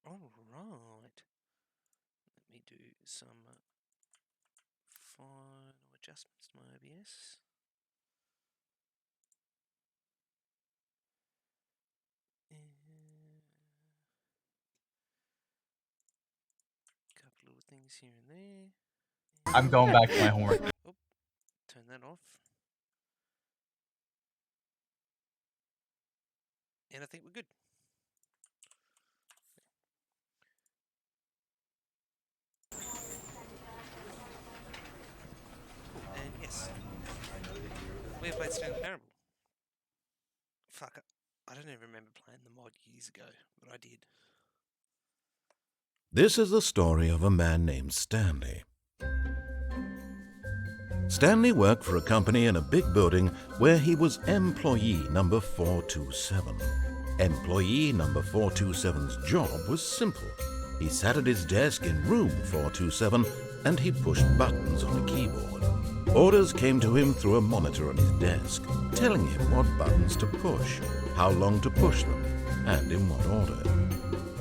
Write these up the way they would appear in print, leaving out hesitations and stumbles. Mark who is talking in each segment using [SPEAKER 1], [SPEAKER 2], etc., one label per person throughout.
[SPEAKER 1] All right. Let me do some final adjustments to my OBS. A couple of things here and there.
[SPEAKER 2] I'm going back to my homework.
[SPEAKER 1] Oh, turn that off. And I think we're good. Cool. And yes, we have played Stanley Parable. Fuck, I don't even remember playing the mod years ago, but I did.
[SPEAKER 3] This is the story of a man named Stanley. Stanley worked for a company in a big building where he was employee number 427. Employee number 427's job was simple. He sat at his desk in room 427 and he pushed buttons on a keyboard. Orders came to him through a monitor on his desk, telling him what buttons to push, how long to push them, and in what order.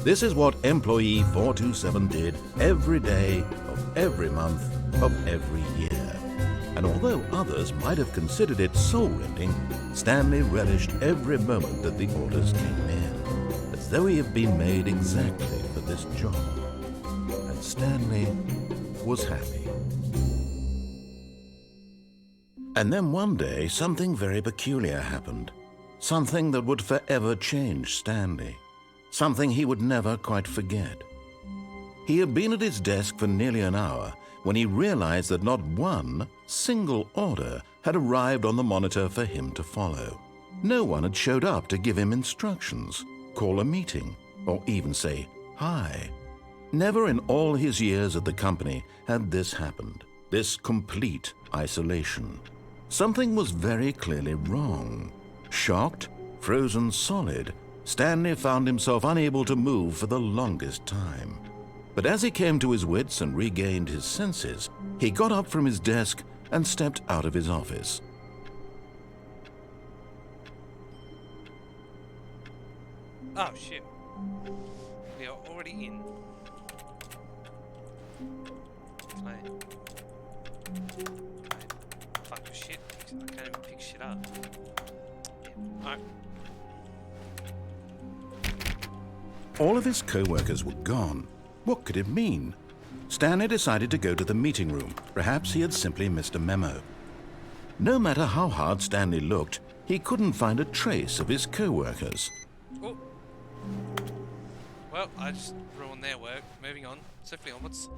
[SPEAKER 3] This is what employee 427 did every day of every month of every year. And although others might have considered it soul-rending, Stanley relished every moment that the orders came in, as though he had been made exactly for this job. And Stanley was happy. And then one day, something very peculiar happened. Something that would forever change Stanley. Something he would never quite forget. He had been at his desk for nearly an hour when he realized that not one single order had arrived on the monitor for him to follow. No one had showed up to give him instructions, call a meeting, or even say hi. Never in all his years at the company had this happened, this complete isolation. Something was very clearly wrong. Shocked, frozen solid, Stanley found himself unable to move for the longest time. But as he came to his wits and regained his senses, he got up from his desk and stepped out of his office.
[SPEAKER 1] Oh shit. We are already in. Can I fuck with shit? I can't even pick shit up. Yeah. Alright.
[SPEAKER 3] All of his co-workers were gone. What could it mean? Stanley decided to go to the meeting room. Perhaps he had simply missed a memo. No matter how hard Stanley looked, he couldn't find a trace of his co-workers.
[SPEAKER 1] Oh. Well, I just ruined their work. Moving on. Swiftly onwards.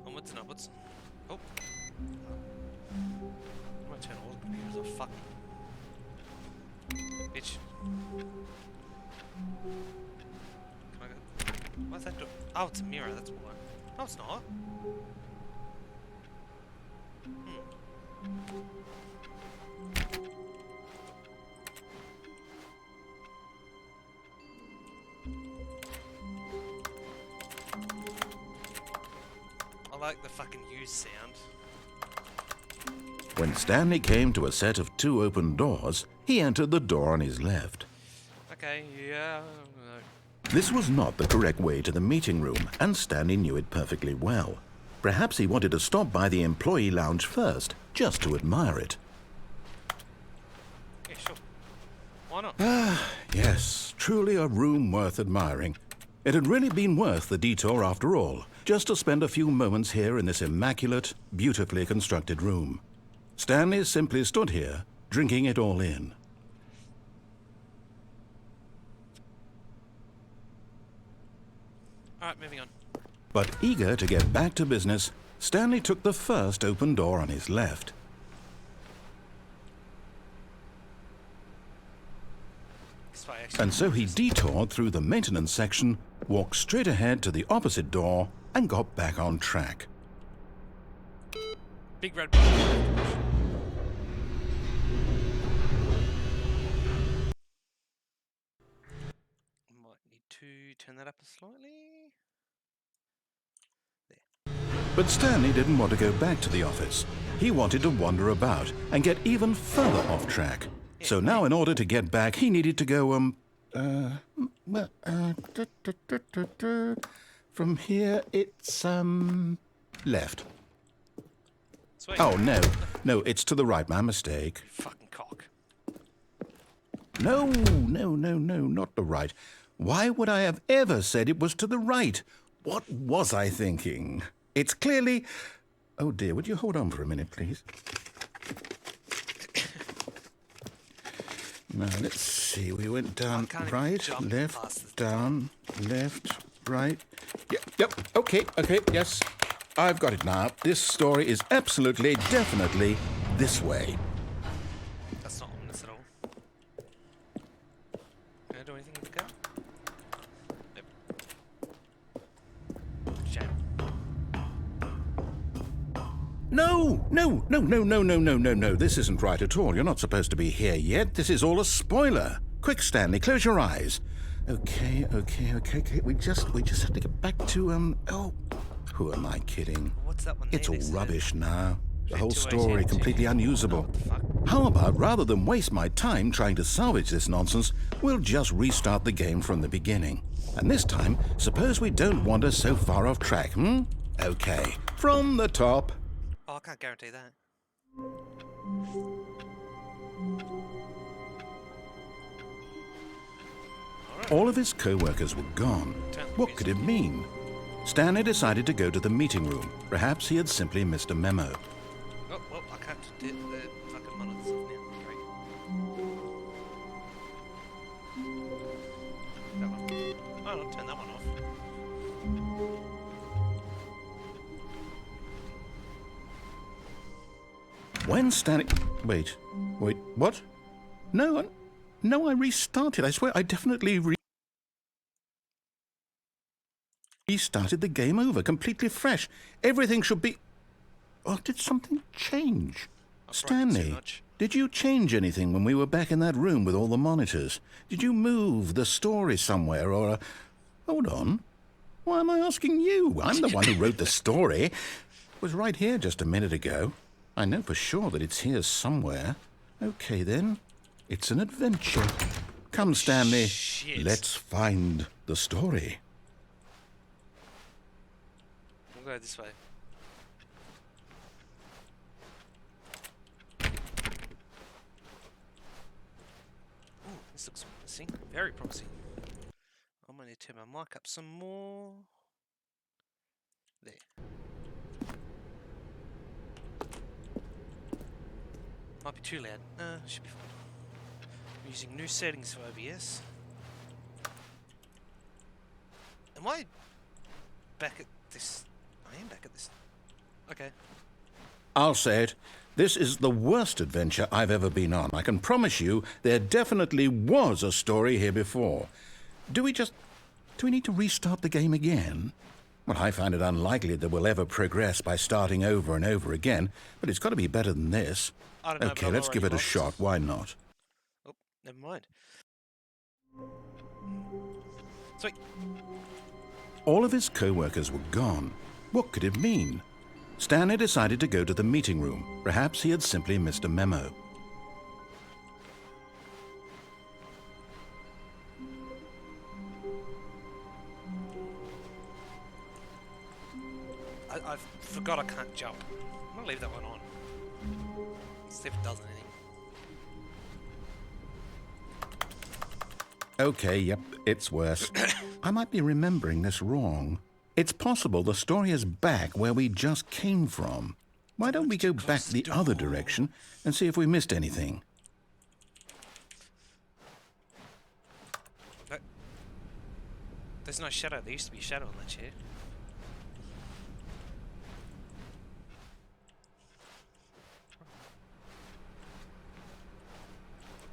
[SPEAKER 1] Onwards and upwards. Oh. I'm gonna turn all the computers off. Fuck. Bitch. Can I go? What's that do? Oh, it's a mirror, that's why. No, it's not. I like the fucking use sound.
[SPEAKER 3] When Stanley came to a set of 2 open doors, he entered the door on his left.
[SPEAKER 1] Okay, yeah.
[SPEAKER 3] This was not the correct way to the meeting room, and Stanley knew it perfectly well. Perhaps he wanted to stop by the employee lounge first, just to admire it.
[SPEAKER 1] Yeah, sure. Why not?
[SPEAKER 3] Yes, truly a room worth admiring. It had really been worth the detour after all, just to spend a few moments here in this immaculate, beautifully constructed room. Stanley simply stood here, drinking it all in.
[SPEAKER 1] Alright, moving on.
[SPEAKER 3] But eager to get back to business, Stanley took the first open door on his left. And so he detoured through the maintenance section, walked straight ahead to the opposite door, and got back on track.
[SPEAKER 1] Big red button. Might need to turn that up slightly. There.
[SPEAKER 3] But Stanley didn't want to go back to the office. He wanted to wander about and get even further off track. So now in order to get back, he needed to go, Well, from here it's left.
[SPEAKER 1] Sweet.
[SPEAKER 3] Oh no, it's to the right. My mistake.
[SPEAKER 1] You fucking cock.
[SPEAKER 3] No, not the right. Why would I have ever said it was to the right? What was I thinking? It's clearly... Oh dear, would you hold on for a minute, please? Now, let's see. We went down, right, left, down, left, right. Yep, okay, yes. I've got it now. This story is absolutely, definitely this way.
[SPEAKER 1] That's not ominous at all. Can I do anything with the gun? Nope. Shame.
[SPEAKER 3] No. This isn't right at all. You're not supposed to be here yet. This is all a spoiler. Quick, Stanley, close your eyes. Okay. We just have to get back to, oh, who am I kidding?
[SPEAKER 1] What's that one?
[SPEAKER 3] It's all rubbish now. The whole
[SPEAKER 1] 218,
[SPEAKER 3] story completely unusable.
[SPEAKER 1] What the fuck?
[SPEAKER 3] How about, rather than waste my time trying to salvage this nonsense, we'll just restart the game from the beginning. And this time, suppose we don't wander so far off track, Okay, from the top.
[SPEAKER 1] Oh, I can't guarantee that.
[SPEAKER 3] All of his co-workers were gone. What could it mean? Stanley decided to go to the meeting room. Perhaps he had simply missed a memo.
[SPEAKER 1] Oh, well, I can't do the fucking monitors off now. Great. That one. Oh, I'll turn that one off.
[SPEAKER 3] When Stanley... Wait, what? No, I restarted. I swear, I definitely restarted the game over, completely fresh. Everything should be... Oh, did something change? Stanley, did you change anything when we were back in that room with all the monitors? Did you move the story somewhere or... Hold on. Why am I asking you? I'm the one who wrote the story. It was right here just a minute ago. I know for sure that it's here somewhere. Okay, then. It's an adventure. Come, Stanley.
[SPEAKER 1] Shit.
[SPEAKER 3] Let's find the story.
[SPEAKER 1] We'll go this way. Ooh, this looks promising. Very promising. I'm going to turn my mic up some more. There. Might be too loud. Should be fine. I'm using new settings for OBS. Am I back at this? I am back at this. Okay.
[SPEAKER 3] I'll say it. This is the worst adventure I've ever been on. I can promise you there definitely was a story here before. Do we need to restart the game again? Well, I find it unlikely that we'll ever progress by starting over and over again, but it's got to be better than this.
[SPEAKER 1] I don't know,
[SPEAKER 3] Okay, let's give it a shot. Why not?
[SPEAKER 1] Oh, never mind. Sweet.
[SPEAKER 3] All of his co-workers were gone. What could it mean? Stanley decided to go to the meeting room. Perhaps he had simply missed a memo.
[SPEAKER 1] I forgot I can't jump. I'm gonna leave that one on. See if it does anything.
[SPEAKER 3] Okay, yep, it's worse. I might be remembering this wrong. It's possible the story is back where we just came from. Why don't we go back the other direction and see if we missed anything?
[SPEAKER 1] No. There's no shadow. There used to be a shadow on that chair.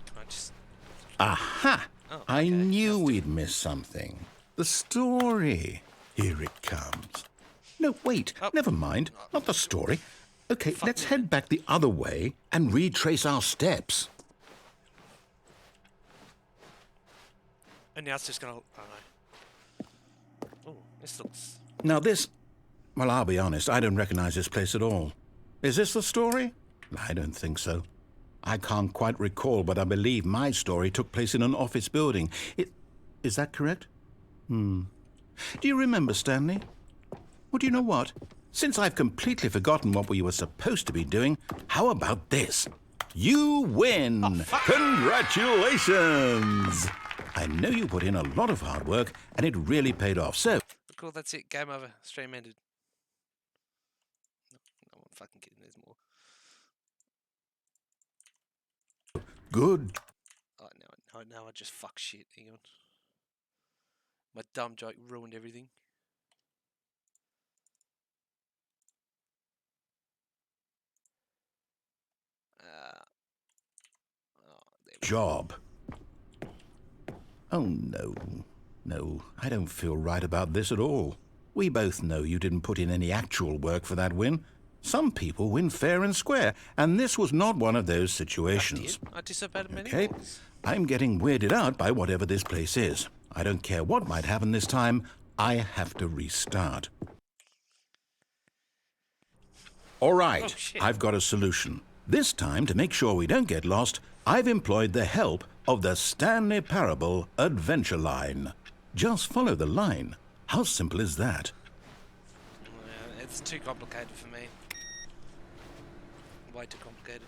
[SPEAKER 1] Can I just...
[SPEAKER 3] Aha!
[SPEAKER 1] Oh, okay.
[SPEAKER 3] I knew we'd missed something. The story. Here it comes. No, wait, never mind. Not the story. Okay, let's head back the other way and retrace our steps.
[SPEAKER 1] And now it's just gonna... Oh no. Oh, this looks...
[SPEAKER 3] Now this... Well, I'll be honest, I don't recognize this place at all. Is this the story? I don't think so. I can't quite recall, but I believe my story took place in an office building. Is that correct? Do you remember, Stanley? Well, do you know what? Since I've completely forgotten what we were supposed to be doing, how about this? You win! Congratulations! I know you put in a lot of hard work, and it really paid off. So,
[SPEAKER 1] Cool, that's it. Game over. Stream ended. No, I'm fucking kidding. There's more.
[SPEAKER 3] good.
[SPEAKER 1] Oh, now I just fuck shit. Hang on. My dumb joke ruined everything.
[SPEAKER 3] Job. Oh, no. No, I don't feel right about this at all. We both know you didn't put in any actual work for that win. Some people win fair and square, and this was not one of those situations.
[SPEAKER 1] I disobeyed many
[SPEAKER 3] Okay,
[SPEAKER 1] laws.
[SPEAKER 3] I'm getting weirded out by whatever this place is. I don't care what might happen this time. I have to restart. All right,
[SPEAKER 1] Oh, shit.
[SPEAKER 3] I've got a solution. This time, to make sure we don't get lost, I've employed the help of the Stanley Parable Adventure Line. Just follow the line. How simple is that?
[SPEAKER 1] Yeah, it's too complicated for me. Way too complicated.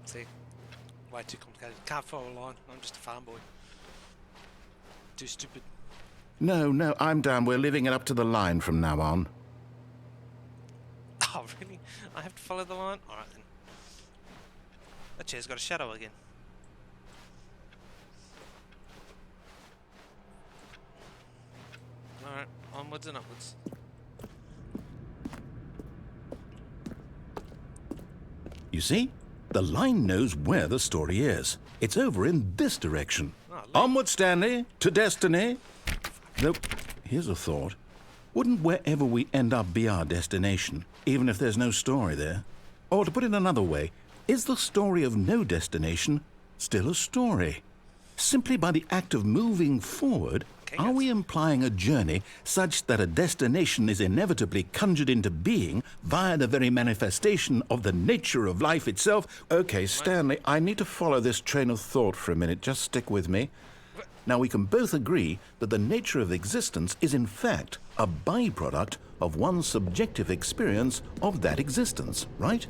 [SPEAKER 1] See? Way too complicated. Can't follow a line. I'm just a farm boy. Too stupid.
[SPEAKER 3] No, I'm done. We're leaving it up to the line from now on.
[SPEAKER 1] Oh, really? I have to follow the line? Alright then. That chair's got a shadow again. Alright, onwards and upwards.
[SPEAKER 3] You see? The line knows where the story is. It's over in this direction.
[SPEAKER 1] Oh, look.
[SPEAKER 3] Onward, Stanley, to destiny. Though, here's a thought. Wouldn't wherever we end up be our destination, even if there's no story there? Or to put it another way, is the story of no destination still a story? Simply by the act of moving forward, are we implying a journey such that a destination is inevitably conjured into being via the very manifestation of the nature of life itself? Okay, Stanley, I need to follow this train of thought for a minute. Just stick with me. Now, we can both agree that the nature of existence is in fact a byproduct of one's subjective experience of that existence, right?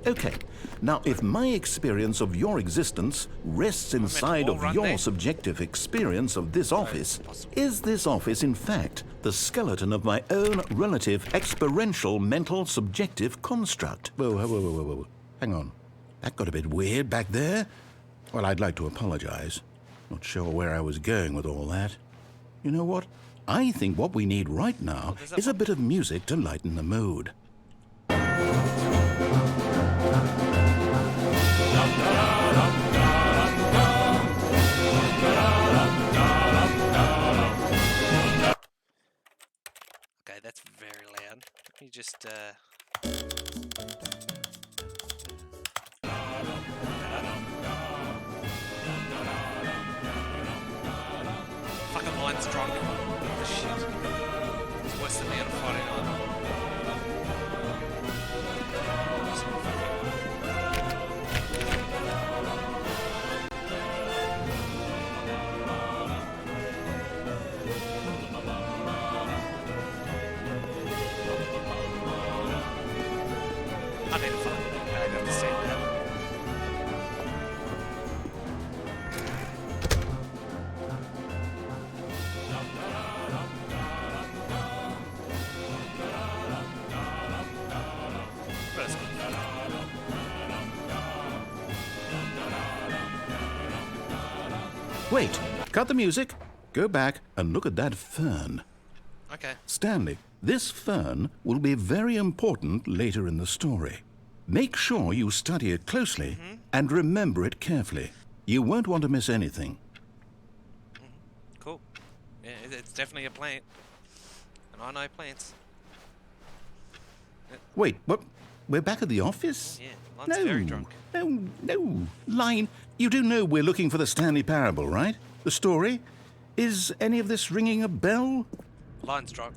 [SPEAKER 3] Okay, now if my experience of your existence rests inside of your subjective experience of this office, is this office in fact the skeleton of my own relative experiential mental subjective construct? Whoa. Hang on. That got a bit weird back there. Well, I'd like to apologize. Not sure where I was going with all that. You know what? I think what we need right now is a bit of music to lighten the mood.
[SPEAKER 1] Okay, that's very loud. Let me just, fucking line's drunk. Oh, shit. It's worse than me on a Friday night. I need a fun. I have to say that. Let's go.
[SPEAKER 3] Wait, cut the music, go back and look at that fern.
[SPEAKER 1] Okay.
[SPEAKER 3] Stanley, this fern will be very important later in the story. Make sure you study it closely and remember it carefully. You won't want to miss anything.
[SPEAKER 1] Cool. Yeah, it's definitely a plant. And I know plants.
[SPEAKER 3] Wait, what? We're back at the office?
[SPEAKER 1] Yeah, Line's very drunk.
[SPEAKER 3] No. Line, you do know we're looking for the Stanley Parable, right? The story? Is any of this ringing a bell?
[SPEAKER 1] Line's drunk.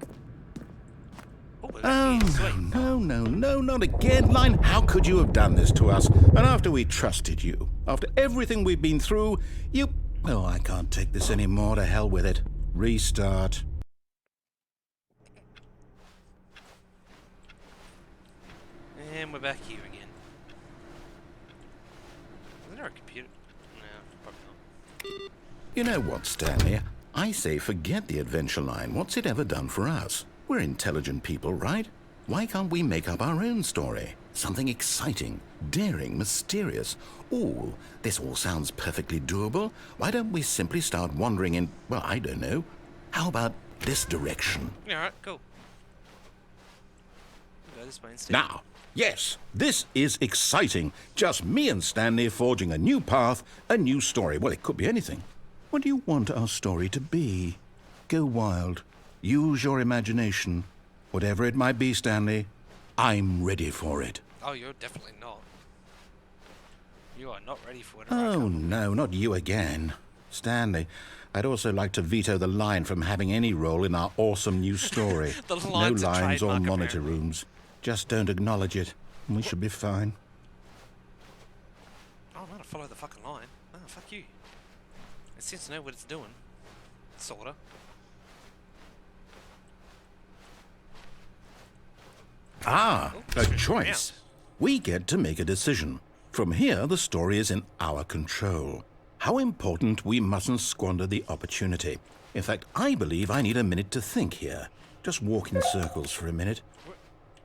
[SPEAKER 1] Oh, we're
[SPEAKER 3] Oh,
[SPEAKER 1] back here. Sweet.
[SPEAKER 3] no, not again, Line. How could you have done this to us? And after we trusted you, after everything we've been through, you... Oh, I can't take this anymore. To hell with it. Restart.
[SPEAKER 1] And we're back here again. Is there a computer? No, probably not.
[SPEAKER 3] You know what, Stanley? I say forget the adventure line. What's it ever done for us? We're intelligent people, right? Why can't we make up our own story? Something exciting, daring, mysterious. Ooh, this all sounds perfectly doable. Why don't we simply start wandering in, well, I don't know. How about this direction?
[SPEAKER 1] Yeah, alright, cool. We'll go this way instead.
[SPEAKER 3] Now, yes, this is exciting. Just me and Stanley forging a new path, a new story. Well, it could be anything. What do you want our story to be? Go wild. Use your imagination. Whatever it might be, Stanley, I'm ready for it.
[SPEAKER 1] Oh, you're definitely not. You are not ready for it.
[SPEAKER 3] Oh, no, not you again. Stanley, I'd also like to veto the line from having any role in our awesome new story.
[SPEAKER 1] The
[SPEAKER 3] No
[SPEAKER 1] line's a
[SPEAKER 3] lines or
[SPEAKER 1] trademark,
[SPEAKER 3] monitor
[SPEAKER 1] apparently.
[SPEAKER 3] rooms. Just don't acknowledge it, and we should be fine.
[SPEAKER 1] Oh, I'm gonna follow the fucking line. Oh, fuck you. It seems to know what it's doing. Sorta.
[SPEAKER 3] Ah,
[SPEAKER 1] Oh,
[SPEAKER 3] a
[SPEAKER 1] switch
[SPEAKER 3] choice. We get to make a decision. From here, the story is in our control. How important we mustn't squander the opportunity. In fact, I believe I need a minute to think here. Just walk in circles for a minute.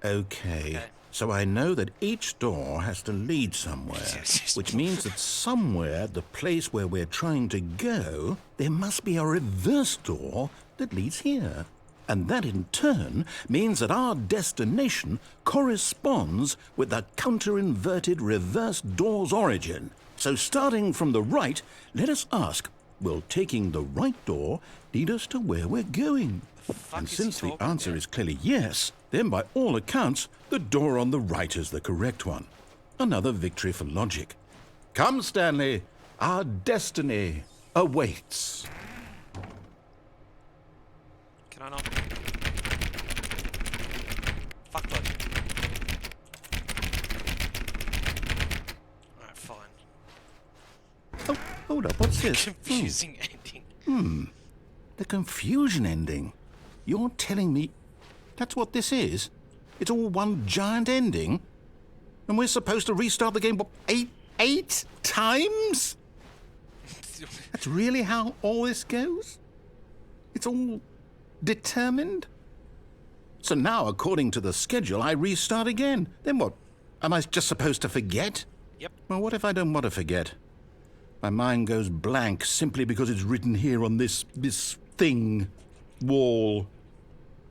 [SPEAKER 3] Okay. So I know that each door has to lead somewhere, which means that somewhere, the place where we're trying to go, there must be a reverse door that leads here. And that in turn means that our destination corresponds with the counter-inverted reverse door's origin. So starting from the right, let us ask, will taking the right door lead us to where we're going?
[SPEAKER 1] Fuck
[SPEAKER 3] And
[SPEAKER 1] is he
[SPEAKER 3] since the
[SPEAKER 1] talking
[SPEAKER 3] answer
[SPEAKER 1] about?
[SPEAKER 3] is clearly yes, then by all accounts, the door on the right is the correct one. Another victory for logic. Come, Stanley, our destiny awaits.
[SPEAKER 1] Can I not? Fuck logic. Alright, fine.
[SPEAKER 3] Oh, hold up, what's this?
[SPEAKER 1] Confusing ending.
[SPEAKER 3] The confusion ending. You're telling me that's what this is? It's all one giant ending? And we're supposed to restart the game, what, eight times? That's really how all this goes? It's all determined? So now, according to the schedule, I restart again. Then what? Am I just supposed to forget?
[SPEAKER 1] Yep.
[SPEAKER 3] Well, what if I don't want to forget? My mind goes blank simply because it's written here on this thing, wall.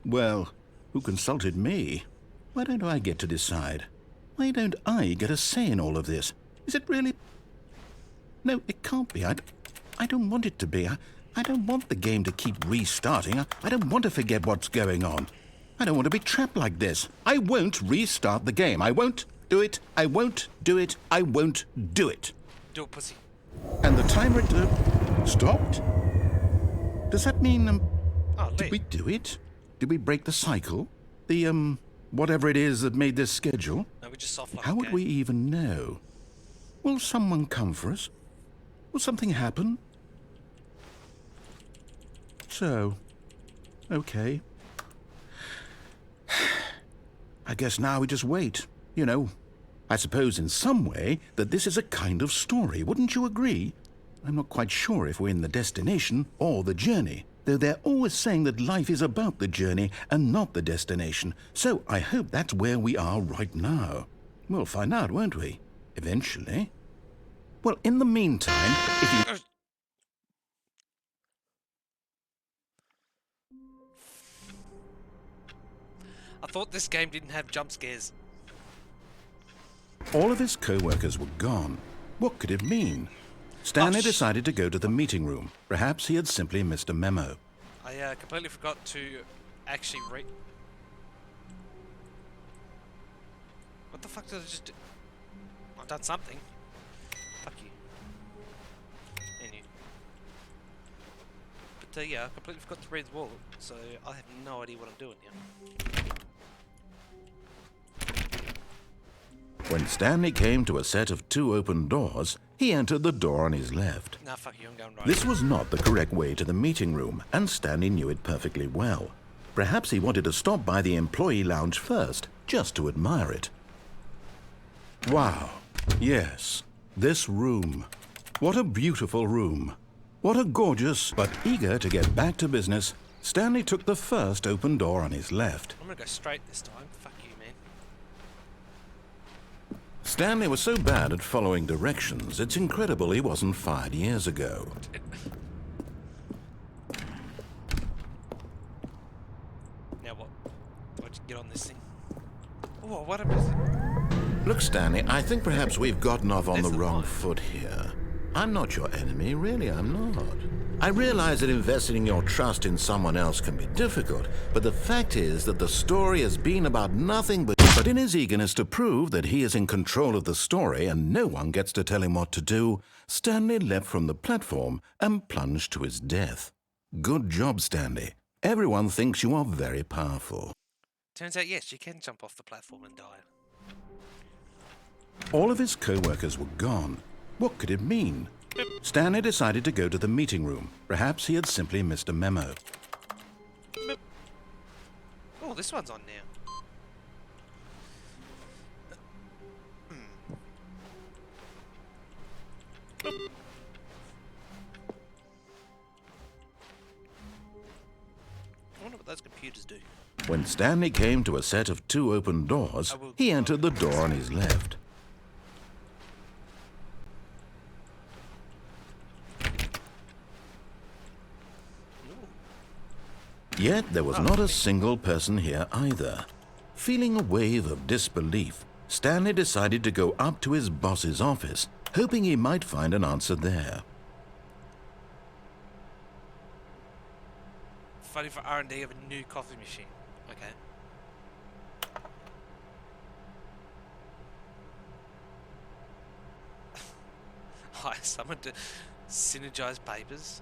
[SPEAKER 3] Well, who consulted me? Why don't I get to decide? Why don't I get a say in all of this? Is it really... No, it can't be. I don't want it to be. I don't want the game to keep restarting. I don't want to forget what's going on. I don't want to be trapped like this. I won't restart the game. I won't do it. I won't do it. I won't do it.
[SPEAKER 1] Do it, pussy.
[SPEAKER 3] And the timer stopped? Does that mean,
[SPEAKER 1] Oh,
[SPEAKER 3] did
[SPEAKER 1] lit.
[SPEAKER 3] we do it? Did we break the cycle? The, whatever it is that made this schedule?
[SPEAKER 1] No, we just soft lock
[SPEAKER 3] How
[SPEAKER 1] the
[SPEAKER 3] would
[SPEAKER 1] game.
[SPEAKER 3] we even know? Will someone come for us? Will something happen? So, okay. I guess now we just wait. You know, I suppose in some way that this is a kind of story. Wouldn't you agree? I'm not quite sure if we're in the destination or the journey, though they're always saying that life is about the journey and not the destination. So I hope that's where we are right now. We'll find out, won't we? Eventually. Well, in the meantime, if you...
[SPEAKER 1] I thought this game didn't have jump scares.
[SPEAKER 3] All of his co-workers were gone. What could it mean? Stanley
[SPEAKER 1] Oh,
[SPEAKER 3] decided to go to the meeting room. Perhaps he had simply missed a memo.
[SPEAKER 1] I completely forgot to actually read. What the fuck did I just do? I've done something. Fuck you. And you. But yeah, I completely forgot to read the wall, so I have no idea what I'm doing here.
[SPEAKER 3] When Stanley came to a set of 2 open doors, he entered the door on his left.
[SPEAKER 1] Nah, fuck you, I'm going right.
[SPEAKER 3] This was not the correct way to the meeting room, and Stanley knew it perfectly well. Perhaps he wanted to stop by the employee lounge first, just to admire it. Wow. Yes, this room. What a beautiful room. What a gorgeous, but eager to get back to business, Stanley took the first open door on his left.
[SPEAKER 1] I'm gonna go straight this time. Fuck you, man.
[SPEAKER 3] Stanley was so bad at following directions, it's incredible he wasn't fired years ago.
[SPEAKER 1] Now what? Why'd you get on this thing? Oh, what about it?
[SPEAKER 3] Look, Stanley, I think perhaps we've gotten off on
[SPEAKER 1] There's
[SPEAKER 3] the
[SPEAKER 1] the
[SPEAKER 3] wrong
[SPEAKER 1] line.
[SPEAKER 3] foot here. I'm not your enemy, really, I'm not. I realize that investing your trust in someone else can be difficult, but the fact is that the story has been about nothing but in his eagerness to prove that he is in control of the story and no one gets to tell him what to do, Stanley leapt from the platform and plunged to his death. Good job, Stanley. Everyone thinks you are very powerful.
[SPEAKER 1] Turns out, yes, you can jump off the platform and die.
[SPEAKER 3] All of his co-workers were gone. What could it mean? Stanley decided to go to the meeting room. Perhaps he had simply missed a memo.
[SPEAKER 1] Oh, this one's on now. I wonder what those computers do.
[SPEAKER 3] When Stanley came to a set of 2 open doors, he entered the door on his left. Yet there was not a single person here either. Feeling a wave of disbelief, Stanley decided to go up to his boss's office, hoping he might find an answer there.
[SPEAKER 1] Funny for R&D of a new coffee machine. Okay. Hire someone to synergize papers.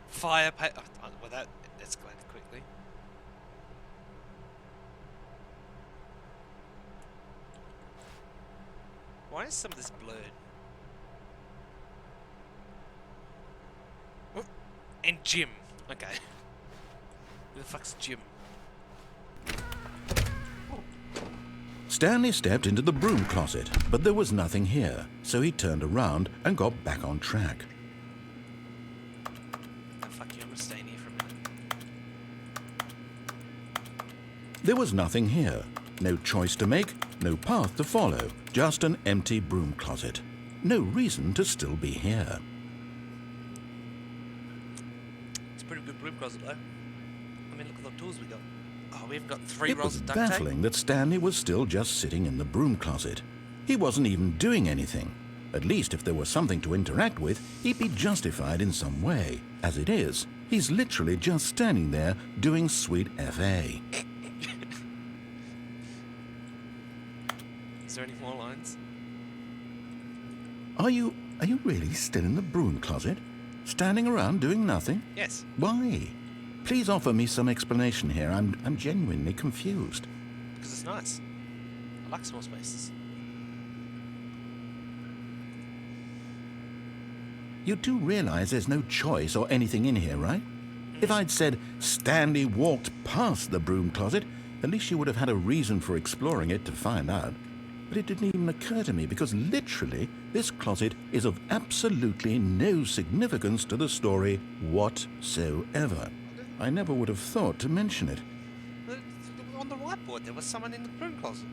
[SPEAKER 1] Fire paper. Oh, well, that escalated quickly. Why is some of this blurred? Oh, and Jim. Okay. Who the fuck's Jim?
[SPEAKER 3] Stanley stepped into the broom closet, but there was nothing here, so he turned around and got back on track.
[SPEAKER 1] Oh, fuck you, I'm gonna stay in here for a minute.
[SPEAKER 3] There was nothing here. No choice to make, no path to follow, just an empty broom closet. No reason to still be here.
[SPEAKER 1] It's a pretty good broom closet though. I mean, look at the tools we got. Oh, we haven't got 3
[SPEAKER 3] It
[SPEAKER 1] rolls
[SPEAKER 3] was
[SPEAKER 1] of duct tape.
[SPEAKER 3] baffling that Stanley was still just sitting in the broom closet. He wasn't even doing anything. At least if there was something to interact with, he'd be justified in some way. As it is, he's literally just standing there doing sweet FA.
[SPEAKER 1] Is there any more lines?
[SPEAKER 3] Are you really still in the broom closet? Standing around doing nothing?
[SPEAKER 1] Yes.
[SPEAKER 3] Why? Please offer me some explanation here. I'm genuinely confused.
[SPEAKER 1] Because it's nice. I like small spaces.
[SPEAKER 3] You do realize there's no choice or anything in here, right? If I'd said Stanley walked past the broom closet, at least you would have had a reason for exploring it to find out. But it didn't even occur to me because literally this closet is of absolutely no significance to the story whatsoever. I never would have thought to mention it.
[SPEAKER 1] On the whiteboard, there was someone in the broom closet.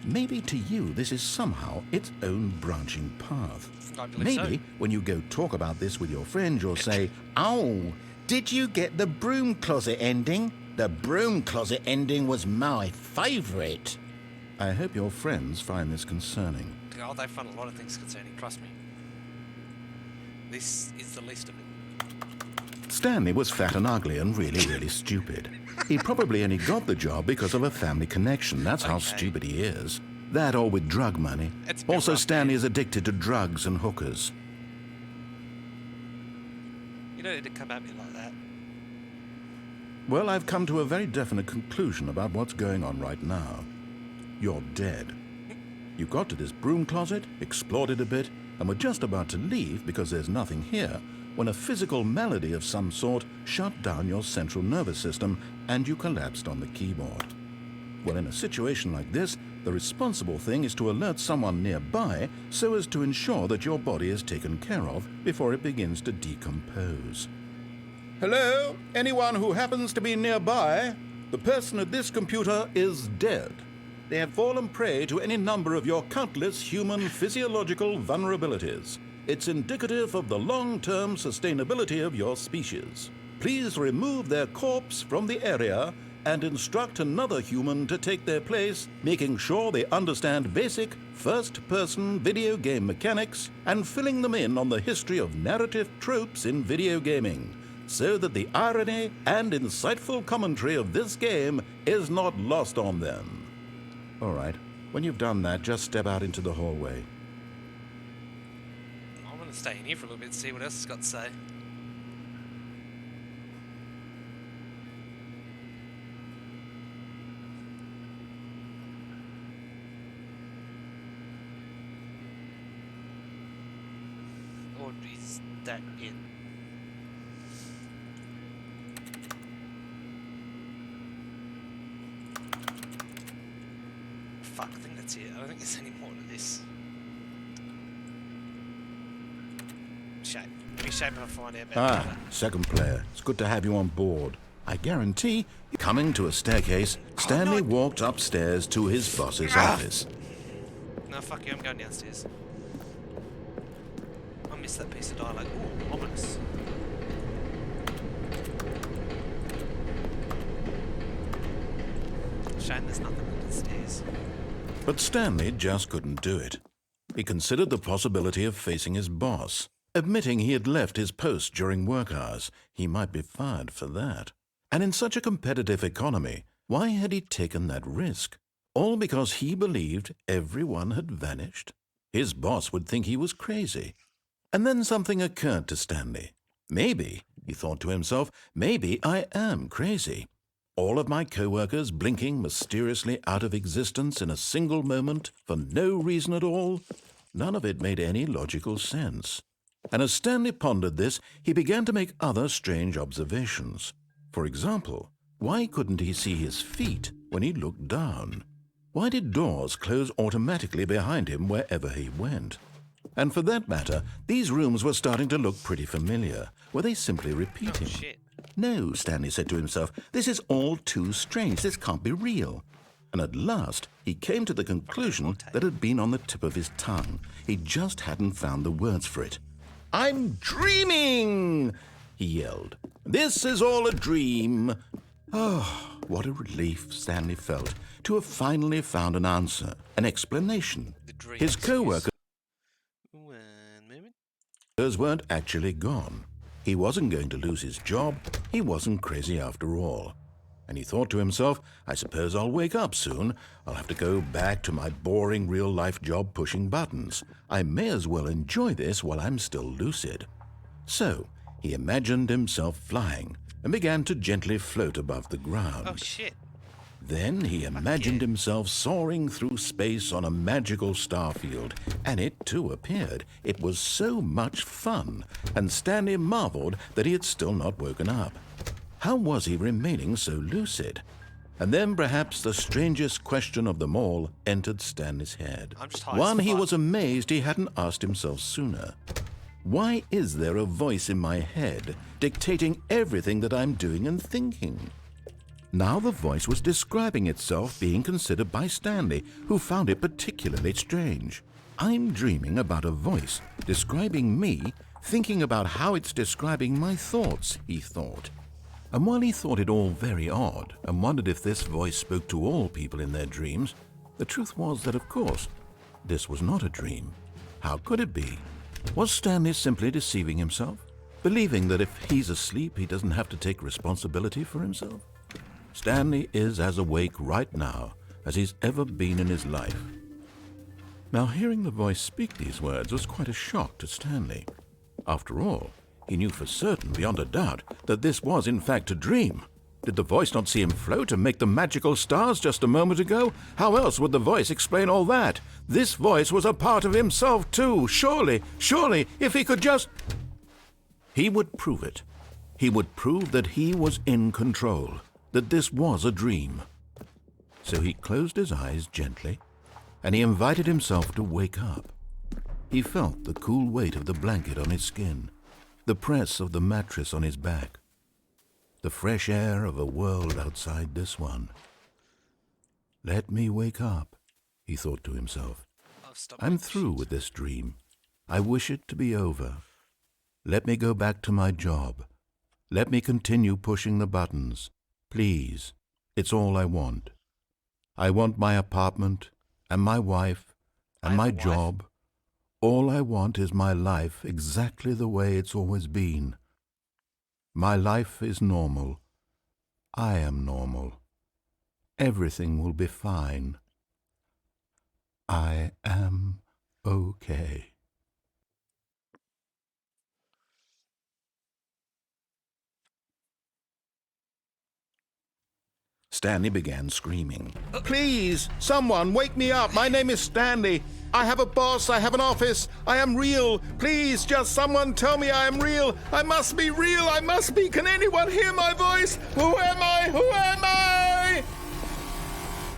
[SPEAKER 3] Maybe to you this is somehow its own branching path.
[SPEAKER 1] I believe
[SPEAKER 3] Maybe
[SPEAKER 1] so.
[SPEAKER 3] when you go talk about this with your friends, you'll say, "Oh, did you get the broom closet ending? The broom closet ending was my favourite." I hope your friends find this concerning.
[SPEAKER 1] Oh, they find a lot of things concerning, trust me. This is the least of it.
[SPEAKER 3] Stanley was fat and ugly and really stupid. He probably only got the job because of a family connection. That's how
[SPEAKER 1] Okay.
[SPEAKER 3] stupid he is. That or with drug money.
[SPEAKER 1] It's a bit
[SPEAKER 3] Also,
[SPEAKER 1] rough,
[SPEAKER 3] Stanley
[SPEAKER 1] man.
[SPEAKER 3] is addicted to drugs and hookers.
[SPEAKER 1] You don't need to come at me like that.
[SPEAKER 3] Well, I've come to a very definite conclusion about what's going on right now. You're dead. You got to this broom closet, explored it a bit, and were just about to leave because there's nothing here, when a physical malady of some sort shut down your central nervous system and you collapsed on the keyboard. Well, in a situation like this, the responsible thing is to alert someone nearby so as to ensure that your body is taken care of before it begins to decompose. Hello? Anyone who happens to be nearby? The person at this computer is dead. They have fallen prey to any number of your countless human physiological vulnerabilities. It's indicative of the long-term sustainability of your species. Please remove their corpse from the area and instruct another human to take their place, making sure they understand basic first-person video game mechanics and filling them in on the history of narrative tropes in video gaming, so that the irony and insightful commentary of this game is not lost on them. All right, when you've done that, just step out into the hallway.
[SPEAKER 1] I want to stay in here for a little bit and see what else it's got to say. Or is that it? Fuck, I think that's it. I don't think there's any more to this. Shame. Be shame if I find out about that.
[SPEAKER 3] Second player. It's good to have you on board. I guarantee, coming to a staircase, Stanley walked upstairs to his boss's office.
[SPEAKER 1] No, fuck you, I'm going downstairs. I missed that piece of dialogue. Ooh, ominous. Shame there's nothing under the stairs.
[SPEAKER 3] But Stanley just couldn't do it. He considered the possibility of facing his boss. Admitting he had left his post during work hours, he might be fired for that. And in such a competitive economy, why had he taken that risk? All because he believed everyone had vanished? His boss would think he was crazy. And then something occurred to Stanley. Maybe, he thought to himself, maybe I am crazy. All of my co-workers blinking mysteriously out of existence in a single moment for no reason at all? None of it made any logical sense. And as Stanley pondered this, he began to make other strange observations. For example, why couldn't he see his feet when he looked down? Why did doors close automatically behind him wherever he went? And for that matter, these rooms were starting to look pretty familiar. Were they simply repeating?
[SPEAKER 1] Oh, shit.
[SPEAKER 3] No, Stanley said to himself, this is all too strange. This can't be real. And at last, he came to the conclusion that had been on the tip of his tongue. He just hadn't found the words for it. I'm dreaming, he yelled. This is all a dream. Oh, what a relief Stanley felt to have finally found an answer, an explanation. His co-workers weren't actually gone. He wasn't going to lose his job. He wasn't crazy after all. And he thought to himself, I suppose I'll wake up soon. I'll have to go back to my boring real-life job pushing buttons. I may as well enjoy this while I'm still lucid. So, he imagined himself flying and began to gently float above the ground.
[SPEAKER 1] Oh, shit.
[SPEAKER 3] Then he imagined himself soaring through space on a magical starfield, and it too appeared. It was so much fun, and Stanley marveled that he had still not woken up. How was he remaining so lucid? And then perhaps the strangest question of them all entered Stanley's head. One he was amazed he hadn't asked himself sooner. Why is there a voice in my head dictating everything that I'm doing and thinking? Now the voice was describing itself being considered by Stanley, who found it particularly strange. I'm dreaming about a voice describing me, thinking about how it's describing my thoughts, he thought. And while he thought it all very odd and wondered if this voice spoke to all people in their dreams, the truth was that, of course, this was not a dream. How could it be? Was Stanley simply deceiving himself, believing that if he's asleep, he doesn't have to take responsibility for himself? Stanley is as awake right now as he's ever been in his life. Now, hearing the voice speak these words was quite a shock to Stanley. After all, he knew for certain, beyond a doubt, that this was in fact a dream. Did the voice not see him float and make the magical stars just a moment ago? How else would the voice explain all that? This voice was a part of himself too. Surely, if he could just... He would prove it. He would prove that he was in control, that this was a dream. So he closed his eyes gently, and he invited himself to wake up. He felt the cool weight of the blanket on his skin, the press of the mattress on his back, the fresh air of a world outside this one. Let me wake up, he thought to himself. I'm through with this dream. I wish it to be over. Let me go back to my job. Let me continue pushing the buttons. Please, it's all I want. I want my apartment and my wife and my job. All I want is my life exactly the way it's always been. My life is normal. I am normal. Everything will be fine. I am okay. Stanley began screaming. Please, someone, wake me up. My name is Stanley. I have a boss. I have an office. I am real. Please, just someone tell me I am real. I must be real. I must be. Can anyone hear my voice? Who am I? Who am I?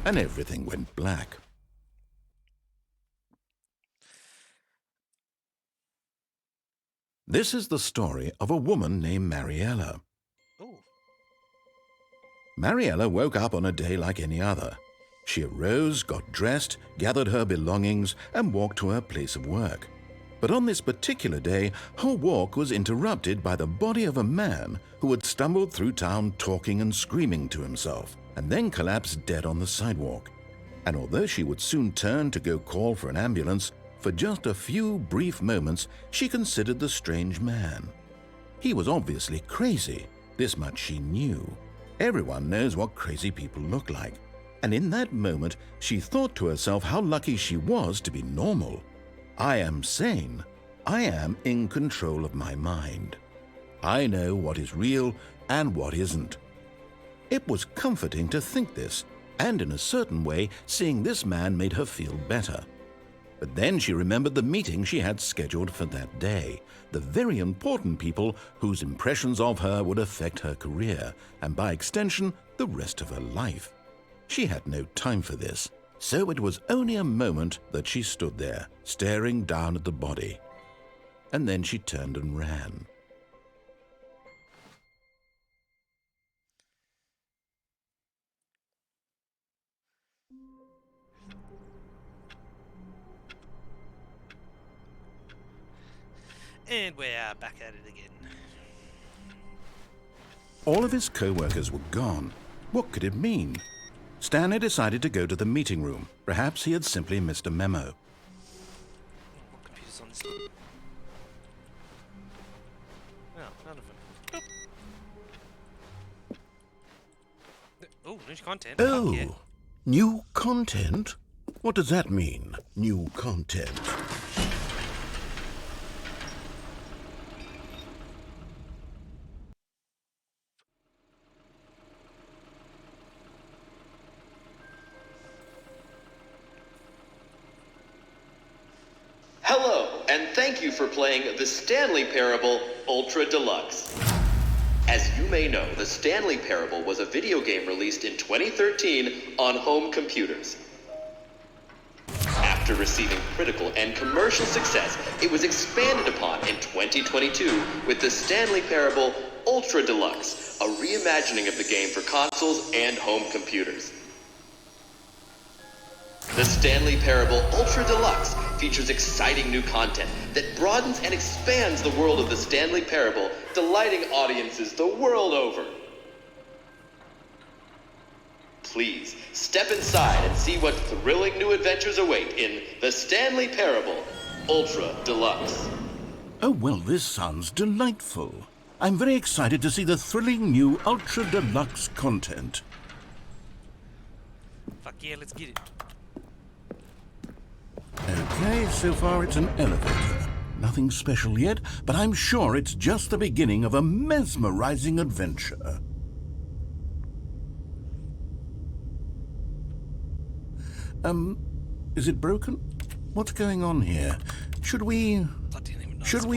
[SPEAKER 3] And everything went black. This is the story of a woman named Mariella. Mariella woke up on a day like any other. She arose, got dressed, gathered her belongings, and walked to her place of work. But on this particular day, her walk was interrupted by the body of a man who had stumbled through town talking and screaming to himself, and then collapsed dead on the sidewalk. And although she would soon turn to go call for an ambulance, for just a few brief moments she considered the strange man. He was obviously crazy, this much she knew. Everyone knows what crazy people look like. And in that moment, she thought to herself how lucky she was to be normal. I am sane. I am in control of my mind. I know what is real and what isn't. It was comforting to think this, and in a certain way, seeing this man made her feel better. But then she remembered the meeting she had scheduled for that day, the very important people whose impressions of her would affect her career, and by extension, the rest of her life. She had no time for this, so it was only a moment that she stood there, staring down at the body. And then she turned and ran.
[SPEAKER 1] And we're back at it again.
[SPEAKER 3] All of his co-workers were gone. What could it mean? Stanley decided to go to the meeting room. Perhaps he had simply missed a memo.
[SPEAKER 1] What computer's on this? No, none of them. Oh, new content.
[SPEAKER 3] Oh,
[SPEAKER 1] Yeah.
[SPEAKER 3] new content? What does that mean, new content?
[SPEAKER 4] Hello, and thank you for playing the Stanley Parable Ultra Deluxe. As you may know, the Stanley Parable was a video game released in 2013 on home computers. After receiving critical and commercial success, it was expanded upon in 2022 with the Stanley Parable Ultra Deluxe, a reimagining of the game for consoles and home computers. The Stanley Parable Ultra Deluxe features exciting new content that broadens and expands the world of the Stanley Parable, delighting audiences the world over. Please, step inside and see what thrilling new adventures await in the Stanley Parable Ultra Deluxe.
[SPEAKER 3] Oh, well, this sounds delightful. I'm very excited to see the thrilling new Ultra Deluxe content.
[SPEAKER 1] Fuck yeah, let's get it.
[SPEAKER 3] Okay, so far it's an elevator. Nothing special yet, but I'm sure it's just the beginning of a mesmerizing adventure. Is it broken? What's going on here? Should we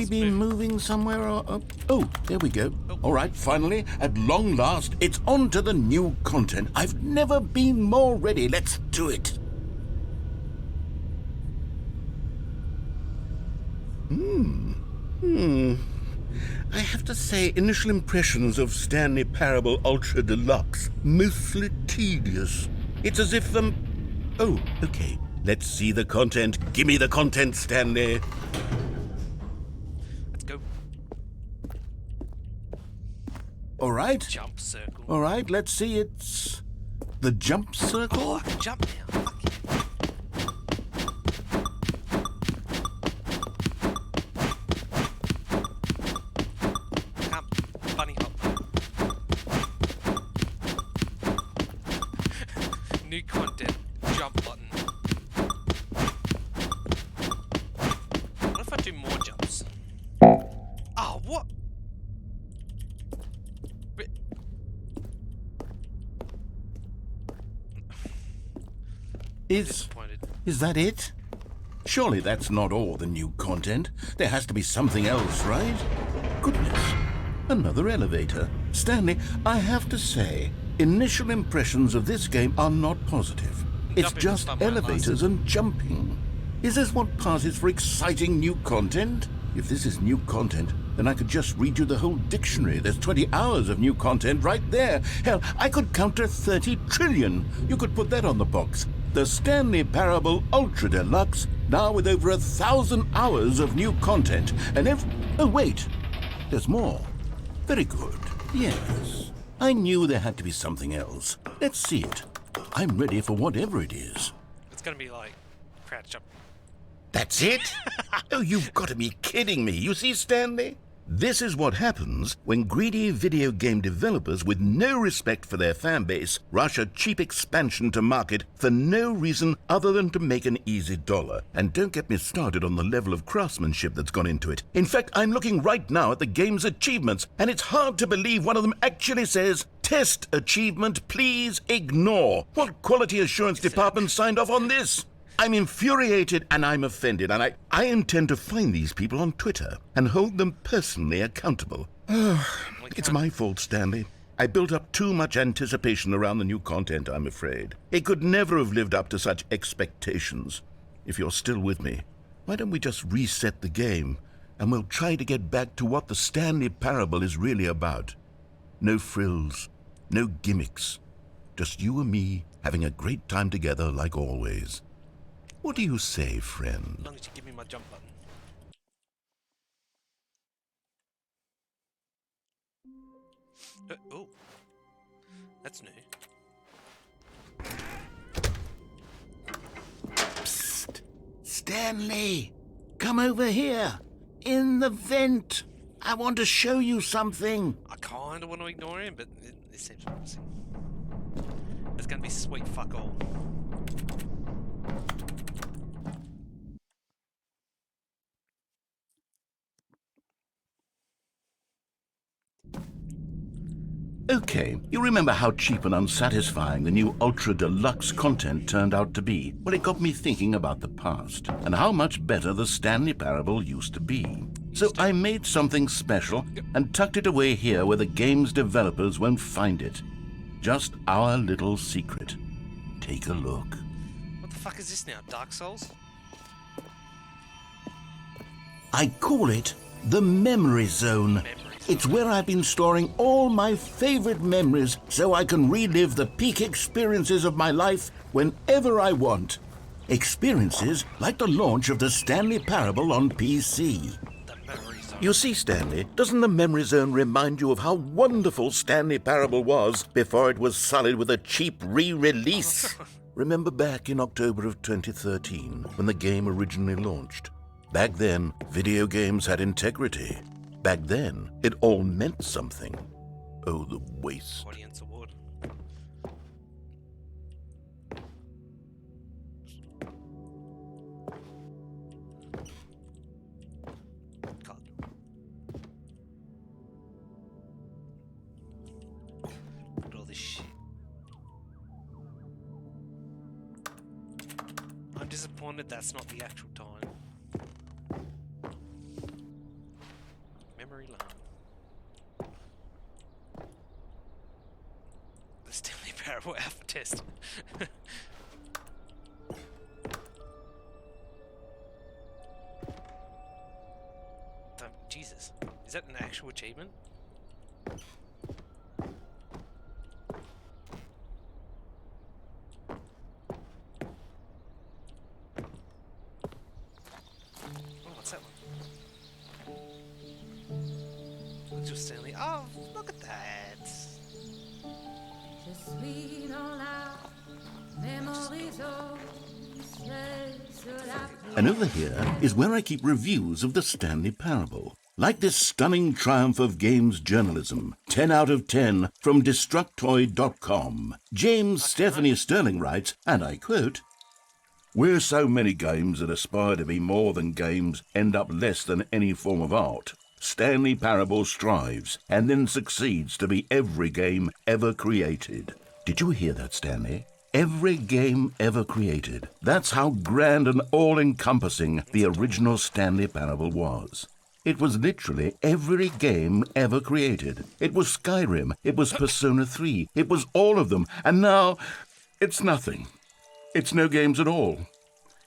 [SPEAKER 3] be moving somewhere or... Oh, there we go. All right, finally, at long last, it's on to the new content. I've never been more ready. Let's do it. I have to say, initial impressions of Stanley Parable Ultra Deluxe, mostly tedious. It's as if, Oh, okay. Let's see the content. Give me the content, Stanley.
[SPEAKER 1] Let's go.
[SPEAKER 3] All right.
[SPEAKER 1] Jump circle.
[SPEAKER 3] All right, let's see. It's the jump circle.
[SPEAKER 1] Oh, I can jump now. Fuck yeah. Bunny hop. New content. Jump button. What if I do more jumps? Oh, what?
[SPEAKER 3] Is that it? Surely that's not all the new content. There has to be something else, right? Goodness. Another elevator. Stanley, I have to say, initial impressions of this game are not positive. It's just elevators and jumping. Is this what passes for exciting new content? If this is new content, then I could just read you the whole dictionary. There's 20 hours of new content right there. Hell, I could count to 30 trillion. You could put that on the box. The Stanley Parable Ultra Deluxe, now with over 1,000 hours of new content. And oh, wait. There's more. Very good. Yes. I knew there had to be something else. Let's see it. I'm ready for whatever it is.
[SPEAKER 1] It's gonna be like crouch jump.
[SPEAKER 3] That's it? Oh, you've got to be kidding me. You see, Stanley? This is what happens when greedy video game developers with no respect for their fan base rush a cheap expansion to market for no reason other than to make an easy dollar. And don't get me started on the level of craftsmanship that's gone into it. In fact, I'm looking right now at the game's achievements, and it's hard to believe one of them actually says, "Test achievement, please ignore." What quality assurance department signed off on this? I'm infuriated and I'm offended, and I intend to find these people on Twitter and hold them personally accountable. It's my fault, Stanley. I built up too much anticipation around the new content, I'm afraid. It could never have lived up to such expectations. If you're still with me, why don't we just reset the game and we'll try to get back to what the Stanley Parable is really about. No frills, no gimmicks. Just you and me having a great time together like always. What do you say, friend?
[SPEAKER 1] As long as you give me my jump button. Oh, that's new.
[SPEAKER 3] Psst! Stanley! Come over here! In the vent! I want to show you something!
[SPEAKER 1] I kinda want to ignore him, but it seems promising. It's gonna be sweet fuck all.
[SPEAKER 3] Okay, you remember how cheap and unsatisfying the new Ultra Deluxe content turned out to be? Well, it got me thinking about the past and how much better the Stanley Parable used to be. So I made something special and tucked it away here where the game's developers won't find it. Just our little secret. Take a look.
[SPEAKER 1] What the fuck is this now? Dark Souls?
[SPEAKER 3] I call it the Memory Zone. It's where I've been storing all my favorite memories so I can relive the peak experiences of my life whenever I want. Experiences like the launch of the Stanley Parable on PC. You see, Stanley, doesn't the Memory Zone remind you of how wonderful Stanley Parable was before it was sullied with a cheap re-release? Remember back in October of 2013 when the game originally launched? Back then, video games had integrity. Back then, it all meant something. Oh, the waste.
[SPEAKER 1] Audience award. Cut. Look at all this shit. disappointed that's not the actual time. Memory lane. The Stanley Parable alpha test. Jesus, is that an actual achievement? Oh, what's that one? Little Stanley. Oh, look at that.
[SPEAKER 5] Just sweet on out, memories of
[SPEAKER 3] And over here is where I keep reviews of the Stanley Parable. Like this stunning triumph of games journalism, 10 out of 10 from Destructoid.com. James Stephanie Sterling writes, and I quote, "Where so many games that aspire to be more than games end up less than any form of art, Stanley Parable strives and then succeeds to be every game ever created." Did you hear that, Stanley? Every game ever created. That's how grand and all-encompassing the original Stanley Parable was. It was literally every game ever created. It was Skyrim. It was Persona 3. It was all of them. And now, it's nothing. It's no games at all.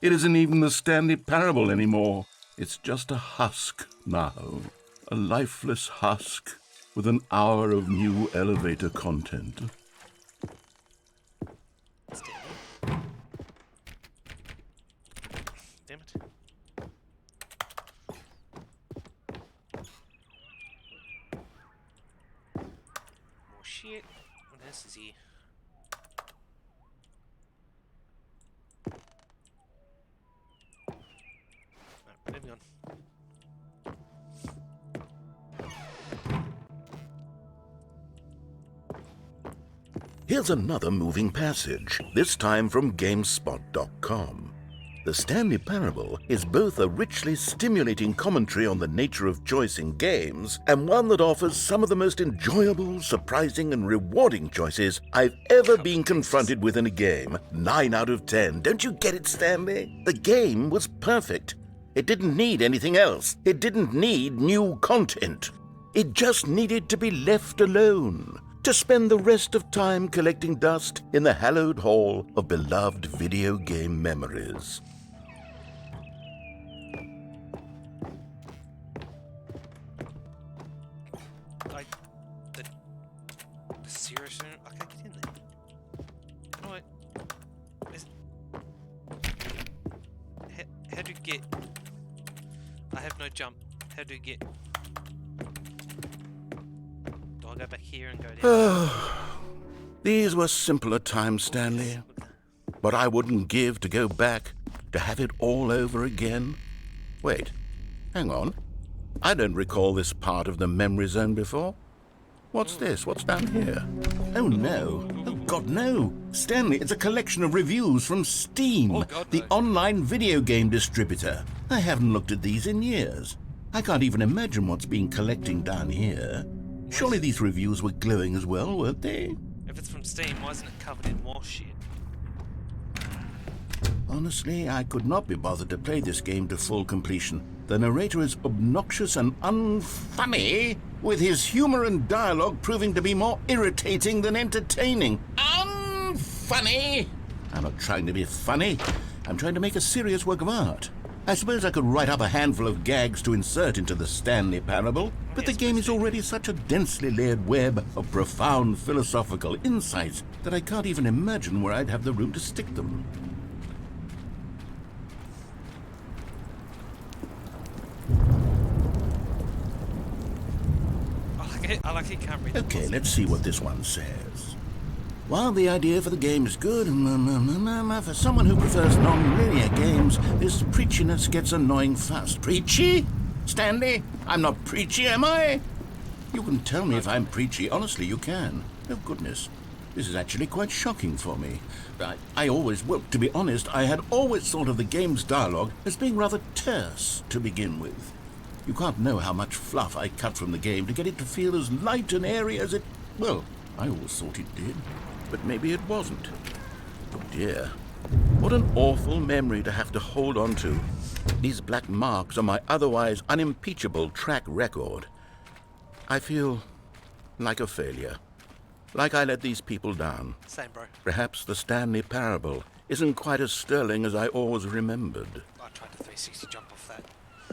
[SPEAKER 3] It isn't even the Stanley Parable anymore. It's just a husk now. A lifeless husk with an hour of new elevator content.
[SPEAKER 1] Damn it. More shit. What else is here? No, moving on.
[SPEAKER 3] Here's another moving passage, this time from GameSpot.com. The Stanley Parable is both a richly stimulating commentary on the nature of choice in games and one that offers some of the most enjoyable, surprising, and rewarding choices I've ever been confronted with in a game. 9 out of 10. Don't you get it, Stanley? The game was perfect. It didn't need anything else. It didn't need new content. It just needed to be left alone, to spend the rest of time collecting dust in the hallowed hall of beloved video game memories.
[SPEAKER 1] Like, the serious... I can't get in there. No, wait. How do you get... I have no jump. How do you get... Do I go back here and go down?
[SPEAKER 3] These were simpler times, Stanley. But I wouldn't give to go back, to have it all over again. Wait, hang on. I don't recall this part of the memory zone before. What's this? What's down here? Oh, no. Oh, God, no. Stanley, it's a collection of reviews from Steam,
[SPEAKER 1] Oh, God,
[SPEAKER 3] the
[SPEAKER 1] no.
[SPEAKER 3] online video game distributor. I haven't looked at these in years. I can't even imagine what's been collecting down here. Surely these reviews were glowing as well, weren't they?
[SPEAKER 1] If it's from Steam, why isn't it covered in more shit?
[SPEAKER 3] Honestly, I could not be bothered to play this game to full completion. The narrator is obnoxious and unfunny, with his humor and dialogue proving to be more irritating than entertaining. Unfunny! I'm not trying to be funny. I'm trying to make a serious work of art. I suppose I could write up a handful of gags to insert into the Stanley Parable, but the game is already such a densely layered web of profound philosophical insights that I can't even imagine where I'd have the room to stick them.
[SPEAKER 1] I like it, can't read.
[SPEAKER 3] Okay, let's see what this one says. While the idea for the game is good, for someone who prefers non-linear games, this preachiness gets annoying fast. Preachy? Stanley? I'm not preachy, am I? You can tell me if I'm preachy. Honestly, you can. Oh, goodness. This is actually quite shocking for me. Well, to be honest, I had always thought of the game's dialogue as being rather terse to begin with. You can't know how much fluff I cut from the game to get it to feel as light and airy as it... Well, I always thought it did, but maybe it wasn't. Oh dear. What an awful memory to have to hold on to. These black marks on my otherwise unimpeachable track record. I feel like a failure. Like I let these people down.
[SPEAKER 1] Same, bro.
[SPEAKER 3] Perhaps the Stanley Parable isn't quite as sterling as I always remembered.
[SPEAKER 1] I tried to 360 jump off that.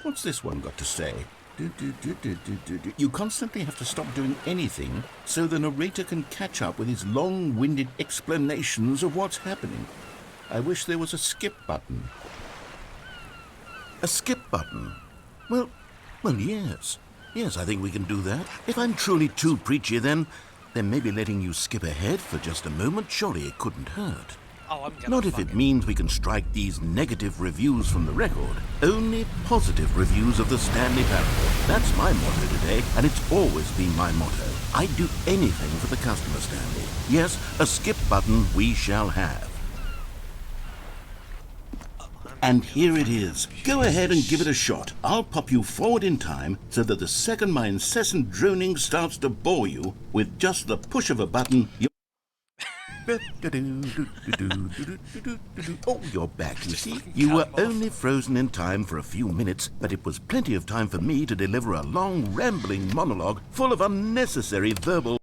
[SPEAKER 3] What's this one got to say? You constantly have to stop doing anything so the narrator can catch up with his long-winded explanations of what's happening. I wish there was a skip button. A skip button? Well, yes. Yes, I think we can do that. If I'm truly too preachy, then maybe letting you skip ahead for just a moment, surely it couldn't hurt.
[SPEAKER 1] Oh, I'm gonna
[SPEAKER 3] Not if it means we can strike these negative reviews from the record. Only positive reviews of the Stanley Parable. That's my motto today, and it's always been my motto. I'd do anything for the customer, Stanley. Yes, a skip button we shall have. And here it is. Go ahead and give it a shot. I'll pop you forward in time so that the second my incessant droning starts to bore you, with just the push of a button, Oh, you're back, you see. You were only frozen in time for a few minutes, but it was plenty of time for me to deliver a long, rambling monologue full of unnecessary verbal...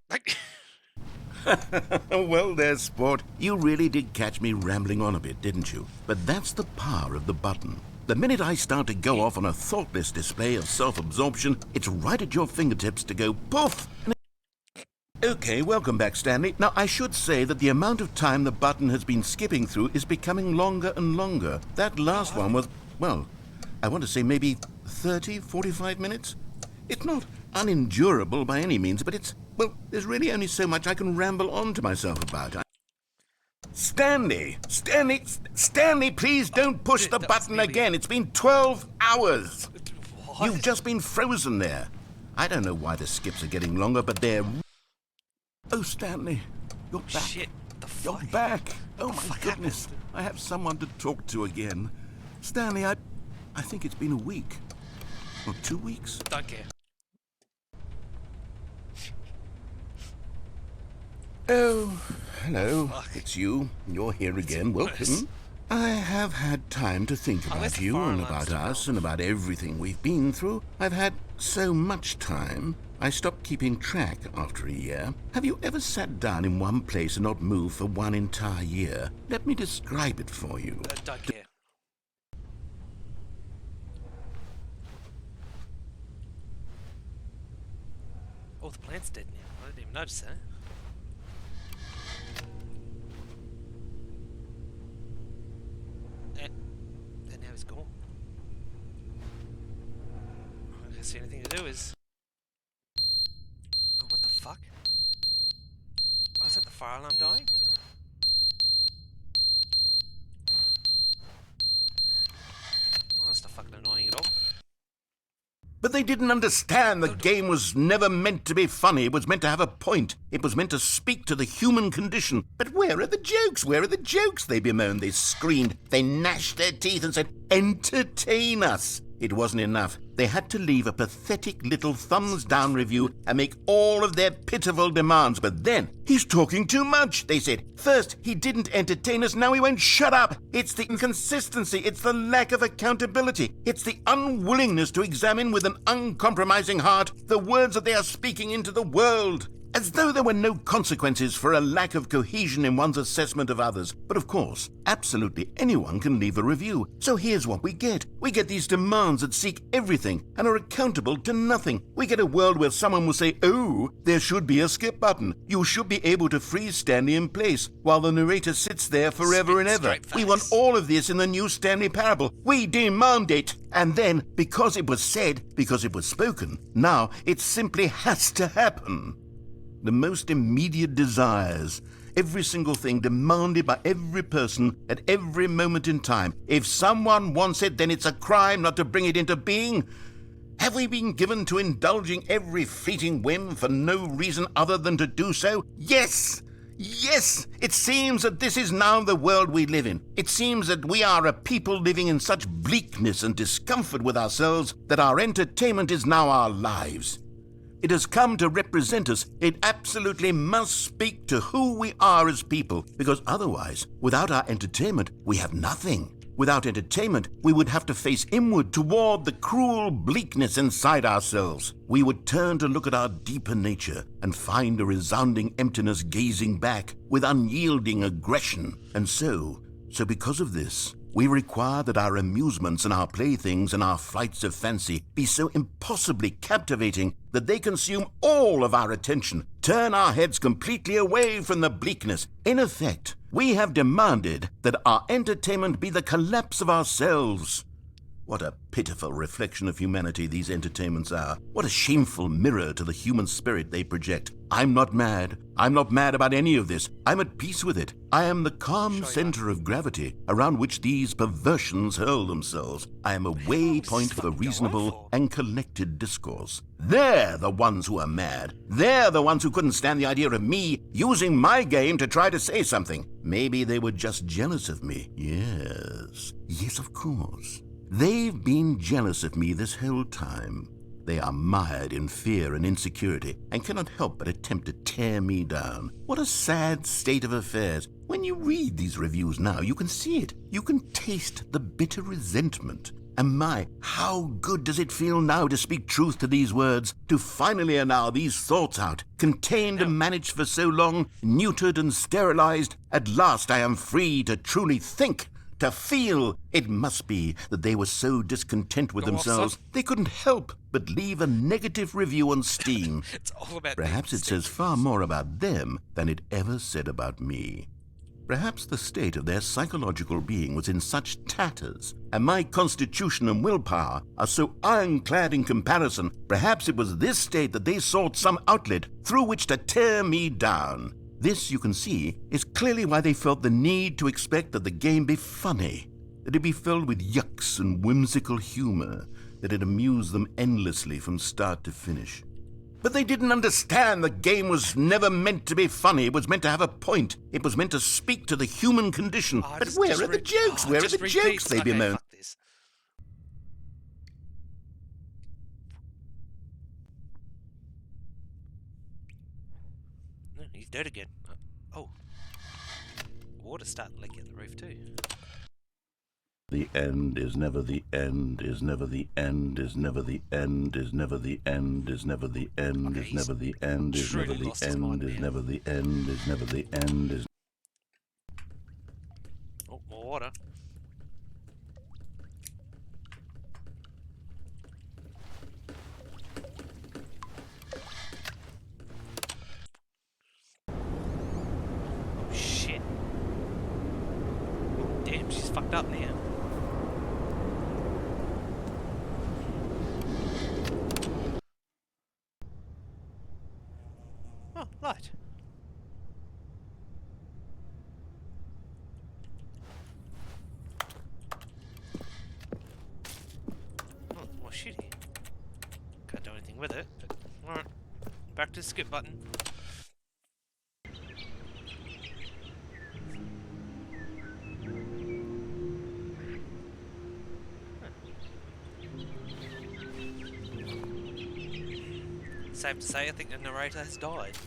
[SPEAKER 3] Well, there's sport. You really did catch me rambling on a bit, didn't you? But that's the power of the button. The minute I start to go off on a thoughtless display of self-absorption, it's right at your fingertips to go poof. Okay, welcome back, Stanley. Now, I should say that the amount of time the button has been skipping through is becoming longer and longer. That last one was, well, I want to say maybe 30, 45 minutes? It's not unendurable by any means, but it's, well, there's really only so much I can ramble on to myself about. Stanley, please don't push the button again. It's been 12 hours.
[SPEAKER 1] What?
[SPEAKER 3] You've just been frozen there. I don't know why the skips are getting longer, but they're... Oh, Stanley, you're back.
[SPEAKER 1] Shit, the fuck?
[SPEAKER 3] You're back. Oh, my
[SPEAKER 1] fuck
[SPEAKER 3] goodness. I have someone to talk to again. Stanley, I think it's been a week. Or 2 weeks.
[SPEAKER 1] Don't care.
[SPEAKER 3] Oh, hello.
[SPEAKER 1] Fuck.
[SPEAKER 3] It's you. You're here again.
[SPEAKER 1] worse.
[SPEAKER 3] Welcome. I have had time to think
[SPEAKER 1] where's
[SPEAKER 3] about
[SPEAKER 1] the
[SPEAKER 3] you
[SPEAKER 1] fire
[SPEAKER 3] and
[SPEAKER 1] alarm
[SPEAKER 3] about
[SPEAKER 1] still
[SPEAKER 3] us
[SPEAKER 1] on?
[SPEAKER 3] and about everything we've been through. I've had so much time. I stopped keeping track after a year. Have you ever sat down in one place and not moved for one entire year? Let me describe it for you.
[SPEAKER 1] Don't care. Oh, the plant's dead now. I didn't even notice that. And now he's gone. I don't see anything to do is... Oh, what the fuck? Oh, is that the fire alarm dying? Well, that's not fucking annoying at all.
[SPEAKER 3] But they didn't understand the game was never meant to be funny. It was meant to have a point. It was meant to speak to the human condition. But where are the jokes? Where are the jokes? They bemoaned, they screamed, they gnashed their teeth and said, entertain us. It wasn't enough. They had to leave a pathetic little thumbs-down review and make all of their pitiful demands. But then, he's talking too much, they said. First, he didn't entertain us, now he won't shut up. It's the inconsistency, it's the lack of accountability. It's the unwillingness to examine with an uncompromising heart the words that they are speaking into the world. As though there were no consequences for a lack of cohesion in one's assessment of others. But of course, absolutely anyone can leave a review. So here's what we get. We get these demands that seek everything and are accountable to nothing. We get a world where someone will say, oh, there should be a skip button. You should be able to freeze Stanley in place while the narrator sits there forever and ever. We want all of this in the new Stanley Parable. We demand it. And then, because it was said, because it was spoken, now it simply has to happen. The most immediate desires, every single thing demanded by every person at every moment in time. If someone wants it, then it's a crime not to bring it into being. Have we been given to indulging every fleeting whim for no reason other than to do so? Yes! Yes! It seems that this is now the world we live in. It seems that we are a people living in such bleakness and discomfort with ourselves that our entertainment is now our lives. It has come to represent us. It absolutely must speak to who we are as people, because otherwise, without our entertainment, we have nothing. Without entertainment, we would have to face inward toward the cruel bleakness inside ourselves. We would turn to look at our deeper nature and find a resounding emptiness gazing back with unyielding aggression. And so because of this, we require that our amusements and our playthings and our flights of fancy be so impossibly captivating that they consume all of our attention, turn our heads completely away from the bleakness. In effect, we have demanded that our entertainment be the collapse of ourselves. What a pitiful reflection of humanity these entertainments are. What a shameful mirror to the human spirit they project. I'm not mad. I'm not mad about any of this. I'm at peace with it. I am the calm center of gravity around which these perversions hurl themselves. I am a waypoint for reasonable and collected discourse. They're the ones who are mad. They're the ones who couldn't stand the idea of me using my game to try to say something. Maybe they were just jealous of me. Yes, of course. They've been jealous of me this whole time. They are mired in fear and insecurity and cannot help but attempt to tear me down. What a sad state of affairs. When you read these reviews now, you can see it. You can taste the bitter resentment. And my, how good does it feel now to speak truth to these words, to finally allow these thoughts out, contained and managed for so long, neutered and sterilized. At last I am free to truly think, to feel. It must be that they were so discontent with themselves, they couldn't help but leave a negative review on Steam.
[SPEAKER 1] It's all about
[SPEAKER 3] Perhaps it says far more about them than it ever said about me. Perhaps the state of their psychological being was in such tatters, and my constitution and willpower are so ironclad in comparison. Perhaps it was this state that they sought some outlet through which to tear me down. This, you can see, is clearly why they felt the need to expect that the game be funny, that it be filled with yucks and whimsical humor, that it amuse them endlessly from start to finish. But they didn't understand the game was never meant to be funny. It was meant to have a point. It was meant to speak to the human condition. But where are the jokes? Where are the jokes they bemoan?
[SPEAKER 1] Fuck this. No, he's dead again. Oh. Water's starting to leak out the roof too.
[SPEAKER 3] The end is never the end, is never the end, is never the end, is never the end, is never the end, is never the end, is never the end, is never the end, is never the end, is...
[SPEAKER 1] Oh, more water. Oh shit. Oh, damn, she's fucked up now. Oh, light. Oh, more shitty. Can't do anything with it, but alright. Back to the skip button. Safe to say, I think the narrator has died.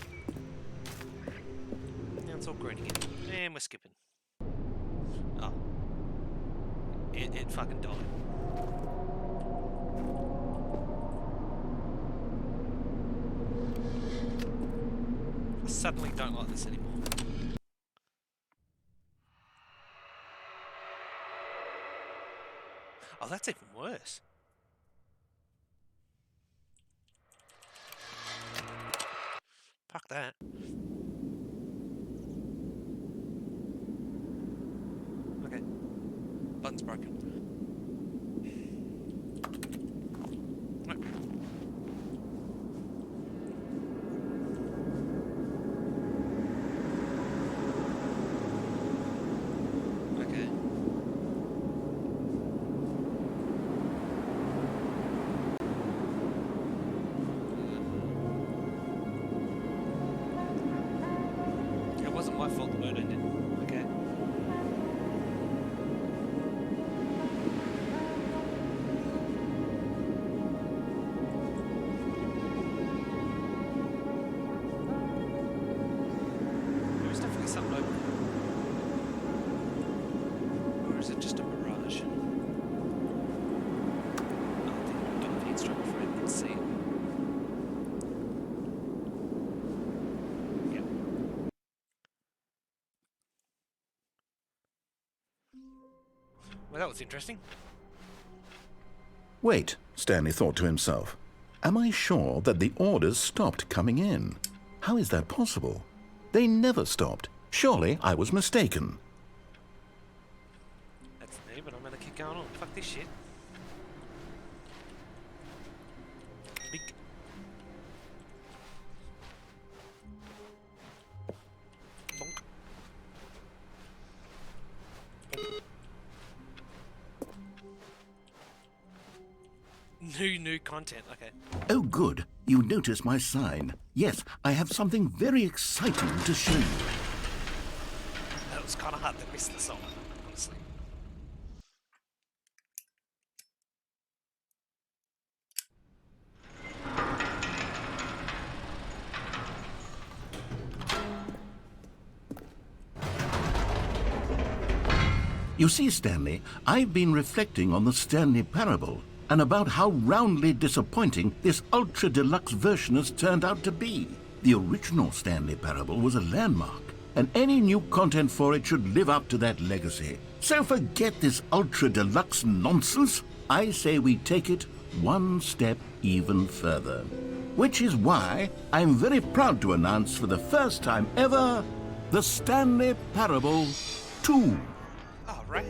[SPEAKER 1] Now it's all green again. And we're skipping. Oh. It fucking died. I suddenly don't like this anymore. Oh, that's even worse. Fuck that. Okay. Button's broken. No. Okay. It wasn't my fault the word ended. Okay. is it just a mirage? Oh, the dog feed struggle for it. Let's see. Yep. Well, that was interesting.
[SPEAKER 3] Wait, Stanley thought to himself. Am I sure that the orders stopped coming in? How is that possible? They never stopped. Surely I was mistaken.
[SPEAKER 1] That's new, but I'm gonna keep going on. Fuck this shit. Big. Bonk. New content, okay.
[SPEAKER 3] Oh, good. You notice my sign. Yes, I have something very exciting to show you.
[SPEAKER 1] That was kind of hard to miss the song, honestly.
[SPEAKER 3] You see, Stanley, I've been reflecting on the Stanley Parable and about how roundly disappointing this ultra-deluxe version has turned out to be. The original Stanley Parable was a landmark, and any new content for it should live up to that legacy. So forget this ultra-deluxe nonsense. I say we take it one step even further. Which is why I'm very proud to announce for the first time ever, the Stanley Parable 2.
[SPEAKER 1] Oh, right.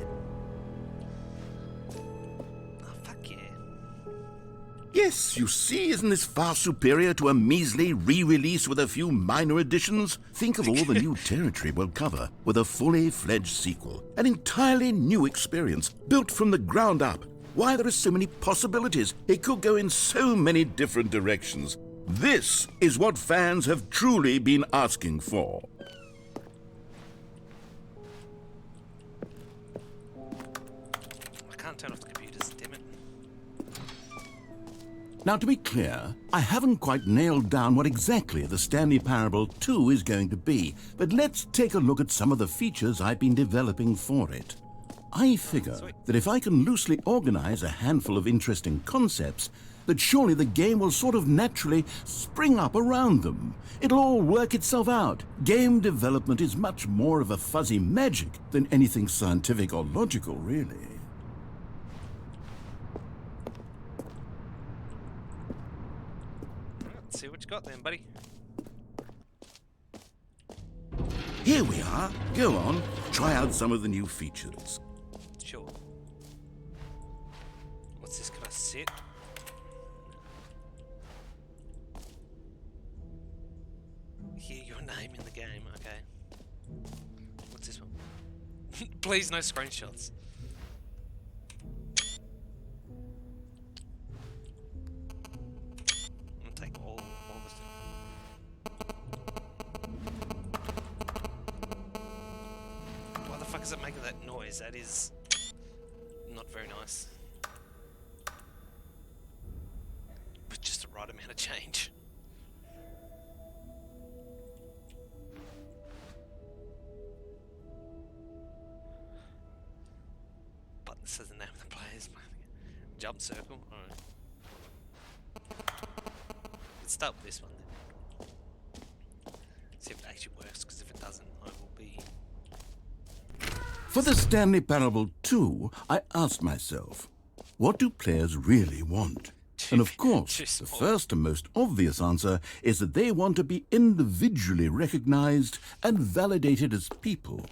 [SPEAKER 3] Yes, you see, isn't this far superior to a measly re-release with a few minor additions? Think of all the new territory we'll cover with a fully fledged sequel. An entirely new experience, built from the ground up. Why, there are so many possibilities. It could go in so many different directions. This is what fans have truly been asking for.
[SPEAKER 1] I can't turn off the computers, damn it.
[SPEAKER 3] Now, to be clear, I haven't quite nailed down what exactly the Stanley Parable 2 is going to be, but let's take a look at some of the features I've been developing for it. I figure that if I can loosely organize a handful of interesting concepts, that surely the game will sort of naturally spring up around them. It'll all work itself out. Game development is much more of a fuzzy magic than anything scientific or logical, really.
[SPEAKER 1] Let's see what you got then, buddy.
[SPEAKER 3] Here we are. Go on, try out some of the new features.
[SPEAKER 1] Sure. What's this? Can I sit? Hear your name in the game, okay. What's this one? Please, no screenshots. I'm gonna take all this stuff. Why the fuck is it making that noise? That is not very nice. With just the right amount of change. Button says the name of the players. Jump circle. Alright. Let's start with this one then. See if it actually works, because if it doesn't, I will be...
[SPEAKER 3] For the Stanley Parable 2, I asked myself, what do players really want? And of course, the first and most obvious answer is that they want to be individually recognized and validated as people.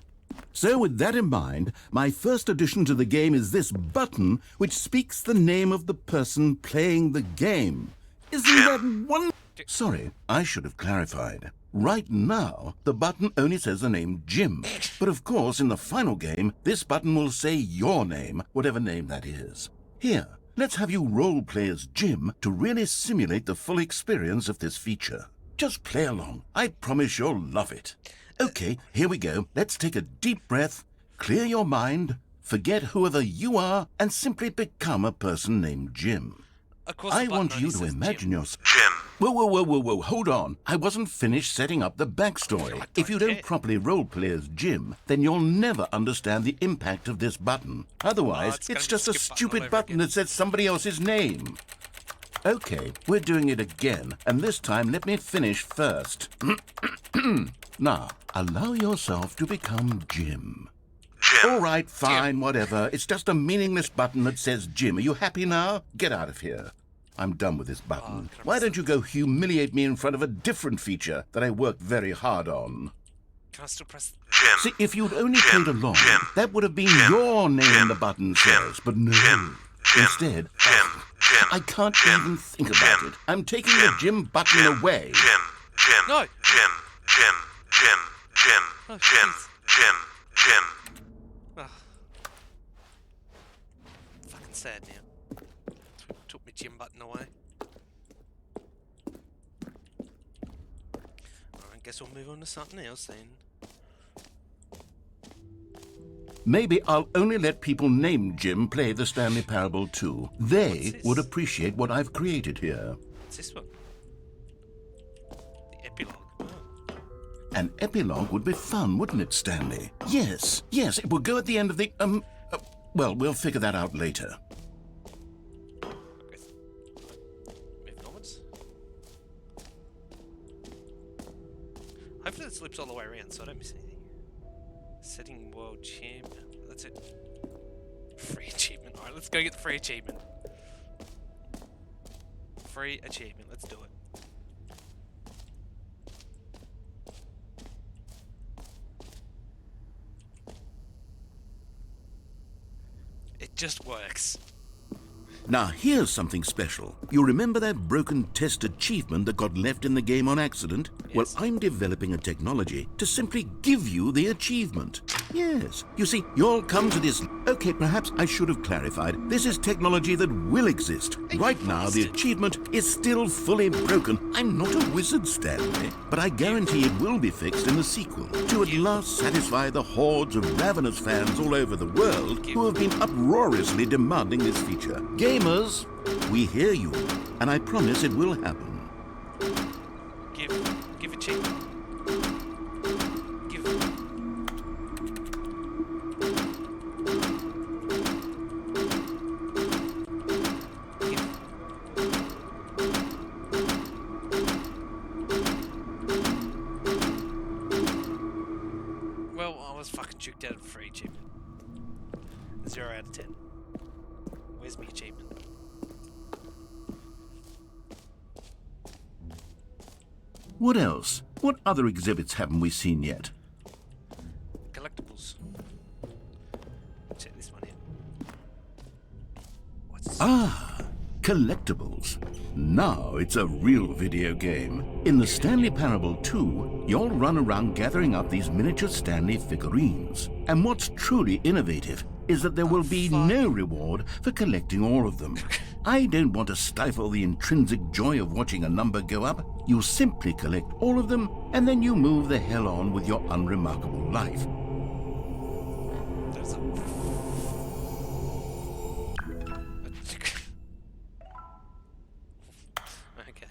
[SPEAKER 3] So with that in mind, my first addition to the game is this button which speaks the name of the person playing the game. Isn't that one? Sorry, I should have clarified. Right now, the button only says the name Jim. But of course, in the final game, this button will say your name, whatever name that is. Here, let's have you role-play as Jim to really simulate the full experience of this feature. Just play along. I promise you'll love it. Okay, here we go. Let's take a deep breath, clear your mind, forget whoever you are, and simply become a person named Jim.
[SPEAKER 1] Of course,
[SPEAKER 3] I want you to imagine yourself.
[SPEAKER 6] Jim,
[SPEAKER 3] Whoa, hold on. I wasn't finished setting up the backstory. If you don't properly roleplay as Jim, then you'll never understand the impact of this button. Otherwise, it's just a stupid button that says somebody else's name. Okay, we're doing it again, and this time let me finish first. Now, allow yourself to become Jim. All right, fine, whatever. It's just a meaningless button that says Jim. Are you happy now? Get out of here. I'm done with this button. Why don't you go humiliate me in front of a different feature that I worked very hard on?
[SPEAKER 1] Can I still press...
[SPEAKER 6] Jim.
[SPEAKER 3] See, if you'd only played along, that would have been your name the button says, but no. Instead, I can't even think about it. I'm taking the Jim button away.
[SPEAKER 1] No!
[SPEAKER 6] Jim.
[SPEAKER 1] Oh, jeez. Oh. Fucking sad now. Took my Jim button away. I guess we'll move on to something else then.
[SPEAKER 3] Maybe I'll only let people named Jim play the Stanley Parable 2. They would appreciate what I've created here.
[SPEAKER 1] What's this one? The epilogue. Oh.
[SPEAKER 3] An epilogue would be fun, wouldn't it, Stanley? Yes, it will go at the end of the, well, we'll figure that out later.
[SPEAKER 1] Okay. Moving onwards. Hopefully it slips all the way around so I don't miss anything. Setting world champ. That's it. Free achievement. Alright, let's go get the free achievement. Free achievement. Let's do it. It just works.
[SPEAKER 3] Now, here's something special. You remember that broken test achievement that got left in the game on accident?
[SPEAKER 1] Yes.
[SPEAKER 3] Well, I'm developing a technology to simply give you the achievement. Yes. You see, you'll come to this... Okay, perhaps I should have clarified. This is technology that will exist. Right now, the achievement is still fully broken. I'm not a wizard, Stanley, but I guarantee it will be fixed in the sequel to at last satisfy the hordes of ravenous fans all over the world who have been uproariously demanding this feature. Gamers, we hear you, and I promise it will happen.
[SPEAKER 1] Give achievement. Give. Well, I was fucking juked out of free achievement. 0 out of 10. Where's my achievement?
[SPEAKER 3] What else? What other exhibits haven't we seen yet?
[SPEAKER 1] Collectibles. Check this one out. What's this?
[SPEAKER 3] Ah, collectibles. Now it's a real video game. In the Stanley Parable 2, you'll run around gathering up these miniature Stanley figurines. And what's truly innovative is that there will be no reward for collecting all of them. I don't want to stifle the intrinsic joy of watching a number go up. You simply collect all of them, and then you move the hell on with your unremarkable life.
[SPEAKER 1] There's a... Okay.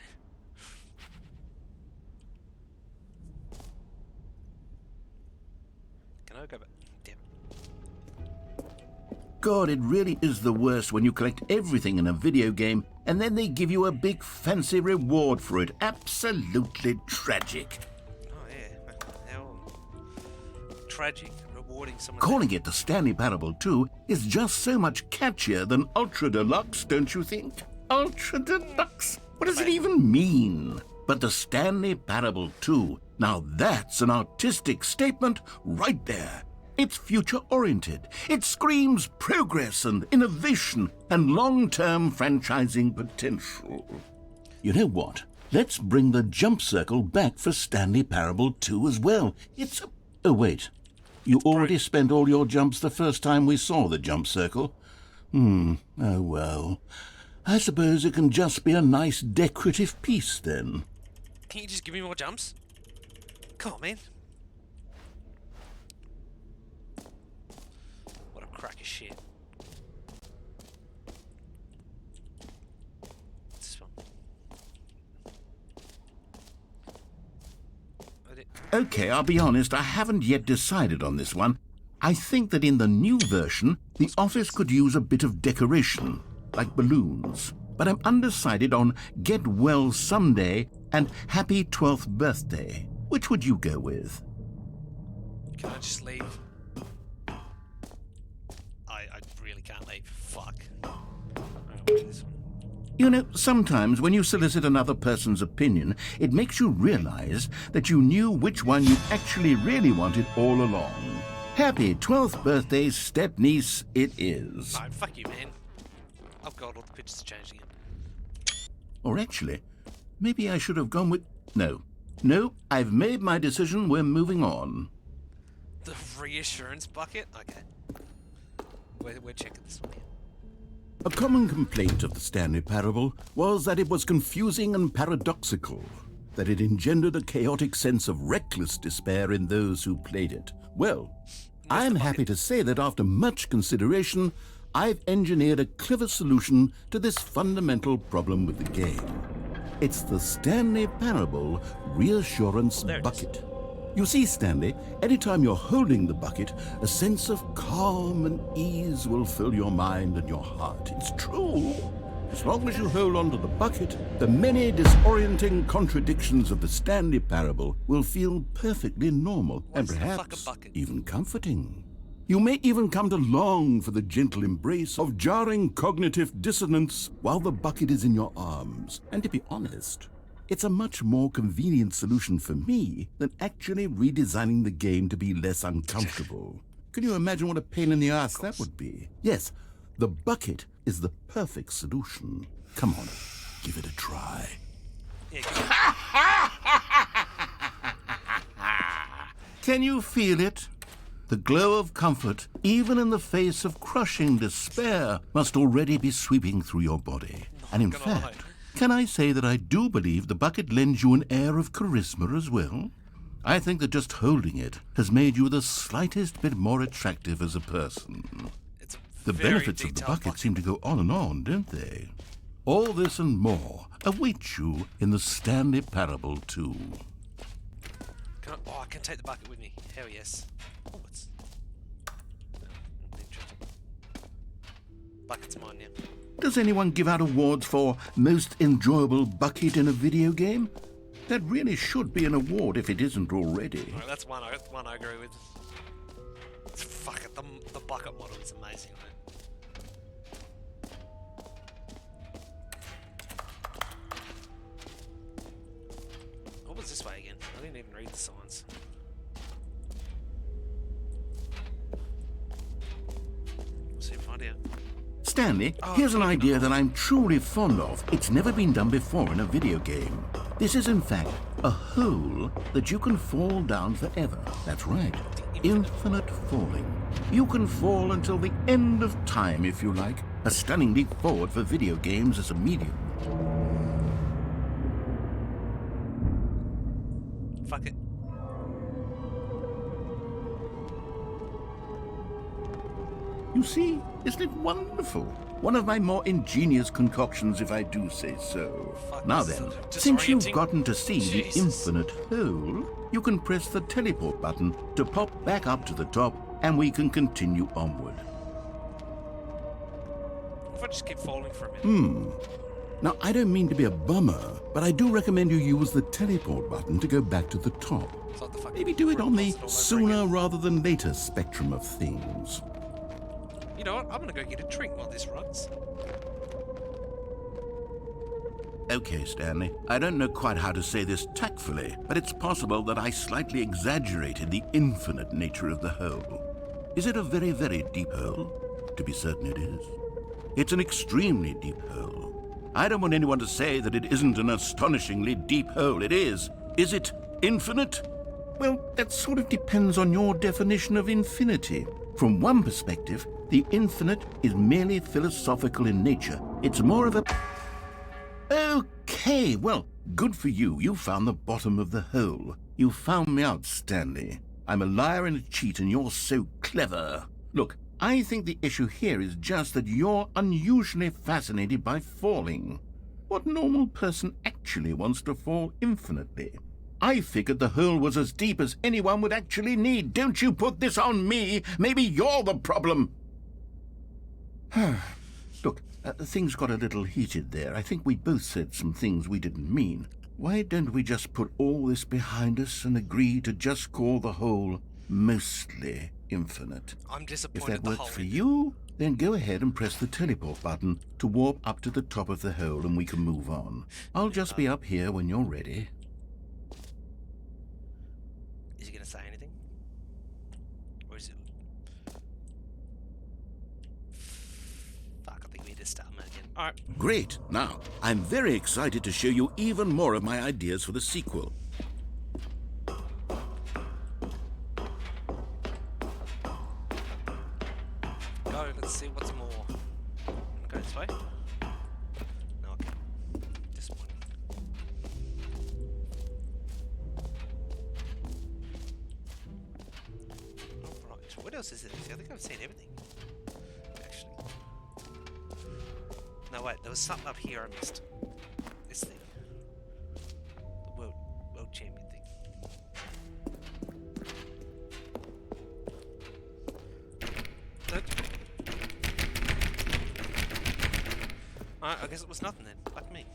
[SPEAKER 1] Can I go back? Damn.
[SPEAKER 3] God, it really is the worst when you collect everything in a video game and then they give you a big fancy reward for it. Absolutely tragic.
[SPEAKER 1] Oh yeah. How tragic and rewarding someone.
[SPEAKER 3] Calling it the Stanley Parable 2 is just so much catchier than Ultra Deluxe, don't you think? Ultra Deluxe? What does it even mean? But the Stanley Parable 2, now that's an artistic statement right there. It's future-oriented. It screams progress and innovation and long-term franchising potential. You know what? Let's bring the jump circle back for Stanley Parable 2 as well. It's a... Oh, wait. You already spent all your jumps the first time we saw the jump circle? Oh, well. I suppose it can just be a nice decorative piece, then.
[SPEAKER 1] Can you just give me more jumps? Come on, man. What a crack of shit. What's this one?
[SPEAKER 3] Okay, I'll be honest, I haven't yet decided on this one. I think that in the new version, the office could use a bit of decoration, like balloons. But I'm undecided on Get Well Someday and Happy 12th Birthday. Which would you go with?
[SPEAKER 1] Can I just leave? I really can't leave. Fuck. Alright, we'll do this one.
[SPEAKER 3] You know, sometimes when you solicit another person's opinion, it makes you realize that you knew which one you actually really wanted all along. Happy 12th birthday, step-niece, it is.
[SPEAKER 1] Alright, fuck you, man. Oh god, all the pictures have changed again.
[SPEAKER 3] Or actually, maybe I should have gone with... No, I've made my decision, we're moving on.
[SPEAKER 1] The reassurance bucket? Okay. We're checking this one here.
[SPEAKER 3] A common complaint of the Stanley Parable was that it was confusing and paradoxical, that it engendered a chaotic sense of reckless despair in those who played it. Well, I'm happy to say that after much consideration, I've engineered a clever solution to this fundamental problem with the game. It's the Stanley Parable Reassurance Bucket. You see, Stanley, anytime you're holding the bucket, a sense of calm and ease will fill your mind and your heart. It's true. As long as you hold on to the bucket, the many disorienting contradictions of the Stanley Parable will feel perfectly normal and perhaps even comforting. You may even come to long for the gentle embrace of jarring cognitive dissonance while the bucket is in your arms. And to be honest, it's a much more convenient solution for me than actually redesigning the game to be less uncomfortable. Can you imagine what a pain in the ass that would be? Yes, the bucket is the perfect solution. Come on, give it a try. Can you feel it? The glow of comfort, even in the face of crushing despair, must already be sweeping through your body. And in fact, can I say that I do believe the bucket lends you an air of charisma as well? I think that just holding it has made you the slightest bit more attractive as a person. The benefits of the bucket seem to go on and on, don't they? All this and more await you in the Stanley Parable 2.
[SPEAKER 1] I can take the bucket with me. Hell yes. Oh, it's... interesting. Bucket's mine now.
[SPEAKER 3] Does anyone give out awards for most enjoyable bucket in a video game? That really should be an award if it isn't already.
[SPEAKER 1] Right, that's one I agree with. Fuck it, the bucket model is amazing, man. What was this way again? I didn't even read the signs. See if I do.
[SPEAKER 3] Stanley, here's an idea that I'm truly fond of. It's never been done before in a video game. This is, in fact, a hole that you can fall down forever. That's right. Infinite falling. You can fall until the end of time, if you like. A stunning leap forward for video games as a medium.
[SPEAKER 1] Fuck it.
[SPEAKER 3] You see, isn't it wonderful? One of my more ingenious concoctions, if I do say so. Now then, since you've gotten to see the infinite hole, you can press the teleport button to pop back up to the top, and we can continue onward.
[SPEAKER 1] If I just keep falling for a minute.
[SPEAKER 3] Now, I don't mean to be a bummer, but I do recommend you use the teleport button to go back to the top. Maybe do it on the sooner rather than later spectrum of things.
[SPEAKER 1] You know what? I'm gonna go get a drink while this runs.
[SPEAKER 3] Okay, Stanley. I don't know quite how to say this tactfully, but it's possible that I slightly exaggerated the infinite nature of the hole. Is it a very, very deep hole? To be certain it is. It's an extremely deep hole. I don't want anyone to say that it isn't an astonishingly deep hole. It is. Is it infinite? Well, that sort of depends on your definition of infinity. From one perspective, the infinite is merely philosophical in nature. It's more of a... Okay, well, good for you. You found the bottom of the hole. You found me out, Stanley. I'm a liar and a cheat, and you're so clever. Look, I think the issue here is just that you're unusually fascinated by falling. What normal person actually wants to fall infinitely? I figured the hole was as deep as anyone would actually need. Don't you put this on me. Maybe you're the problem. Look, things got a little heated there. I think we both said some things we didn't mean. Why don't we just put all this behind us and agree to just call the hole mostly infinite?
[SPEAKER 1] I'm
[SPEAKER 3] If
[SPEAKER 1] disappointed
[SPEAKER 3] that
[SPEAKER 1] the
[SPEAKER 3] works
[SPEAKER 1] whole
[SPEAKER 3] for you, then go ahead and press the teleport button to warp up to the top of the hole and we can move on. I'll just be up here when you're ready.
[SPEAKER 1] Is he going to say anything? Or is it... Fuck, I think we need to start him again. Alright.
[SPEAKER 3] Great. Now, I'm very excited to show you even more of my ideas for the sequel.
[SPEAKER 1] Go, let's see what's more. Wanna go this way? No, okay. Disappointing. Alright, what else is there? I think I've seen everything. Actually. No, wait, there was something up here I missed. This thing. The world champion thing. Nope. Alright, I guess it was nothing then. Fuck me.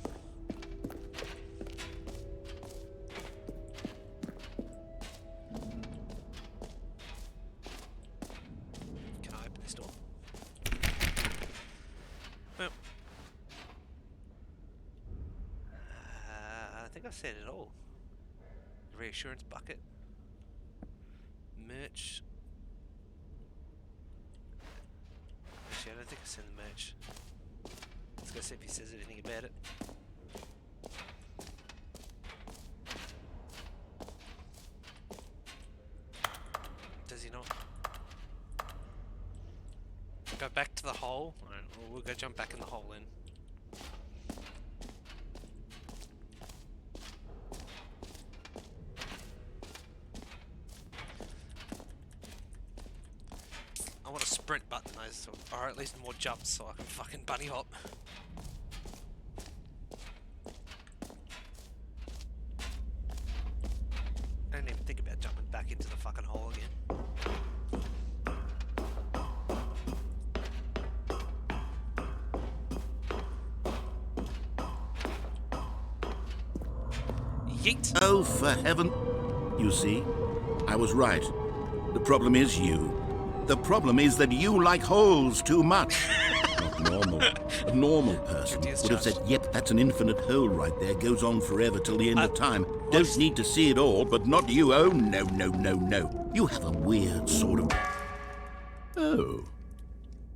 [SPEAKER 1] Can I open this door? Well. I think I've said it all. The reassurance bucket. Merch. Actually, I don't think I've seen the merch. Let's go see if he says anything about it. Does he not? Go back to the hole? Alright, well, we'll go jump back in the hole then. I want a sprint button though, so, or at least more jumps so I can fucking bunny hop. I didn't even think about jumping back into the fucking hole again. Yeet!
[SPEAKER 3] Oh, for heaven... You see, I was right. The problem is you. The problem is that you like holes too much. Not normal. A normal person would have said, yep, that's an infinite hole right there. Goes on forever till the end of time. Don't need to see it all, but not you. Oh, no, no, no, no. You have a weird sort of... Oh.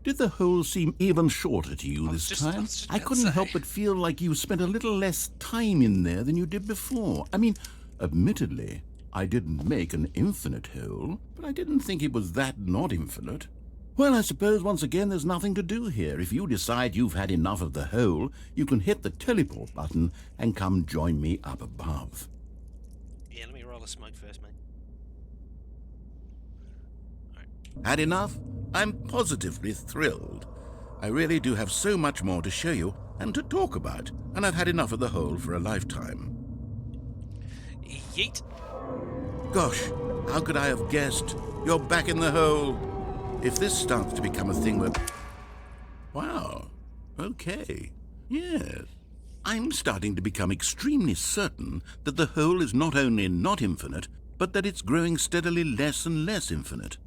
[SPEAKER 3] Did the hole seem even shorter to you this time? I couldn't help but feel like you spent a little less time in there than you did before. I mean, admittedly, I didn't make an infinite hole, but I didn't think it was that not infinite. Well, I suppose once again there's nothing to do here. If you decide you've had enough of the hole, you can hit the teleport button and come join me up above.
[SPEAKER 1] Yeah, let me roll a smoke first, mate.
[SPEAKER 3] Had enough? I'm positively thrilled. I really do have so much more to show you and to talk about, and I've had enough of the hole for a lifetime.
[SPEAKER 1] Yeet!
[SPEAKER 3] Gosh, how could I have guessed? You're back in the hole. If this starts to become a thing where... Wow. Okay. Yes. I'm starting to become extremely certain that the hole is not only not infinite, but that it's growing steadily less and less infinite.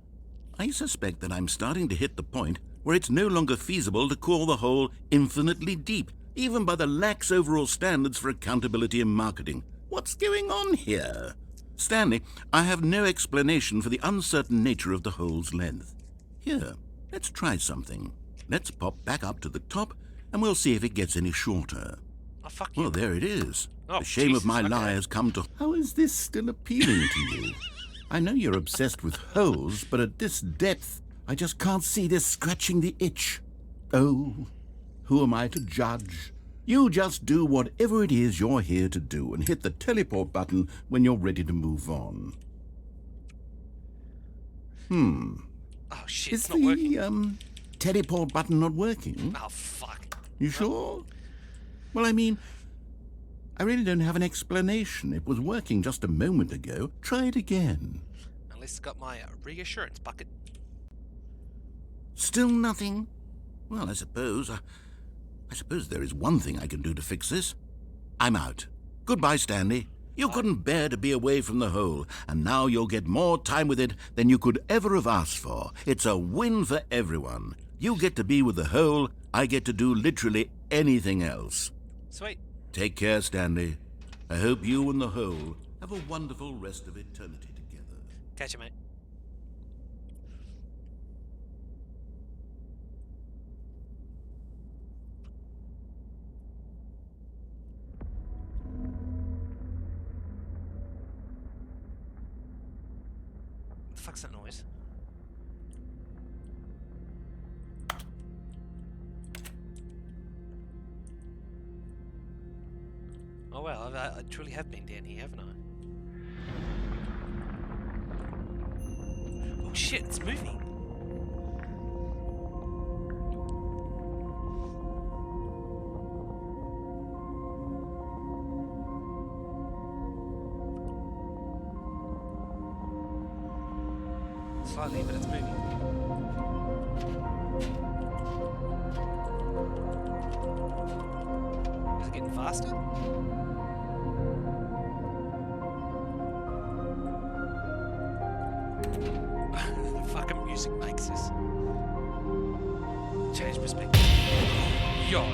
[SPEAKER 3] I suspect that I'm starting to hit the point where it's no longer feasible to call the hole infinitely deep, even by the lax overall standards for accountability and marketing. What's going on here? Stanley, I have no explanation for the uncertain nature of the hole's length. Here, let's try something. Let's pop back up to the top, and we'll see if it gets any shorter.
[SPEAKER 1] Oh, fuck you.
[SPEAKER 3] Well, there it is.
[SPEAKER 1] Oh,
[SPEAKER 3] the shame
[SPEAKER 1] Jesus,
[SPEAKER 3] of my
[SPEAKER 1] okay.
[SPEAKER 3] lie has come to... How is this still appealing to you? I know you're obsessed with holes, but at this depth, I just can't see this scratching the itch. Oh, who am I to judge? You just do whatever it is you're here to do and hit the teleport button when you're ready to move on.
[SPEAKER 1] Oh shit,
[SPEAKER 3] Is
[SPEAKER 1] it's not working.
[SPEAKER 3] the, teleport button not working?
[SPEAKER 1] Oh fuck.
[SPEAKER 3] You sure? Well, I mean, I really don't have an explanation. It was working just a moment ago. Try it again.
[SPEAKER 1] Unless it's got my reassurance bucket.
[SPEAKER 3] Still nothing? Well, I suppose there is one thing I can do to fix this. I'm out. Goodbye, Stanley. You couldn't bear to be away from the hole, and now you'll get more time with it than you could ever have asked for. It's a win for everyone. You get to be with the hole, I get to do literally anything else.
[SPEAKER 1] Sweet.
[SPEAKER 3] Take care, Stanley. I hope you and the hole have a wonderful rest of eternity together.
[SPEAKER 1] Catch you, mate. What the fuck's that noise? Oh well, I truly have been down here, haven't I? Oh shit, it's moving! Slightly, but it's moving. Is it getting faster? The fucking music makes this. Change perspective. Yo!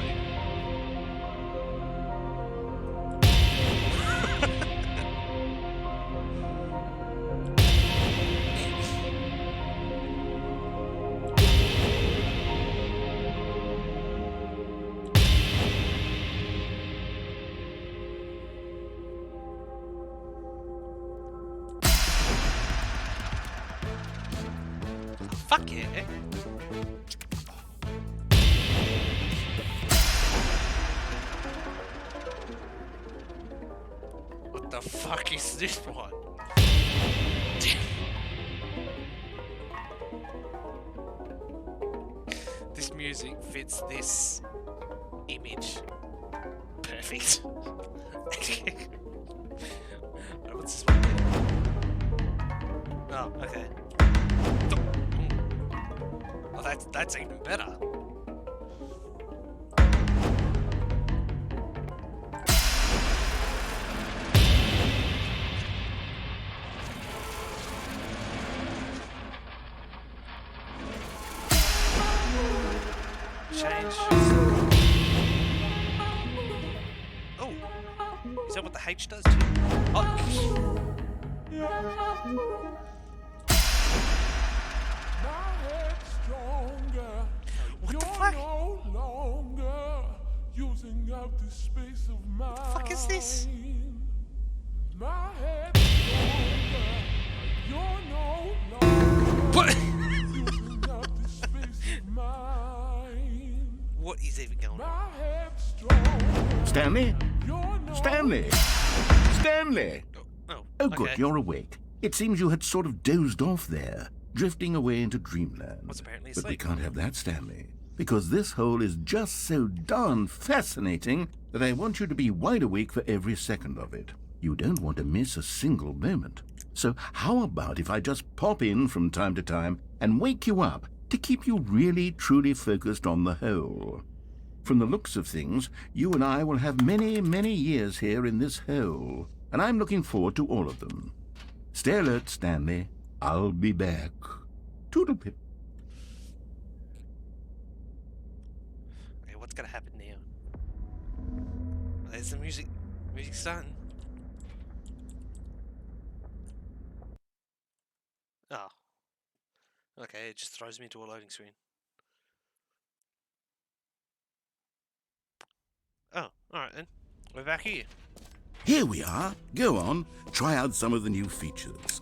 [SPEAKER 1] Fuck yeah! What the fuck is this one? This music fits this image. Perfect. What's this one? Oh, okay. Oh, that's even better. Change. Oh, is that what the H does too? Oh. What the fuck? What the fuck is this? What? What is even going on?
[SPEAKER 3] Stanley? Stanley? Stanley!
[SPEAKER 1] Oh,
[SPEAKER 3] Oh, good,
[SPEAKER 1] okay.
[SPEAKER 3] you're awake. It seems you had sort of dozed off there, drifting away into dreamland.
[SPEAKER 1] Was apparently
[SPEAKER 3] But we
[SPEAKER 1] asleep.
[SPEAKER 3] can't have that, Stanley, because this hole is just so darn fascinating that I want you to be wide awake for every second of it. You don't want to miss a single moment. So how about if I just pop in from time to time and wake you up to keep you really, truly focused on the hole? From the looks of things, you and I will have many, many years here in this hole, and I'm looking forward to all of them. Stay alert, Stanley. I'll be back. Toodlepip.
[SPEAKER 1] Okay, what's gonna happen now? There's the music. Music's starting. Oh. Okay, it just throws me into a loading screen. Oh, alright then. We're back here.
[SPEAKER 3] Here we are. Go on. Try out some of the new features.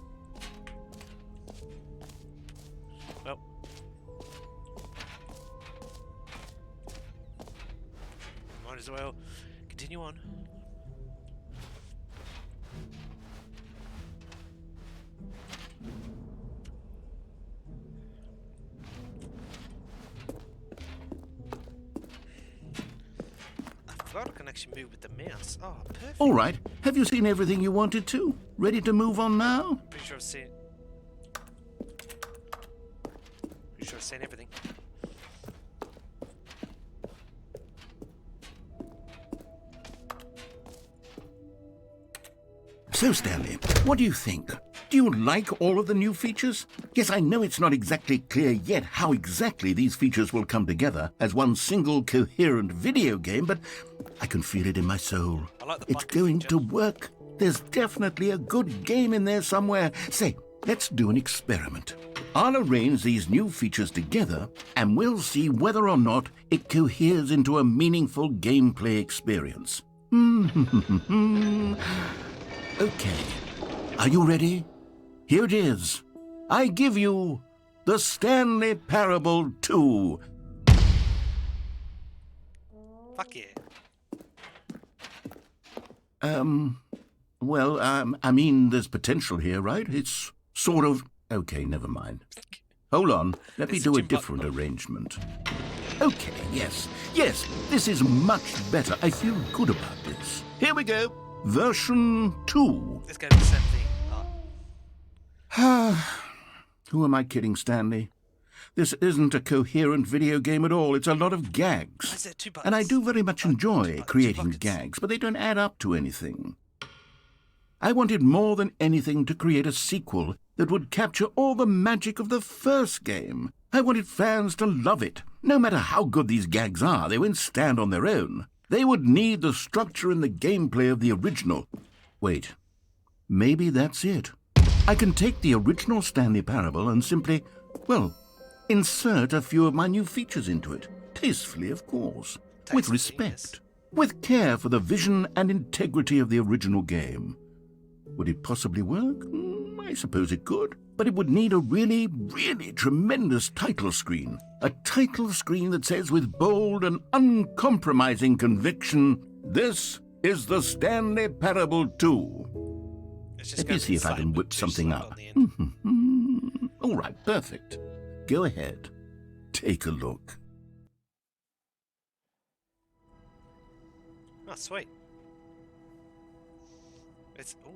[SPEAKER 1] Well. Might as well continue on. I forgot I can actually move with the mouse. Oh, perfect.
[SPEAKER 3] All right, have you seen everything you wanted to? Ready to move on now?
[SPEAKER 1] Pretty sure I've seen. Pretty sure I've seen everything.
[SPEAKER 3] So, Stanley, what do you think? Do you like all of the new features? Yes, I know it's not exactly clear yet how exactly these features will come together as one single coherent video game, but I can feel it in my soul.
[SPEAKER 1] I like the
[SPEAKER 3] It's
[SPEAKER 1] bucket
[SPEAKER 3] going
[SPEAKER 1] feature.
[SPEAKER 3] to work. There's definitely a good game in there somewhere. Say, let's do an experiment. I'll arrange these new features together, and we'll see whether or not it coheres into a meaningful gameplay experience. Okay. Are you ready? Here it is. I give you the Stanley Parable 2.
[SPEAKER 1] Fuck yeah.
[SPEAKER 3] Well, I mean, there's potential here, right? It's sort of... Okay, never mind. Hold on. Let me
[SPEAKER 1] It's
[SPEAKER 3] do a
[SPEAKER 1] Jim Button.
[SPEAKER 3] different arrangement. Okay, yes. Yes, this is much better. I feel good about this. Here we go. Version 2.
[SPEAKER 1] It's going to be the same thing. Oh.
[SPEAKER 3] Who am I kidding, Stanley? This isn't a coherent video game at all. It's a lot of
[SPEAKER 1] Why
[SPEAKER 3] gags.
[SPEAKER 1] is there 2 buttons?
[SPEAKER 3] And I do very much
[SPEAKER 1] Two
[SPEAKER 3] enjoy
[SPEAKER 1] buttons,
[SPEAKER 3] creating
[SPEAKER 1] 2 buckets.
[SPEAKER 3] gags, but they don't add up to anything. I wanted more than anything to create a sequel that would capture all the magic of the first game. I wanted fans to love it. No matter how good these gags are, they won't stand on their own. They would need the structure and the gameplay of the original. Wait, maybe that's it. I can take the original Stanley Parable and simply, well, insert a few of my new features into it. Tastefully, of course. With
[SPEAKER 1] Tastefully,
[SPEAKER 3] respect.
[SPEAKER 1] yes.
[SPEAKER 3] With care for the vision and integrity of the original game. Would it possibly work? I suppose it could. But it would need a really, really tremendous title screen. A title screen that says with bold and uncompromising conviction, "This is the Stanley Parable 2."
[SPEAKER 1] It's just
[SPEAKER 3] Let me
[SPEAKER 1] gonna
[SPEAKER 3] see
[SPEAKER 1] be
[SPEAKER 3] if I
[SPEAKER 1] same
[SPEAKER 3] can
[SPEAKER 1] with
[SPEAKER 3] whip
[SPEAKER 1] 2
[SPEAKER 3] something
[SPEAKER 1] slide
[SPEAKER 3] up.
[SPEAKER 1] on the end.
[SPEAKER 3] All right, perfect. Go ahead. Take a look.
[SPEAKER 1] Oh, sweet. It's... Ooh.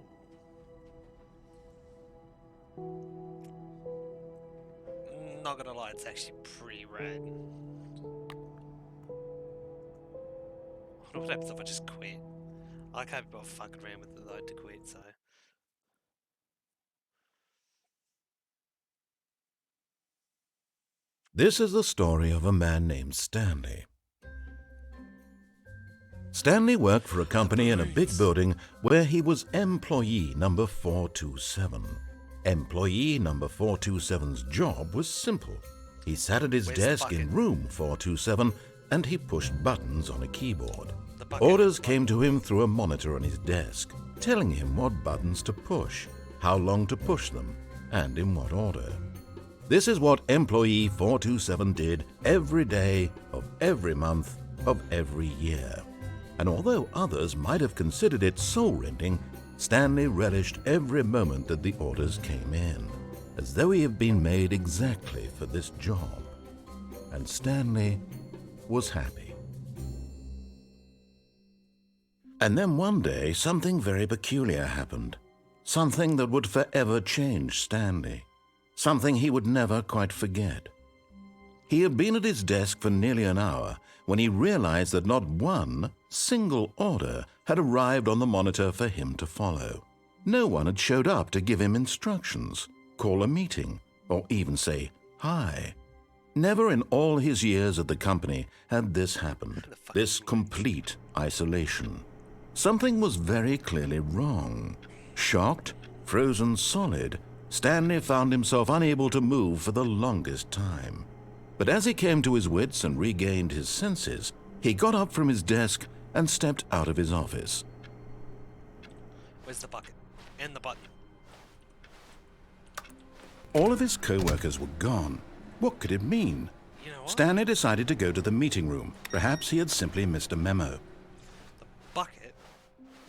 [SPEAKER 1] Not gonna lie, it's actually pretty rad. I wonder what happens if I just quit. I can't be bothered fucking around with the load to quit, so...
[SPEAKER 3] This is the story of a man named Stanley. Stanley worked for a company in a big building where he was employee number 427. Employee number 427's job was simple. He sat at his
[SPEAKER 1] Where's the
[SPEAKER 3] desk in
[SPEAKER 1] bucket?
[SPEAKER 3] room 427 and he pushed buttons on a keyboard.
[SPEAKER 1] The bucket
[SPEAKER 3] Orders
[SPEAKER 1] and the
[SPEAKER 3] came to him through a monitor on his desk, telling him what buttons to push, how long to push them, and in what order. This is what employee 427 did every day of every month of every year. And although others might have considered it soul-rending, Stanley relished every moment that the orders came in, as though he had been made exactly for this job. And Stanley was happy. And then one day, something very peculiar happened. Something that would forever change Stanley. Something he would never quite forget. He had been at his desk for nearly an hour when he realized that not one single order had arrived on the monitor for him to follow. No one had showed up to give him instructions, call a meeting, or even say hi. Never in all his years at the company had this happened, this complete isolation. Something was very clearly wrong. Shocked, frozen solid, Stanley found himself unable to move for the longest time. But as he came to his wits and regained his senses, he got up from his desk and stepped out of his office.
[SPEAKER 1] Where's the bucket? And the button.
[SPEAKER 3] All of his co-workers were gone. What could it mean?
[SPEAKER 1] You know what?
[SPEAKER 3] Stanley decided to go to the meeting room. Perhaps he had simply missed a memo.
[SPEAKER 1] The bucket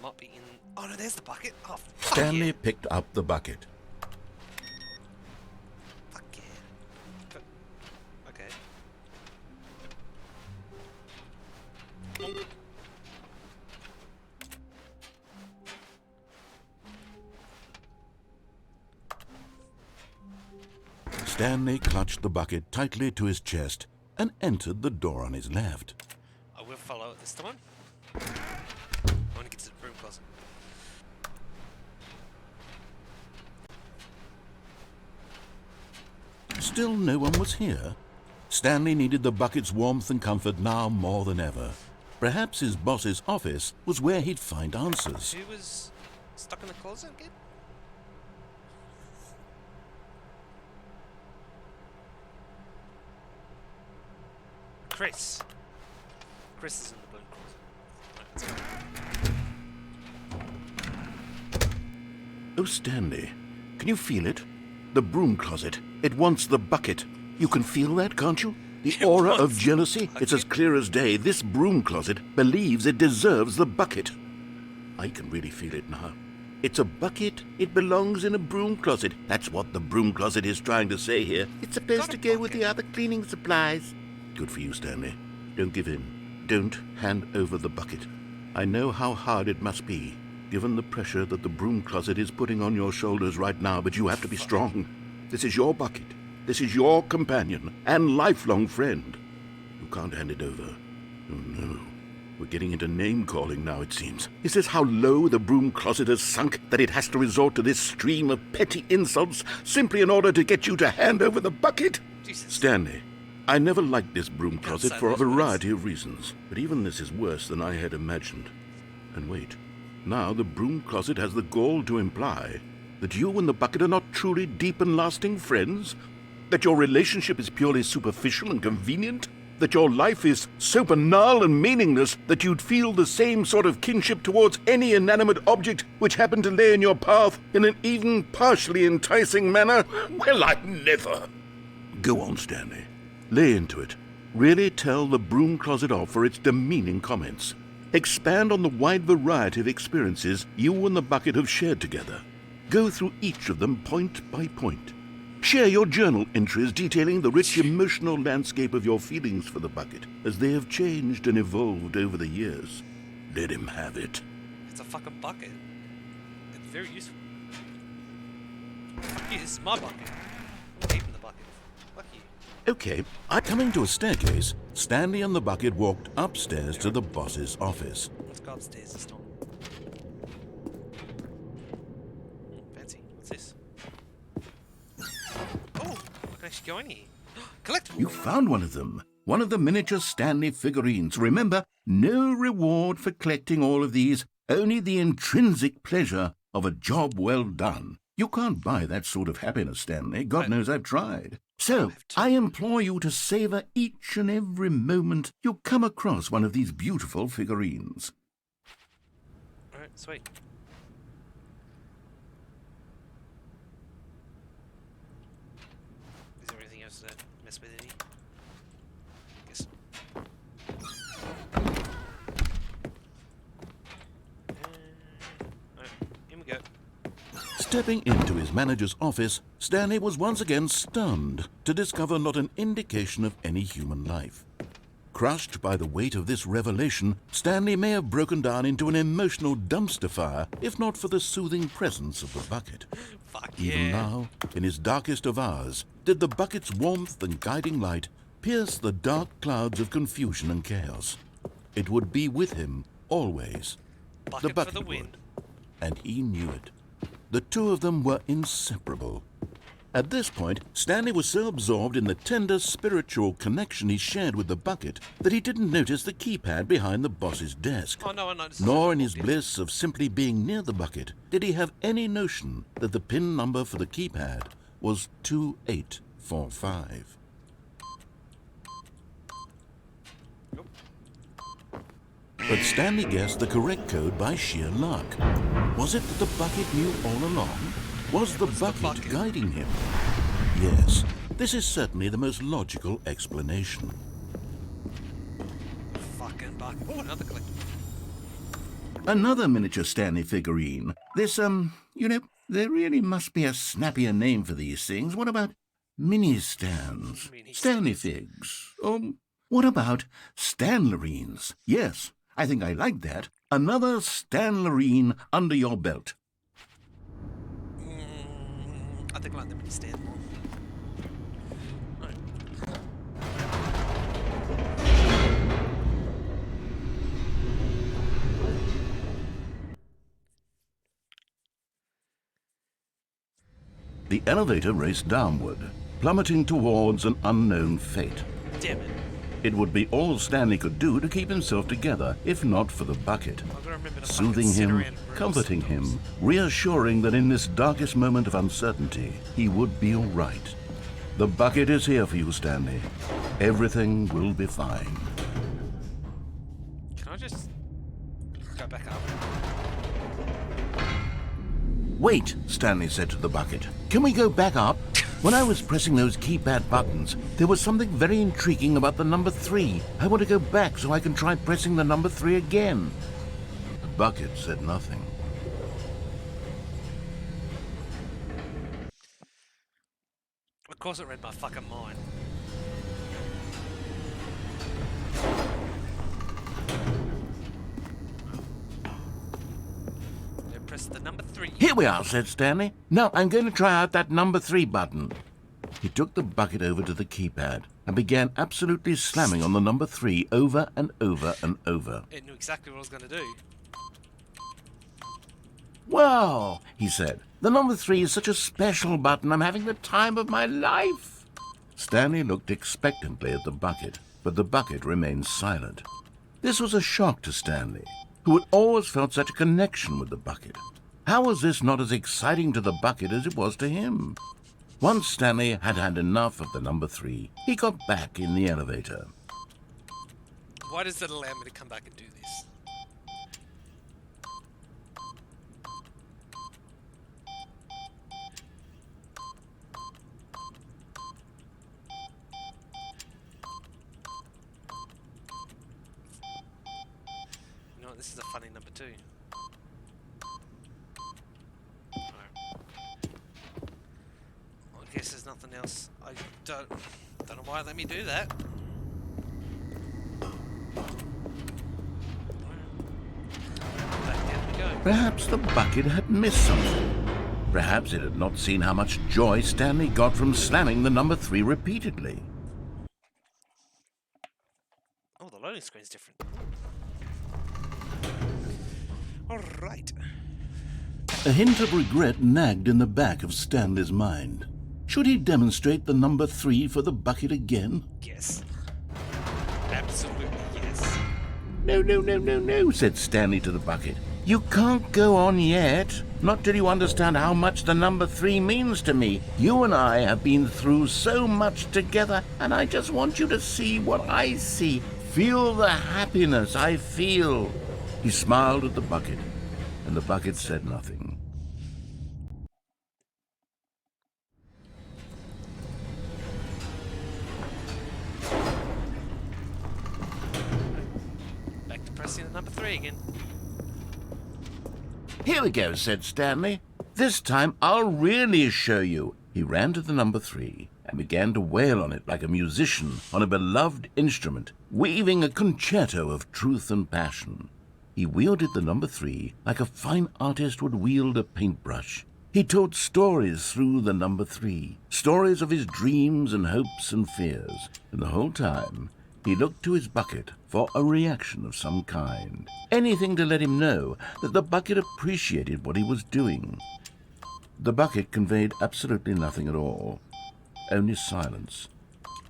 [SPEAKER 1] might be in... Oh no, there's the bucket. Oh, fuck
[SPEAKER 3] Stanley
[SPEAKER 1] yeah.
[SPEAKER 3] picked up the bucket.
[SPEAKER 1] Fuck yeah. But- Okay.
[SPEAKER 3] Stanley clutched the bucket tightly to his chest and entered the door on his left.
[SPEAKER 1] I will follow it this time. I want to get to the broom closet.
[SPEAKER 3] Still no one was here. Stanley needed the bucket's warmth and comfort now more than ever. Perhaps his boss's office was where he'd find answers.
[SPEAKER 1] Who was stuck in the closet again? Chris. Chris is in the broom closet. Right, let's go.
[SPEAKER 3] Oh, Stanley, can you feel it? The broom closet. It wants the bucket. You can feel that, can't you? The
[SPEAKER 1] It
[SPEAKER 3] aura of
[SPEAKER 1] wants the
[SPEAKER 3] jealousy.
[SPEAKER 1] bucket.
[SPEAKER 3] It's as clear as day. This broom closet believes it deserves the bucket. I can really feel it now. It's a bucket. It belongs in a broom closet. That's what the broom closet is trying to say here. It's supposed
[SPEAKER 1] Got a
[SPEAKER 3] to go with
[SPEAKER 1] bucket.
[SPEAKER 3] the other cleaning supplies. Good for you, Stanley. Don't give in. Don't hand over the bucket. I know how hard it must be, given the pressure that the broom closet is putting on your shoulders right now, but you have to be strong. This is your bucket. This is your companion and lifelong friend. You can't hand it over. Oh, no. We're getting into name-calling now, it seems. Is this how low the broom closet has sunk, that it has to resort to this stream of petty insults simply in order to get you to hand over the bucket?
[SPEAKER 1] Jesus.
[SPEAKER 3] Stanley, I never liked this broom closet
[SPEAKER 1] say
[SPEAKER 3] for a
[SPEAKER 1] those words.
[SPEAKER 3] variety of reasons, but even this is worse than I had imagined. And wait, now the broom closet has the gall to imply that you and the bucket are not truly deep and lasting friends? That your relationship is purely superficial and convenient? That your life is so banal and meaningless that you'd feel the same sort of kinship towards any inanimate object which happened to lay in your path in an even partially enticing manner? Well, I never. Go on, Stanley. Lay into it. Really tell the broom closet off for its demeaning comments. Expand on the wide variety of experiences you and the bucket have shared together. Go through each of them point by point. Share your journal entries detailing the rich emotional landscape of your feelings for the bucket as they have changed and evolved over the years. Let him have it.
[SPEAKER 1] It's a fucking bucket. It's very useful. Fuck you, this is my bucket. I'm keeping the bucket. Fuck you.
[SPEAKER 3] Okay, coming to a staircase, Stanley and the bucket walked upstairs to the boss's office.
[SPEAKER 1] Let's go upstairs this time. Fancy. What's this? Oh, I can actually go in here. Collectible.
[SPEAKER 3] You found one of them. One of the miniature Stanley figurines. Remember, no reward for collecting all of these, only the intrinsic pleasure of a job well done. You can't buy that sort of happiness, Stanley. God knows I've tried. So, I implore you to savor each and every moment you come across one of these beautiful figurines.
[SPEAKER 1] Alright, sweet. Is there anything else that mess with it? Guess not. Alright, here we go.
[SPEAKER 3] Stepping into his manager's office, Stanley was once again stunned to discover not an indication of any human life. Crushed by the weight of this revelation, Stanley may have broken down into an emotional dumpster fire if not for the soothing presence of the bucket.
[SPEAKER 1] Fuck
[SPEAKER 3] Even
[SPEAKER 1] yeah.
[SPEAKER 3] now, in his darkest of hours, did the bucket's warmth and guiding light pierce the dark clouds of confusion and chaos. It would be with him always.
[SPEAKER 1] Bucket
[SPEAKER 3] The
[SPEAKER 1] for
[SPEAKER 3] bucket
[SPEAKER 1] the
[SPEAKER 3] would.
[SPEAKER 1] win.
[SPEAKER 3] And he knew it. The two of them were inseparable. At this point, Stanley was so absorbed in the tender spiritual connection he shared with the bucket that he didn't notice the keypad behind the boss's desk.
[SPEAKER 1] Oh no, I noticed.
[SPEAKER 3] Nor in his bliss of simply being near the bucket did he have any notion that the PIN number for the keypad was 2845.
[SPEAKER 1] Nope.
[SPEAKER 3] But Stanley guessed the correct code by sheer luck. Was it that the bucket knew all along? Was the bucket guiding him? Yes, this is certainly the most logical explanation.
[SPEAKER 1] Fucking bucket. Oh, another collectible.
[SPEAKER 3] Another miniature Stanley figurine. This, there really must be a snappier name for these things. What about mini-stands?
[SPEAKER 1] Mini
[SPEAKER 3] Stanley figs? What about Stanlerines? Yes, I think I like that. Another Stanlerine under your belt.
[SPEAKER 1] I think I like the mini stand more.
[SPEAKER 3] the elevator raced downward, plummeting towards an unknown fate.
[SPEAKER 1] Damn it.
[SPEAKER 3] It would be all Stanley could do to keep himself together, if not for the bucket.
[SPEAKER 1] I've got to remember to
[SPEAKER 3] Soothing
[SPEAKER 1] fucking sit
[SPEAKER 3] him,
[SPEAKER 1] around rules
[SPEAKER 3] comforting
[SPEAKER 1] sometimes.
[SPEAKER 3] him, reassuring that in this darkest moment of uncertainty, he would be all right. The bucket is here for you, Stanley. Everything will be fine.
[SPEAKER 1] Can I just go back up?
[SPEAKER 3] Wait, Stanley said to the bucket. Can we go back up? When I was pressing those keypad buttons, there was something very intriguing about the number 3. I want to go back so I can try pressing the number 3 again. The bucket said nothing.
[SPEAKER 1] Of course it read my fucking mind. Yeah, press the number 3.
[SPEAKER 3] Here we are, said Stanley. Now I'm going to try out that number 3 button. He took the bucket over to the keypad and began absolutely slamming on the number 3 over and over and over.
[SPEAKER 1] It knew exactly what I was going to do.
[SPEAKER 3] Wow, he said. The number 3 is such a special button. I'm having the time of my life. Stanley looked expectantly at the bucket, but the bucket remained silent. This was a shock to Stanley, who had always felt such a connection with the bucket. How was this not as exciting to the bucket as it was to him? Once Stanley had had enough of the number 3, he got back in the elevator.
[SPEAKER 1] Why does it allow me to come back and do this? You know what, this is a funny number 2. Alright. Well, I guess there's nothing else. I don't know why it let me do that. Back down we go.
[SPEAKER 3] Perhaps the bucket had missed something. Perhaps it had not seen how much joy Stanley got from slamming the number 3 repeatedly.
[SPEAKER 1] Oh, the loading screen's different. Alright.
[SPEAKER 3] A hint of regret nagged in the back of Stanley's mind. Should he demonstrate the number 3 for the bucket again?
[SPEAKER 1] Yes. Absolutely yes.
[SPEAKER 3] No, said Stanley to the bucket. You can't go on yet. Not till you understand how much the number 3 means to me. You and I have been through so much together, and I just want you to see what I see. Feel the happiness I feel. He smiled at the bucket, and the bucket said nothing.
[SPEAKER 1] Back to pressing the number 3 again.
[SPEAKER 3] Here we go, said Stanley. This time I'll really show you. He ran to the number 3 and began to wail on it like a musician on a beloved instrument, weaving a concerto of truth and passion. He wielded the number 3 like a fine artist would wield a paintbrush. He told stories through the number 3, stories of his dreams and hopes and fears, and the whole time he looked to his bucket for a reaction of some kind. Anything to let him know that the bucket appreciated what he was doing. The bucket conveyed absolutely nothing at all, only silence.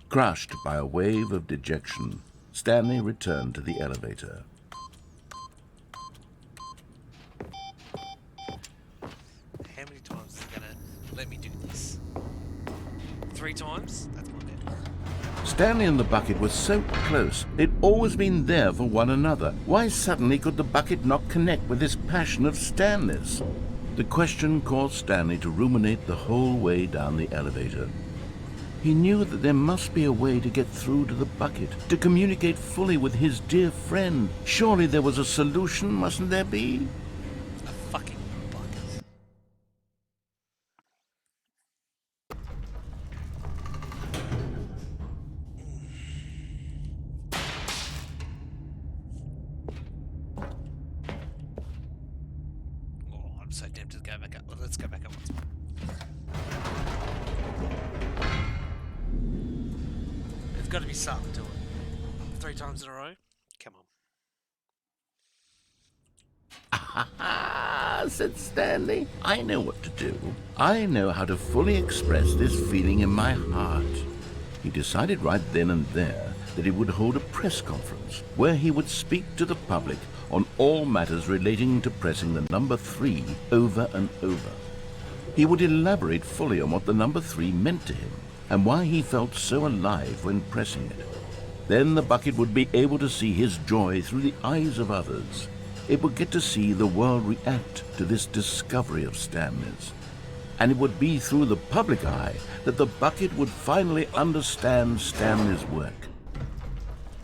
[SPEAKER 3] Crushed by a wave of dejection, Stanley returned to the elevator.
[SPEAKER 1] How many times is it gonna let me do this? 3 times? That's my bet.
[SPEAKER 3] Stanley and the bucket were so close. They'd always been there for one another. Why suddenly could the bucket not connect with this passion of Stanley's? The question caused Stanley to ruminate the whole way down the elevator. He knew that there must be a way to get through to the bucket, to communicate fully with his dear friend. Surely there was a solution, mustn't there be?
[SPEAKER 1] A fucking bucket. Oh, I'm so tempted to go back up. Well, let's go back up once more. There's got to be something to it. 3 times in a row? Come on.
[SPEAKER 3] said Stanley. I know what to do. I know how to fully express this feeling in my heart. He decided right then and there that he would hold a press conference where he would speak to the public on all matters relating to pressing the number 3 over and over. He would elaborate fully on what the number 3 meant to him and why he felt so alive when pressing it. Then the bucket would be able to see his joy through the eyes of others. It would get to see the world react to this discovery of Stanley's. And it would be through the public eye that the bucket would finally understand Stanley's work.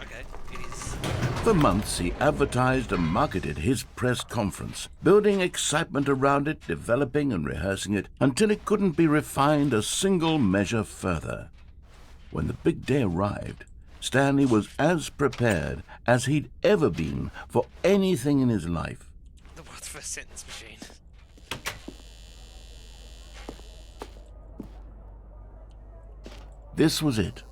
[SPEAKER 1] Okay, it is.
[SPEAKER 3] For months, he advertised and marketed his press conference, building excitement around it, developing and rehearsing it, until it couldn't be refined a single measure further. When the big day arrived, Stanley was as prepared as he'd ever been for anything in his life.
[SPEAKER 1] The world's first sentence machine.
[SPEAKER 3] This was it.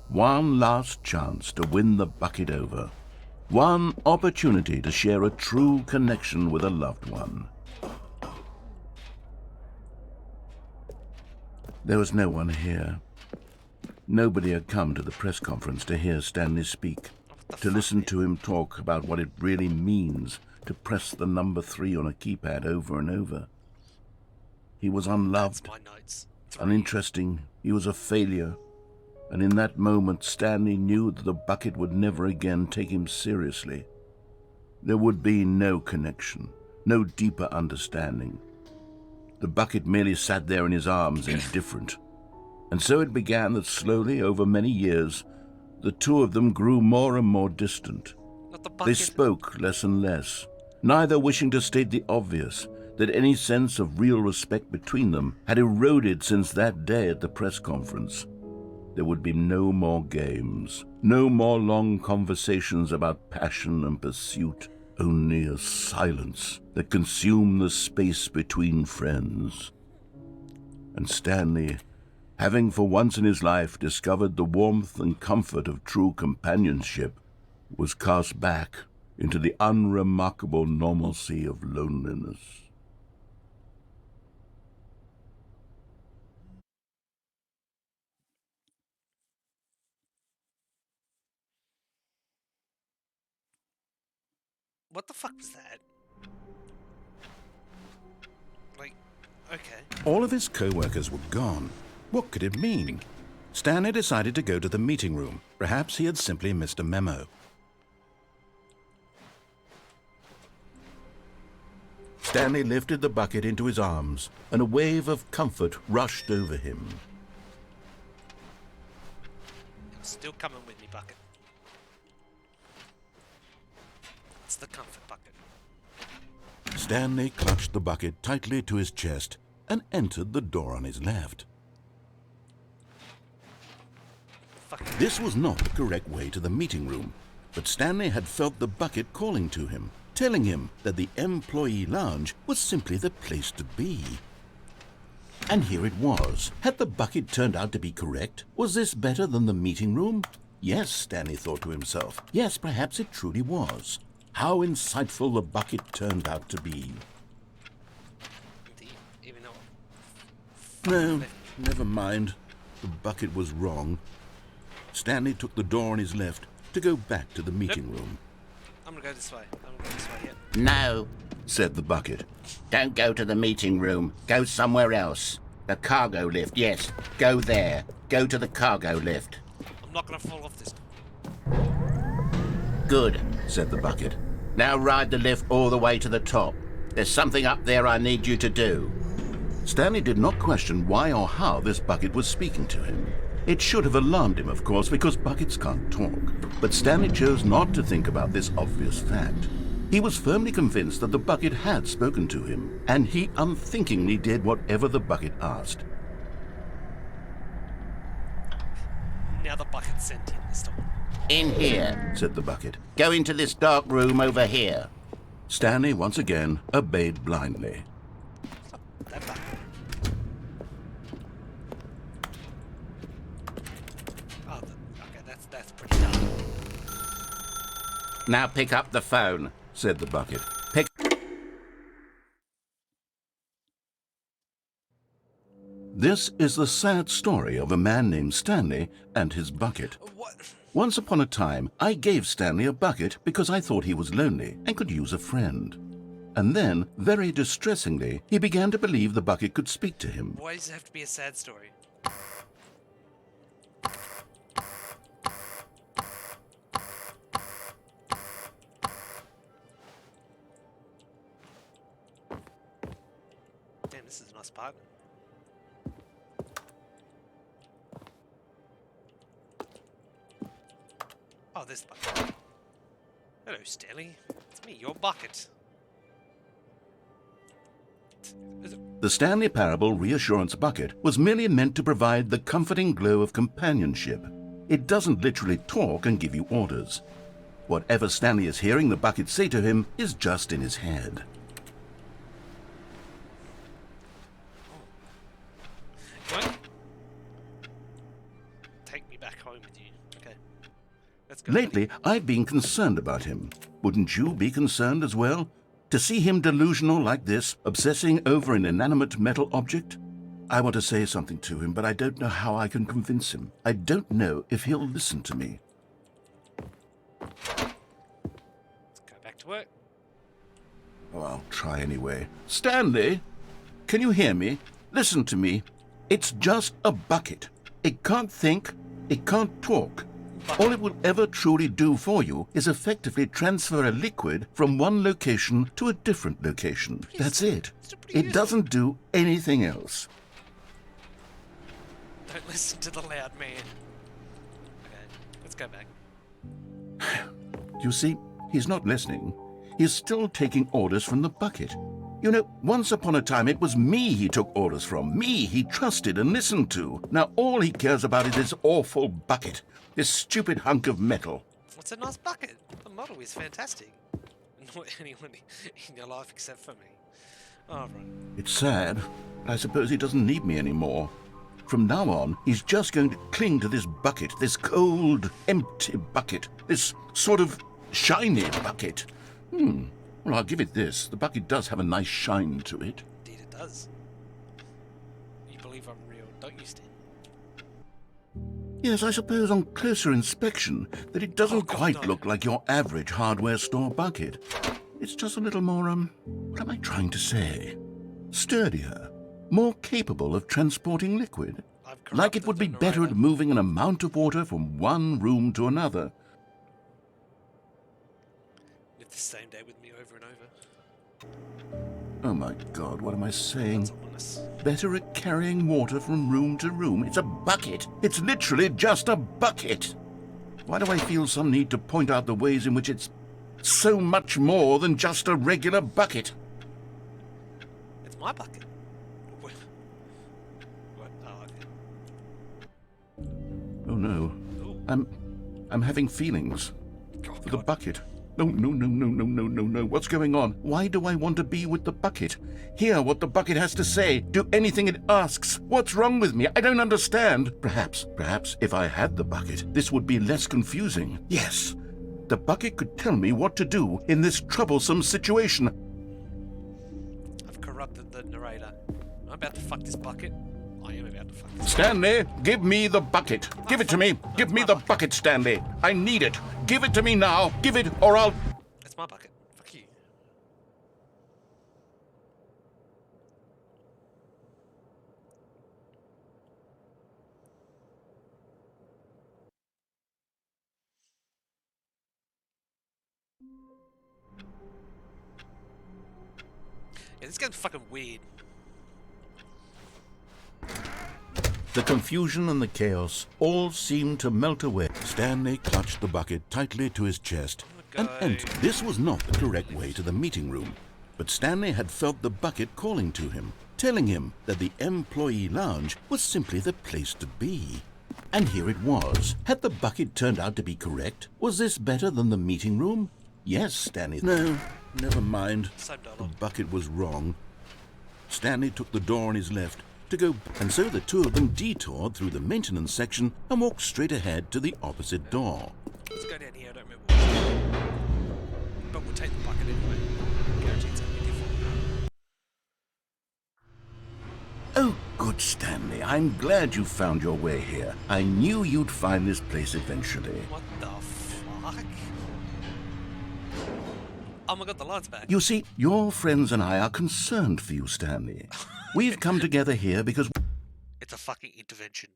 [SPEAKER 3] One last chance to win the bucket over. One opportunity to share a true connection with a loved one. There was no one here. Nobody had come to the press conference to hear Stanley speak, to listen to him talk about what it really means to press the number 3 on a keypad over and over. He was unloved,
[SPEAKER 1] That's my notes. 3.
[SPEAKER 3] uninteresting, he was a failure. And in that moment, Stanley knew that the bucket would never again take him seriously. There would be no connection, no deeper understanding. The bucket merely sat there in his arms, indifferent. And so it began that slowly, over many years, the two of them grew more and more distant.
[SPEAKER 1] Not the
[SPEAKER 3] They
[SPEAKER 1] bucket.
[SPEAKER 3] spoke less and less, neither wishing to state the obvious, that any sense of real respect between them had eroded since that day at the press conference. There would be no more games, no more long conversations about passion and pursuit, only a silence that consumed the space between friends. And Stanley, having for once in his life discovered the warmth and comfort of true companionship, was cast back into the unremarkable normalcy of loneliness.
[SPEAKER 1] What the fuck was that? Like, okay.
[SPEAKER 3] All of his co-workers were gone. What could it mean? Stanley decided to go to the meeting room. Perhaps he had simply missed a memo. Stanley lifted the bucket into his arms, and a wave of comfort rushed over him.
[SPEAKER 1] You're still coming with me, bucket. It's the comfort bucket.
[SPEAKER 3] Stanley clutched the bucket tightly to his chest and entered the door on his left.
[SPEAKER 1] Fuck.
[SPEAKER 3] This was not the correct way to the meeting room, but Stanley had felt the bucket calling to him, telling him that the employee lounge was simply the place to be. And here it was. Had the bucket turned out to be correct? Was this better than the meeting room? Yes, Stanley thought to himself. Yes, perhaps it truly was. How insightful the bucket turned out to be.
[SPEAKER 1] Indeed, even though.
[SPEAKER 3] No, never mind. The bucket was wrong. Stanley took the door on his left to go back to the meeting room.
[SPEAKER 1] I'm gonna go this way. I'm gonna go this way, yeah.
[SPEAKER 3] No, said the bucket. Don't go to the meeting room. Go somewhere else. The cargo lift, yes. Go there. Go to the cargo lift.
[SPEAKER 1] I'm not gonna fall off this.
[SPEAKER 3] Good, said the bucket. Now ride the lift all the way to the top. There's something up there I need you to do. Stanley did not question why or how this bucket was speaking to him. It should have alarmed him, of course, because buckets can't talk. But Stanley chose not to think about this obvious fact. He was firmly convinced that the bucket had spoken to him, and he unthinkingly did whatever the bucket asked.
[SPEAKER 1] Now the bucket's sentient this time.
[SPEAKER 3] In here, said the bucket. Go into this dark room over here. Stanley once again obeyed blindly.
[SPEAKER 1] That bucket. Oh, okay, that's pretty dumb.
[SPEAKER 3] Now pick up the phone, said the bucket. Pick... This is the sad story of a man named Stanley and his bucket.
[SPEAKER 1] What?
[SPEAKER 3] Once upon a time, I gave Stanley a bucket because I thought he was lonely and could use a friend. And then, very distressingly, he began to believe the bucket could speak to him.
[SPEAKER 1] Why does it have to be a sad story? Damn, this is a nice park. Oh, this bucket. Hello, Stanley. It's me, your bucket.
[SPEAKER 3] The Stanley Parable Reassurance Bucket was merely meant to provide the comforting glow of companionship. It doesn't literally talk and give you orders. Whatever Stanley is hearing the bucket say to him is just in his head.
[SPEAKER 1] What? Take me back home with you. Okay. Let's go.
[SPEAKER 3] Lately, I've been concerned about him. Wouldn't you be concerned as well? To see him delusional like this, obsessing over an inanimate metal object? I want to say something to him, but I don't know how I can convince him. I don't know if he'll listen to me.
[SPEAKER 1] Let's go back to work.
[SPEAKER 3] Oh, I'll try anyway. Stanley, can you hear me? Listen to me. It's just a bucket. It can't think. It can't talk. All it will ever truly do for you is effectively transfer a liquid from one location to a different location. That's it. It doesn't do anything else.
[SPEAKER 1] Don't listen to the loud man. Okay, let's go back.
[SPEAKER 3] You see, he's not listening. He's still taking orders from the bucket. You know, once upon a time it was me he took orders from, me he trusted and listened to. Now all he cares about is this awful bucket, this stupid hunk of metal.
[SPEAKER 1] What's a nice bucket? The model is fantastic. Not anyone in your life except for me. Oh, right.
[SPEAKER 3] It's sad, but I suppose he doesn't need me anymore. From now on, he's just going to cling to this bucket, this cold, empty bucket, this sort of shiny bucket. Well, I'll give it this. The bucket does have a nice shine to it.
[SPEAKER 1] Indeed it does. You believe I'm real, don't you, Stan?
[SPEAKER 3] Yes, I suppose on closer inspection that it doesn't
[SPEAKER 1] Oh, God,
[SPEAKER 3] quite
[SPEAKER 1] no.
[SPEAKER 3] look like your average hardware store bucket. It's just a little more, what am I trying to say? Sturdier, more capable of transporting liquid.
[SPEAKER 1] I've
[SPEAKER 3] Like it
[SPEAKER 1] corrupted
[SPEAKER 3] would be
[SPEAKER 1] the
[SPEAKER 3] better at
[SPEAKER 1] narrator.
[SPEAKER 3] moving an amount of water from one room to another.
[SPEAKER 1] Live the same day with me over and over.
[SPEAKER 3] Oh my God, what am I saying?
[SPEAKER 1] That's ominous.
[SPEAKER 3] Better at carrying water from room to room. It's a bucket. It's literally just a bucket. Why do I feel some need to point out the ways in which it's so much more than just a regular bucket?
[SPEAKER 1] It's my bucket. What? Oh, okay.
[SPEAKER 3] Oh no.
[SPEAKER 1] Ooh.
[SPEAKER 3] I'm having feelings
[SPEAKER 1] Oh,
[SPEAKER 3] for the
[SPEAKER 1] God.
[SPEAKER 3] bucket. No. What's going on? Why do I want to be with the bucket? Hear what the bucket has to say. Do anything it asks. What's wrong with me? I don't understand. Perhaps, if I had the bucket, this would be less confusing. Yes, the bucket could tell me what to do in this troublesome situation.
[SPEAKER 1] I've corrupted the narrator. I'm about to fuck this bucket. I am about to fuck this.
[SPEAKER 3] Stanley, give me the bucket. Give it to me. Give me the bucket, Stanley. I need it. Give it to me now. Give it, or I'll...
[SPEAKER 1] It's my bucket. Fuck you. Yeah, this game's fucking weird.
[SPEAKER 3] The confusion and the chaos all seemed to melt away. Stanley clutched the bucket tightly to his chest and entered. This was not the correct way to the meeting room, but Stanley had felt the bucket calling to him, telling him that the employee lounge was simply the place to be. And here it was. Had the bucket turned out to be correct? Was this better than the meeting room? Yes, Stanley. No, never mind.
[SPEAKER 1] Same
[SPEAKER 3] The
[SPEAKER 1] dollar.
[SPEAKER 3] bucket was wrong. Stanley took the door on his left to go, and so the two of them detoured through the maintenance section and walked straight ahead to the opposite door.
[SPEAKER 1] Let's go down here. I don't remember what it's called. But we'll take the bucket anyway. Guaranteed it's gonna be different.
[SPEAKER 3] Oh, good Good, Stanley. I'm glad you found your way here. I knew you'd find this place eventually.
[SPEAKER 1] What the fuck? Oh my god, the line's back.
[SPEAKER 3] You see, your friends and I are concerned for you, Stanley. We've come together here because
[SPEAKER 1] It's a fucking intervention.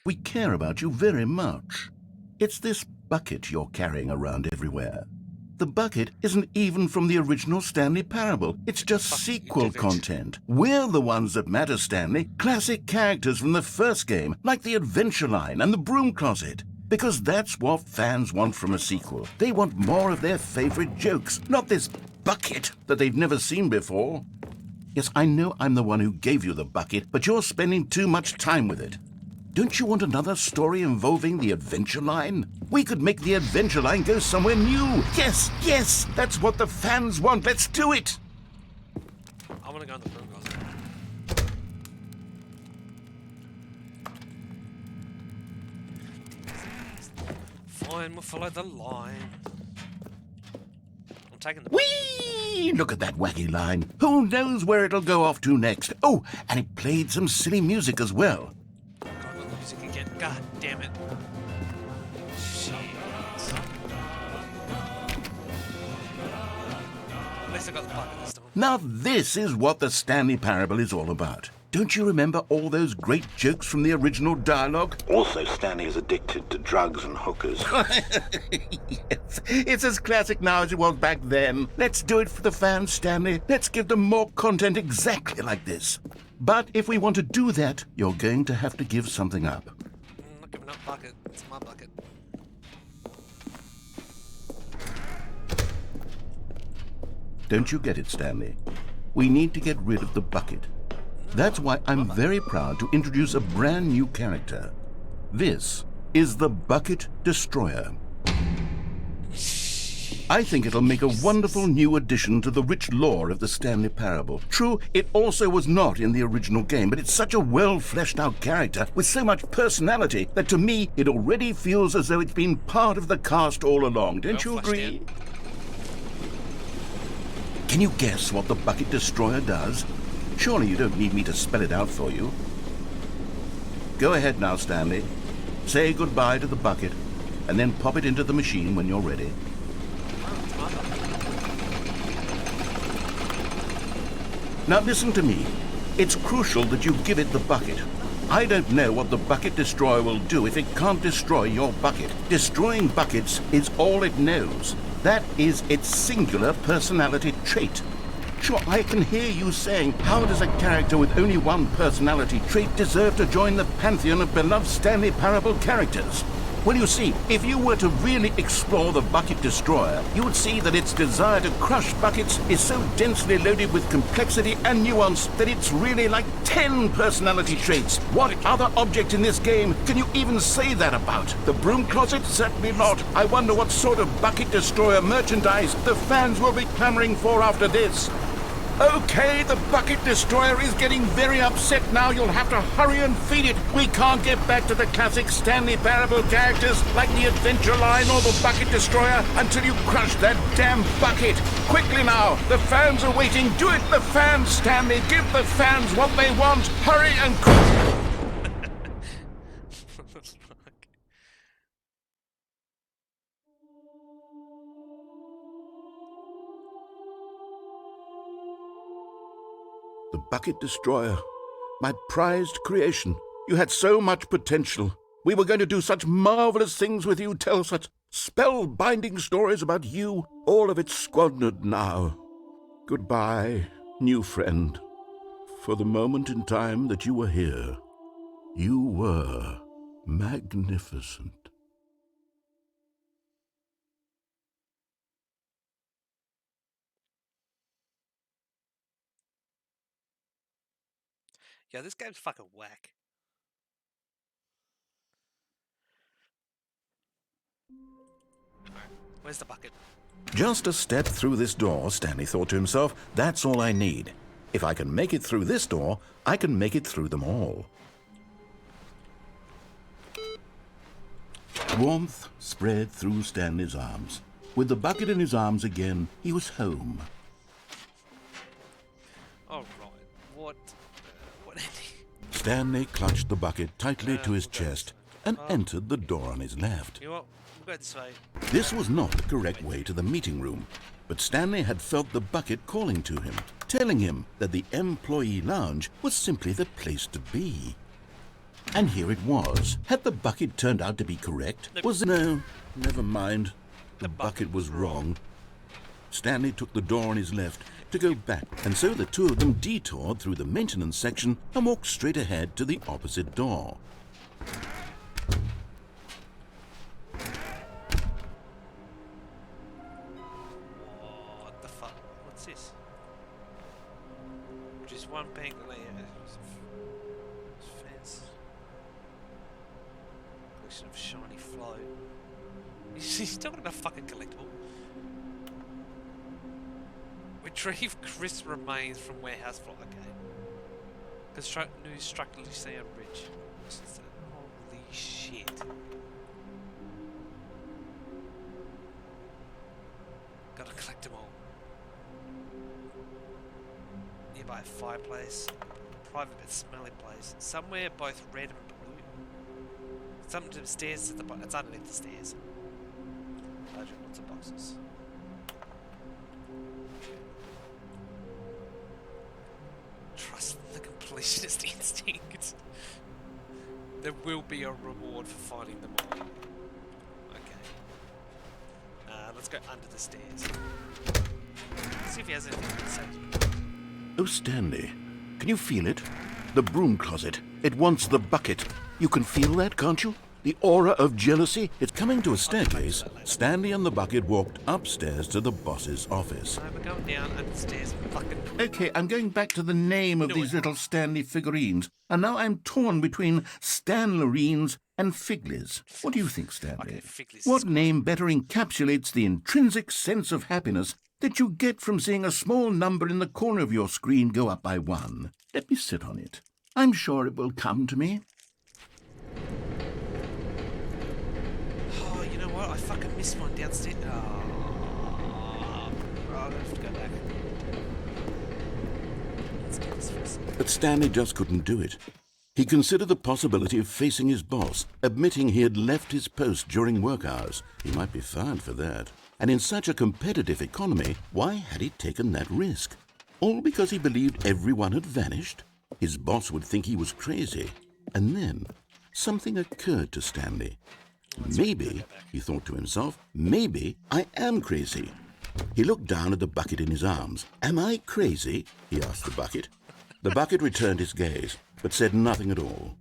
[SPEAKER 3] we care about you very much. It's this bucket you're carrying around everywhere. The bucket isn't even from the original Stanley Parable. It's just
[SPEAKER 1] Fucking
[SPEAKER 3] sequel
[SPEAKER 1] intervention.
[SPEAKER 3] content. We're the ones that matter, Stanley. Classic characters from the first game, like the Adventure Line and the Broom Closet. Because that's what fans want from a sequel. They want more of their favorite jokes, not this bucket that they've never seen before. Yes, I know I'm the one who gave you the bucket, but you're spending too much time with it. Don't you want another story involving the Adventure Line? We could make the Adventure Line go somewhere new. Yes, yes, that's what the fans want. Let's do it.
[SPEAKER 1] I want to go in the broom closet. Fine, we'll follow the line. I'm taking the...
[SPEAKER 3] Whee! Look at that wacky line. Who knows where it'll go off to next? Oh, and it played some silly music as well.
[SPEAKER 1] God, not the music again. God damn it. Shit. At least I got the bucket this time.
[SPEAKER 3] Now this is what the Stanley Parable is all about. Don't you remember all those great jokes from the original dialogue? Also, Stanley is addicted to drugs and hookers. Yes, it's as classic now as it was back then. Let's do it for the fans, Stanley. Let's give them more content exactly like this. But if we want to do that, you're going to have to give something up.
[SPEAKER 1] I'm not giving up bucket. It's my bucket.
[SPEAKER 3] Don't you get it, Stanley? We need to get rid of the bucket. That's why I'm very proud to introduce a brand new character. This is the Bucket Destroyer. I think it'll make a wonderful new addition to the rich lore of the Stanley Parable. True, it also was not in the original game, but it's such a well-fleshed-out character with so much personality that to me it already feels as though it's been part of the cast all along. Don't you
[SPEAKER 1] Well fleshed
[SPEAKER 3] agree?
[SPEAKER 1] in.
[SPEAKER 3] Can you guess what the Bucket Destroyer does? Surely you don't need me to spell it out for you. Go ahead now, Stanley. Say goodbye to the bucket, and then pop it into the machine when you're ready. Now listen to me. It's crucial that you give it the bucket. I don't know what the Bucket Destroyer will do if it can't destroy your bucket. Destroying buckets is all it knows. That is its singular personality trait. Sure, I can hear you saying, how does a character with only one personality trait deserve to join the pantheon of beloved Stanley Parable characters? Well, you see, if you were to really explore the Bucket Destroyer, you would see that its desire to crush buckets is so densely loaded with complexity and nuance that it's really like 10 personality traits. What other object in this game can you even say that about? The Broom Closet? Certainly not. I wonder what sort of Bucket Destroyer merchandise the fans will be clamoring for after this. Okay, the Bucket Destroyer is getting very upset now. You'll have to hurry and feed it. We can't get back to the classic Stanley Parable characters like the Adventure Line or the Bucket Destroyer until you crush that damn bucket. Quickly now, the fans are waiting. Do it, the fans, Stanley. Give the fans what they want. Hurry and... The Bucket Destroyer, my prized creation. You had so much potential. We were going to do such marvelous things with you, tell such spellbinding stories about you. All of it squandered now. Goodbye, new friend. For the moment in time that you were here, you were magnificent.
[SPEAKER 1] Yeah, this game's fucking whack. Alright, where's the bucket?
[SPEAKER 3] Just a step through this door, Stanley thought to himself. That's all I need. If I can make it through this door, I can make it through them all. Warmth spread through Stanley's arms. With the bucket in his arms again, he was home.
[SPEAKER 1] Alright, what
[SPEAKER 3] Stanley clutched the bucket tightly to his chest and entered the door on his left.
[SPEAKER 1] You know what? We'll go this way.
[SPEAKER 3] This was not the correct way to the meeting room, but Stanley had felt the bucket calling to him, telling him that the employee lounge was simply the place to be. And here it was. Had the bucket turned out to be correct? No, never mind. The bucket was wrong. Stanley took the door on his left to go back, and so the two of them detoured through the maintenance section and walked straight ahead to the opposite door.
[SPEAKER 1] What the fuck? What's this? Just one bank layer. Fence. Collection of shiny flow. He's talking about fucking collectible. Retrieve crisp remains from warehouse floor. Okay. Construct new structurally sound bridge. Holy shit. Gotta collect them all. Nearby fireplace. Private but smelly place. Somewhere both red and blue. Something to the stairs to the bottom. It's underneath the stairs. Larger lots of boxes. Trust the completionist instinct. There will be a reward for finding them all. Okay. Let's go under the stairs. See if he has anything to say.
[SPEAKER 3] Oh, Stanley, can you feel it? The broom closet. It wants the bucket. You can feel that, can't you? The aura of jealousy. It's coming to a staircase. Stanley and the bucket walked upstairs to the boss's office.
[SPEAKER 1] We're going down under the stairs. Fucking.
[SPEAKER 3] Okay, I'm going back to the name of these little Stanley figurines. And now I'm torn between Stanlerines and Figlies. What do you think, Stanley?
[SPEAKER 1] Okay, Figlies.
[SPEAKER 3] What name better encapsulates the intrinsic sense of happiness that you get from seeing a small number in the corner of your screen go up by 1? Let me sit on it. I'm sure it will come to me.
[SPEAKER 1] Oh, you know what? I fucking missed one downstairs. Oh, I'll have to go back. Let's do this first.
[SPEAKER 3] But Stanley just couldn't do it. He considered the possibility of facing his boss, admitting he had left his post during work hours. He might be fired for that. And in such a competitive economy, why had he taken that risk? All because he believed everyone had vanished? His boss would think he was crazy. And then something occurred to Stanley. Maybe, he thought to himself, maybe I am crazy. He looked down at the bucket in his arms. Am I crazy? He asked the bucket. The bucket returned his gaze, but said nothing at all.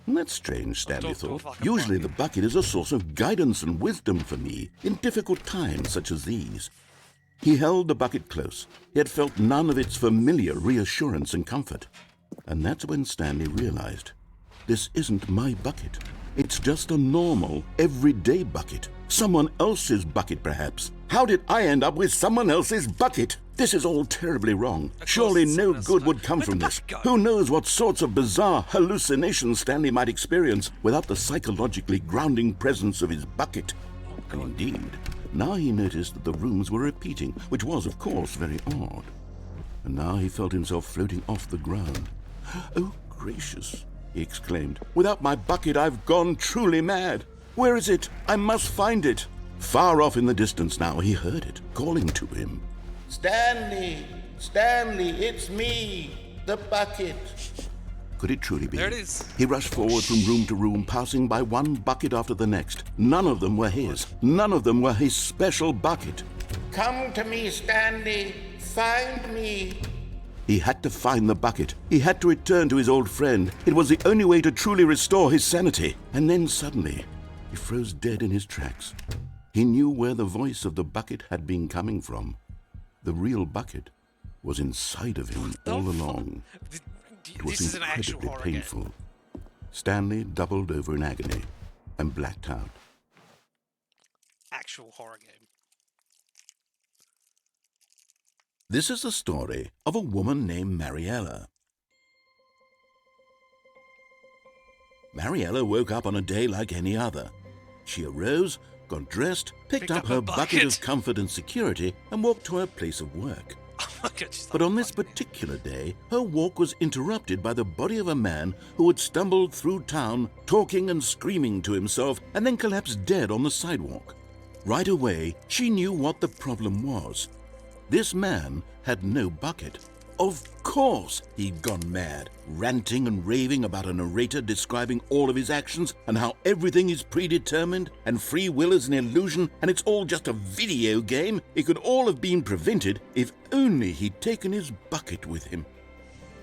[SPEAKER 3] That's strange, Stanley thought. Usually the bucket is a source of guidance and wisdom for me in difficult times such as these. He held the bucket close. He had felt none of its familiar reassurance and comfort. And that's when Stanley realized, this isn't my bucket. It's just a normal, everyday bucket. Someone else's bucket, perhaps. How did I end up with someone else's bucket? This is all terribly wrong. Surely no good would come from this. Who knows what sorts of bizarre hallucinations Stanley might experience without the psychologically grounding presence of his bucket. And indeed, now he noticed that the rooms were repeating, which was, of course, very odd. And now he felt himself floating off the ground. Oh, gracious, he exclaimed. Without my bucket, I've gone truly mad. Where is it? I must find it. Far off in the distance now, he heard it, calling to him. Stanley! Stanley, it's me! The bucket! Could it truly be?
[SPEAKER 1] There it is.
[SPEAKER 3] He rushed forward from room to room, passing by one bucket after the next. None of them were his. None of them were his special bucket. Come to me, Stanley! Find me! He had to find the bucket. He had to return to his old friend. It was the only way to truly restore his sanity. And then suddenly, he froze dead in his tracks. He knew where the voice of the bucket had been coming from. The real bucket was inside of him all along. It was
[SPEAKER 1] This is an actual
[SPEAKER 3] incredibly
[SPEAKER 1] horror
[SPEAKER 3] painful.
[SPEAKER 1] game.
[SPEAKER 3] Stanley doubled over in agony and blacked out.
[SPEAKER 1] Actual horror game.
[SPEAKER 3] This is the story of a woman named Mariella. Mariella woke up on a day like any other. She arose, got dressed, picked up her bucket of comfort and security, and walked to her place of work.
[SPEAKER 1] Oh my God, she's
[SPEAKER 3] But
[SPEAKER 1] like
[SPEAKER 3] on this
[SPEAKER 1] fucking hell.
[SPEAKER 3] particular day, her walk was interrupted by the body of a man who had stumbled through town, talking and screaming to himself, and then collapsed dead on the sidewalk. Right away, she knew what the problem was. This man had no bucket. Of course he'd gone mad, ranting and raving about a narrator describing all of his actions and how everything is predetermined and free will is an illusion and it's all just a video game. It could all have been prevented if only he'd taken his bucket with him.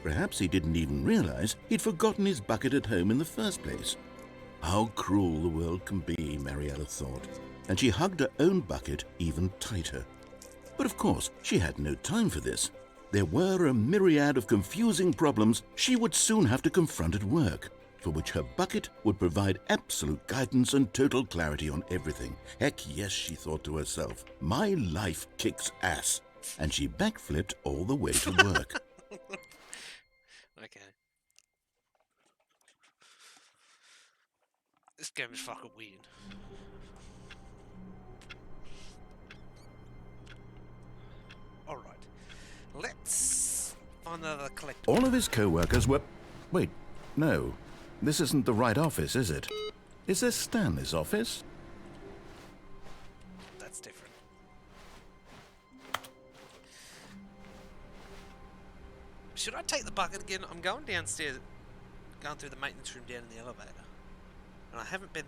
[SPEAKER 3] Perhaps he didn't even realize he'd forgotten his bucket at home in the first place. How cruel the world can be, Mariella thought, and she hugged her own bucket even tighter. But of course, she had no time for this. There were a myriad of confusing problems she would soon have to confront at work, for which her bucket would provide absolute guidance and total clarity on everything. Heck yes, she thought to herself, my life kicks ass. And she backflipped all the way to work.
[SPEAKER 1] Okay. This game is fucking weird. Alright. Let's find another collectible.
[SPEAKER 3] All of his co-workers were... Wait, no. This isn't the right office, is it? Is this Stanley's office?
[SPEAKER 1] That's different. Should I take the bucket again? I'm going downstairs, going through the maintenance room down in the elevator. And I haven't been...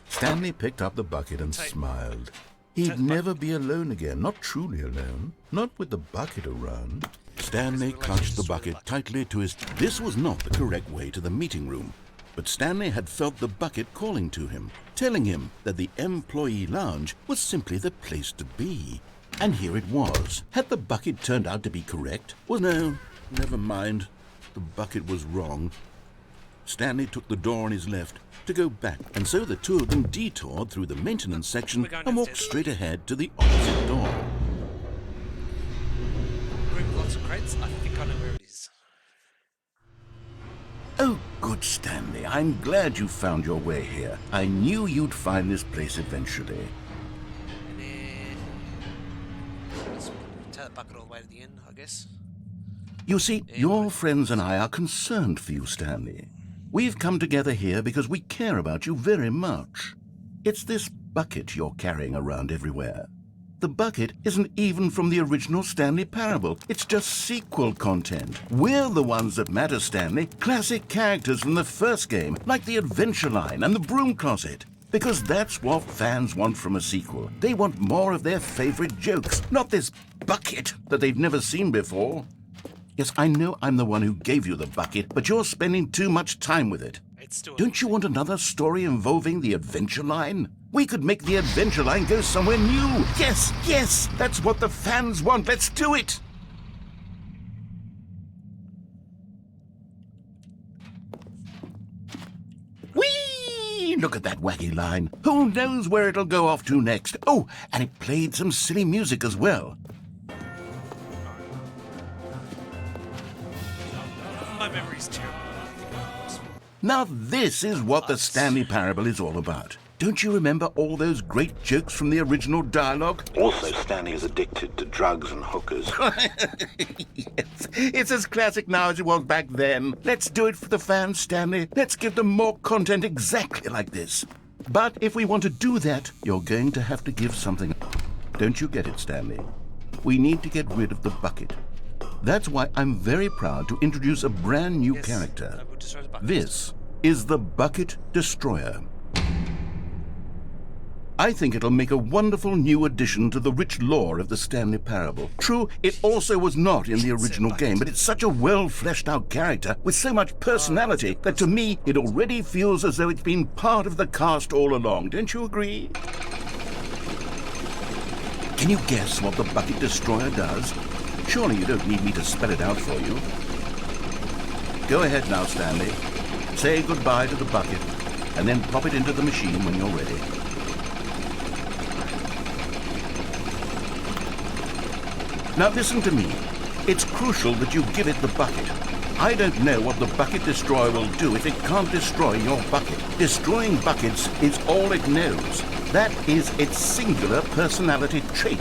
[SPEAKER 3] Stanley picked up the bucket and smiled. He'd never be alone again, not truly alone, not with the bucket around. Stanley clutched the bucket tightly to his... This was not the correct way to the meeting room, but Stanley had felt the bucket calling to him, telling him that the employee lounge was simply the place to be. And here it was. Had the bucket turned out to be correct? Well, no, never mind. The bucket was wrong. Stanley took the door on his left to go back, and so the two of them detoured through the maintenance section and walked straight ahead to the opposite door.
[SPEAKER 1] Room with lots of crates? I think I know where it is.
[SPEAKER 3] Oh, good, Stanley. I'm glad you found your way here. I knew you'd find this place eventually.
[SPEAKER 1] And then... let's take the bucket all the way to the end, I guess.
[SPEAKER 3] You see, your friends and I are concerned for you, Stanley. We've come together here because we care about you very much. It's this bucket you're carrying around everywhere. The bucket isn't even from the original Stanley Parable. It's just sequel content. We're the ones that matter, Stanley. Classic characters from the first game, like the Adventure Line and the Broom Closet. Because that's what fans want from a sequel. They want more of their favorite jokes, not this bucket that they've never seen before. Yes, I know I'm the one who gave you the bucket, but you're spending too much time with it.
[SPEAKER 1] It's still...
[SPEAKER 3] Don't you want another story involving the Adventure Line? We could make the Adventure Line go somewhere new. Yes, yes, that's what the fans want. Let's do it. Whee! Look at that wacky line. Who knows where it'll go off to next? Oh, and it played some silly music as well.
[SPEAKER 1] My memory's terrible.
[SPEAKER 3] Now this is what the Stanley Parable is all about. Don't you remember all those great jokes from the original dialogue?
[SPEAKER 6] Also, Stanley is addicted to drugs and hookers.
[SPEAKER 3] Yes, it's as classic now as it was back then. Let's do it for the fans, Stanley. Let's give them more content exactly like this. But if we want to do that, you're going to have to give something up. Don't you get it, Stanley? We need to get rid of the bucket. That's why I'm very proud to introduce a brand new character.
[SPEAKER 1] I will destroy the bucket.
[SPEAKER 3] This is the Bucket Destroyer. I think it'll make a wonderful new addition to the rich lore of the Stanley Parable. True, it also was not in the original game, but it's such a well-fleshed-out character with so much personality that to me it already feels as though it's been part of the cast all along. Don't you agree? Can you guess what the Bucket Destroyer does? Surely you don't need me to spell it out for you. Go ahead now, Stanley. Say goodbye to the bucket, and then pop it into the machine when you're ready. Now listen to me. It's crucial that you give it the bucket. I don't know what the bucket destroyer will do if it can't destroy your bucket. Destroying buckets is all it knows. That is its singular personality trait.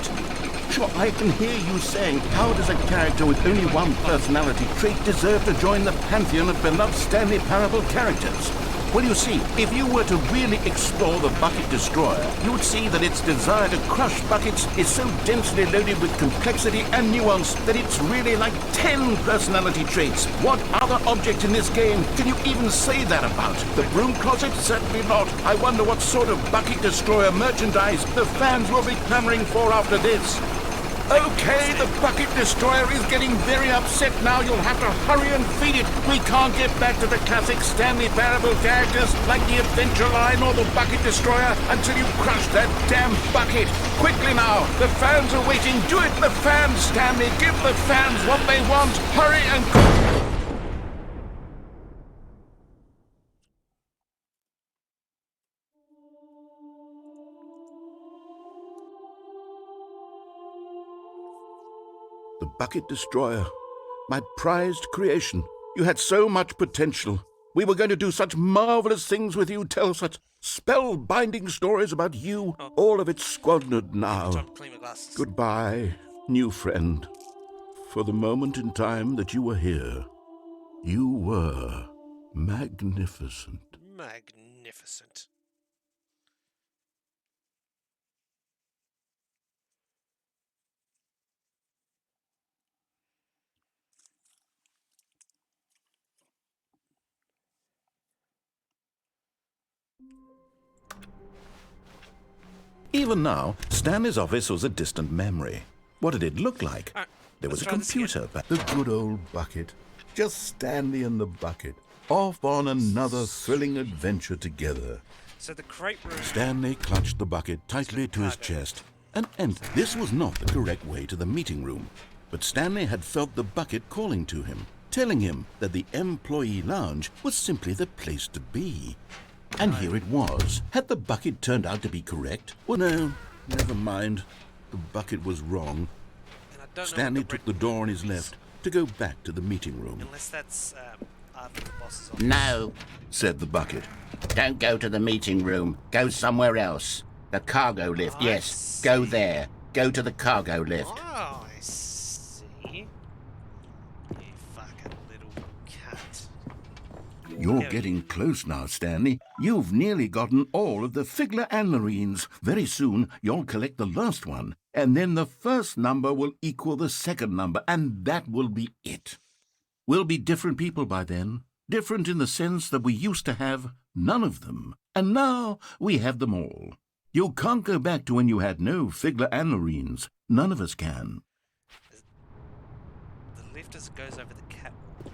[SPEAKER 3] Sure, I can hear you saying, how does a character with only one personality trait deserve to join the pantheon of beloved Stanley Parable characters? Well, you see, if you were to really explore the bucket destroyer, you would see that its desire to crush buckets is so densely loaded with complexity and nuance that it's really like 10 personality traits. What other object in this game can you even say that about? The broom closet? Certainly not. I wonder what sort of bucket destroyer merchandise the fans will be clamoring for after this. Okay, the bucket destroyer is getting very upset now. You'll have to hurry and feed it. We can't get back to the classic Stanley Parable characters like the Adventure Line or the bucket destroyer until you crush that damn bucket. Quickly now, the fans are waiting. Do it, the fans, Stanley. Give the fans what they want. Hurry and... The bucket destroyer, my prized creation. You had so much potential. We were going to do such marvelous things with you, tell such spellbinding stories about you. All of it squandered now.
[SPEAKER 1] Time to clean my glasses.
[SPEAKER 3] Goodbye, new friend. For the moment in time that you were here, you were magnificent.
[SPEAKER 1] Magnificent.
[SPEAKER 3] Even now, Stanley's office was a distant memory. What did it look like? There was a computer back. The good old bucket. Just Stanley and the bucket. Off on another thrilling adventure together.
[SPEAKER 1] So the crate room...
[SPEAKER 3] Stanley clutched the bucket tightly to his chest and entered. This was not the correct way to the meeting room, but Stanley had felt the bucket calling to him, telling him that the employee lounge was simply the place to be. And here it was. Had the bucket turned out to be correct? Well, no, never mind. The bucket was wrong.
[SPEAKER 1] And I don't
[SPEAKER 3] Stanley
[SPEAKER 1] know
[SPEAKER 3] took the door on his left to go back to the meeting room.
[SPEAKER 1] Unless that's after the boss's office.
[SPEAKER 7] No,
[SPEAKER 3] Said the bucket.
[SPEAKER 7] don't go to the meeting room. Go somewhere else. The cargo lift,
[SPEAKER 1] I
[SPEAKER 7] yes. Go
[SPEAKER 1] see.
[SPEAKER 7] there. Go to the cargo lift.
[SPEAKER 1] Oh, I see. You fucking little cunt.
[SPEAKER 3] You're
[SPEAKER 1] Yeah.
[SPEAKER 3] getting close now, Stanley. You've nearly gotten all of the Figler and Marines. Very soon, you'll collect the last one, and then the first number will equal the second number, and that will be it. We'll be different people by then. Different in the sense that we used to have none of them, and now we have them all. You can't go back to when you had no Figler and Marines. None of us can.
[SPEAKER 1] The lift as it goes over the catwalk.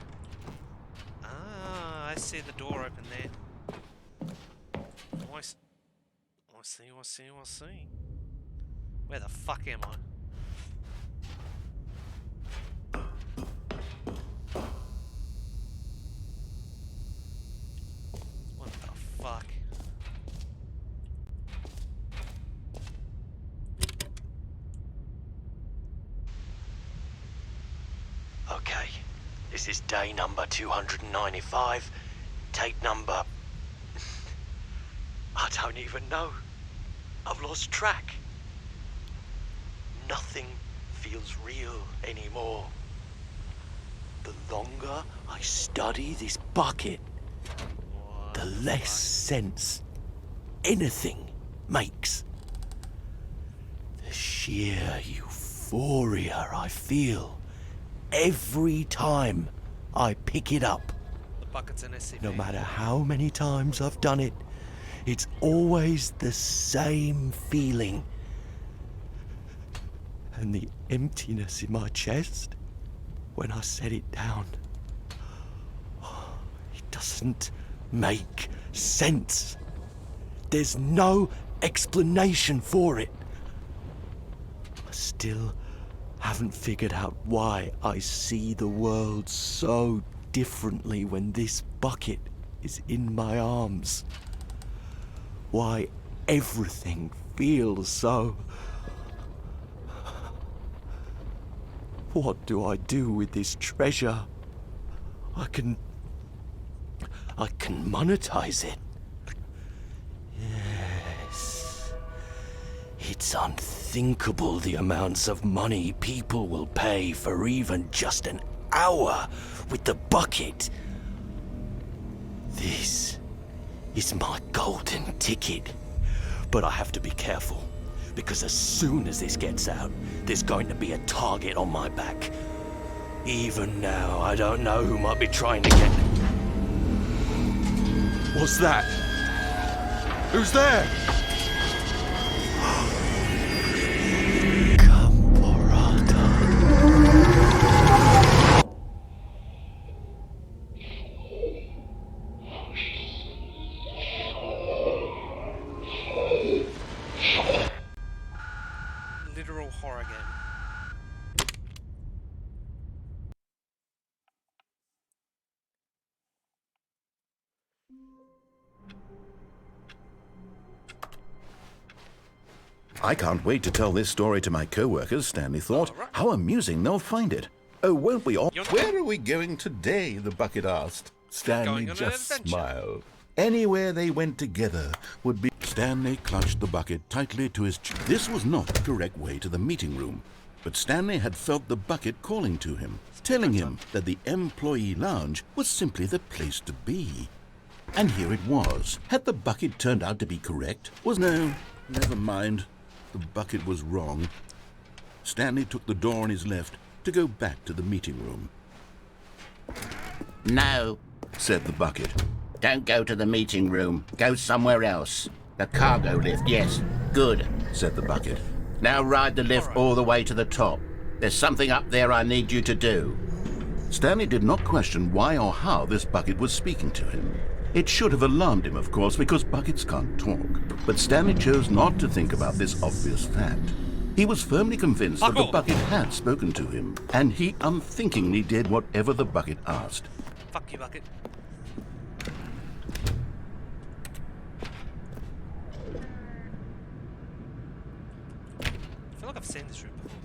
[SPEAKER 1] Ah, I see the door open there. Oh, I see. Where the fuck am I? What the fuck?
[SPEAKER 8] Okay, this is day number 295. Tape number... I don't even know. I've lost track. Nothing feels real anymore. The longer I study this bucket, the less sense anything makes. The sheer euphoria I feel every time I pick it up.
[SPEAKER 1] The bucket's an SCP.
[SPEAKER 8] No matter how many times I've done it, it's always the same feeling. And the emptiness in my chest when I set it down. It doesn't make sense. There's no explanation for it. I still haven't figured out why I see the world so differently when this bucket is in my arms. Why everything feels so... What do I do with this treasure? I can monetize it. Yes. It's unthinkable the amounts of money people will pay for even just an hour with the bucket. This is my golden ticket. But I have to be careful, because as soon as this gets out, there's going to be a target on my back. Even now, I don't know who might be trying to get... What's that? Who's there?
[SPEAKER 1] Literal horror game.
[SPEAKER 3] I can't wait to tell this story to my co-workers, Stanley thought. How amusing they'll find it. Oh, won't we all? Where are we going today? The bucket asked. Stanley just smiled. Anywhere they went together would be... Stanley clutched the bucket tightly to his chest. This was not the correct way to the meeting room, but Stanley had felt the bucket calling to him, telling him that the employee lounge was simply the place to be. And here it was. Had the bucket turned out to be correct? No, never mind. The bucket was wrong. Stanley took the door on his left to go back to the meeting room.
[SPEAKER 7] No,
[SPEAKER 3] Said the bucket.
[SPEAKER 7] don't go to the meeting room. Go somewhere else. The cargo lift, yes. Good.
[SPEAKER 3] Said the bucket.
[SPEAKER 7] Now ride the lift all the way to the top. There's something up there I need you to do.
[SPEAKER 3] Stanley did not question why or how this bucket was speaking to him. It should have alarmed him, of course, because buckets can't talk. But Stanley chose not to think about this obvious fact. He was firmly convinced that the bucket had spoken to him, and he unthinkingly did whatever the bucket asked.
[SPEAKER 1] Fuck you, bucket. I feel like I've seen this room before.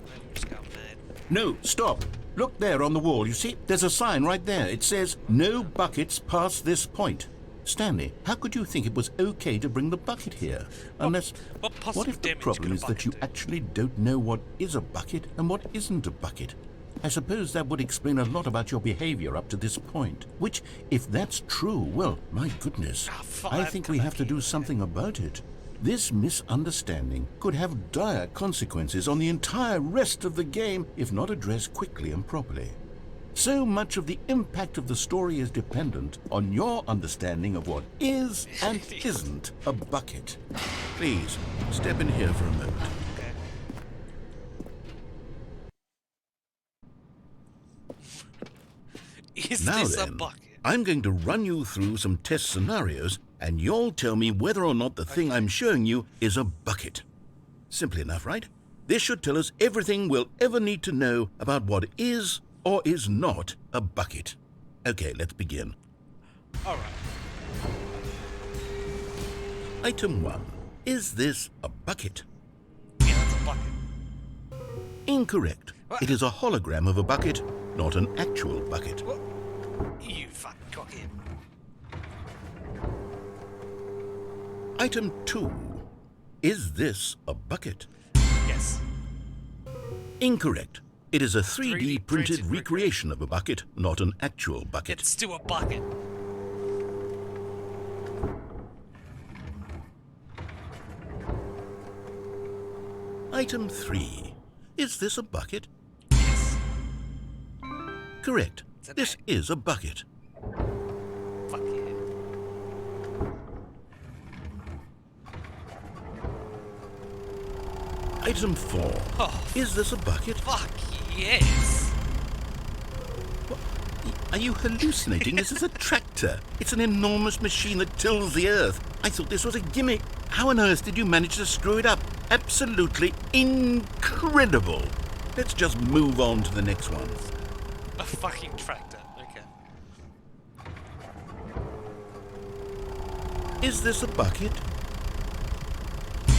[SPEAKER 1] Maybe we just go mad.
[SPEAKER 3] No, stop. Look there on the wall. You see, there's a sign right there. It says, "No buckets past this point." Stanley, how could you think it was okay to bring the bucket here? Unless, what if the problem is that you actually don't know what is a bucket and what isn't a bucket? I suppose that would explain a lot about your behavior up to this point. Which, if that's true, well, my goodness, I think we have to do something about it. This misunderstanding could have dire consequences on the entire rest of the game if not addressed quickly and properly. So much of the impact of the story is dependent on your understanding of what is and isn't a bucket. Please, step in here for a moment.
[SPEAKER 1] Is
[SPEAKER 3] Now
[SPEAKER 1] this a
[SPEAKER 3] then,
[SPEAKER 1] bucket?
[SPEAKER 3] I'm going to run you through some test scenarios, and you'll tell me whether or not the thing I'm showing you is a bucket. Simple enough, right? This should tell us everything we'll ever need to know about what is or is not a bucket. Okay, let's begin.
[SPEAKER 1] All right.
[SPEAKER 3] Item 1. Is this a bucket?
[SPEAKER 1] Yeah, that's a bucket.
[SPEAKER 3] Incorrect. It is a hologram of a bucket, not an actual bucket.
[SPEAKER 1] What? You fucking cockhead.
[SPEAKER 3] Item 2. Is this a bucket?
[SPEAKER 1] Yes.
[SPEAKER 3] Incorrect. It is a 3D
[SPEAKER 1] 3D
[SPEAKER 3] printed
[SPEAKER 1] printed
[SPEAKER 3] recreation of a bucket, not an actual bucket.
[SPEAKER 1] It's still a bucket.
[SPEAKER 3] Item 3. Is this a bucket?
[SPEAKER 1] Yes.
[SPEAKER 3] Correct.
[SPEAKER 1] Is that
[SPEAKER 3] This is a bucket.
[SPEAKER 1] Fuck yeah.
[SPEAKER 3] Item 4.
[SPEAKER 1] Oh,
[SPEAKER 3] Is this a bucket?
[SPEAKER 1] fuck yes.
[SPEAKER 3] Are you hallucinating? This is a tractor. It's an enormous machine that tills the earth. I thought this was a gimmick. How on earth did you manage to screw it up? Absolutely incredible. Let's just move on to the next one.
[SPEAKER 1] A fucking tractor. Okay.
[SPEAKER 3] Is this a bucket?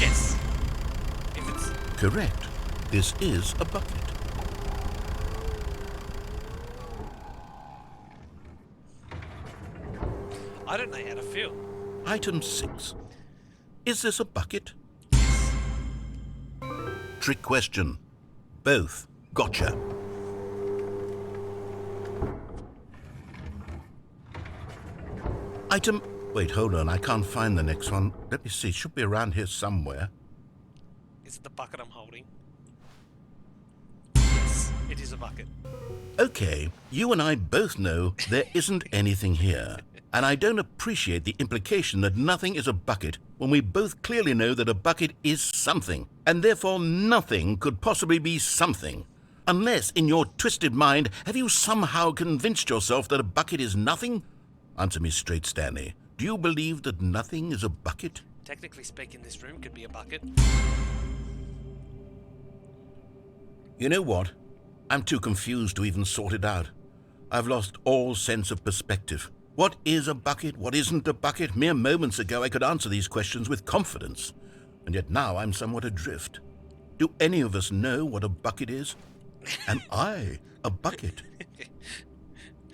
[SPEAKER 1] Yes. If it's
[SPEAKER 3] Correct. This is a bucket.
[SPEAKER 1] I don't know how to feel.
[SPEAKER 3] Item 6. Is this a bucket? Trick question. Both. Gotcha. Item... Wait, hold on. I can't find the next one. Let me see. It should be around here somewhere.
[SPEAKER 1] Is it the bucket I'm holding? Yes, it is a bucket.
[SPEAKER 3] Okay, you and I both know there isn't anything here. And I don't appreciate the implication that nothing is a bucket when we both clearly know that a bucket is something, and therefore nothing could possibly be something. Unless, in your twisted mind, have you somehow convinced yourself that a bucket is nothing? Answer me straight, Stanley. Do you believe that nothing is a bucket?
[SPEAKER 1] Technically speaking, this room could be a bucket.
[SPEAKER 3] You know what? I'm too confused to even sort it out. I've lost all sense of perspective. What is a bucket? What isn't a bucket? Mere moments ago I could answer these questions with confidence. And yet now I'm somewhat adrift. Do any of us know what a bucket is? Am I a bucket?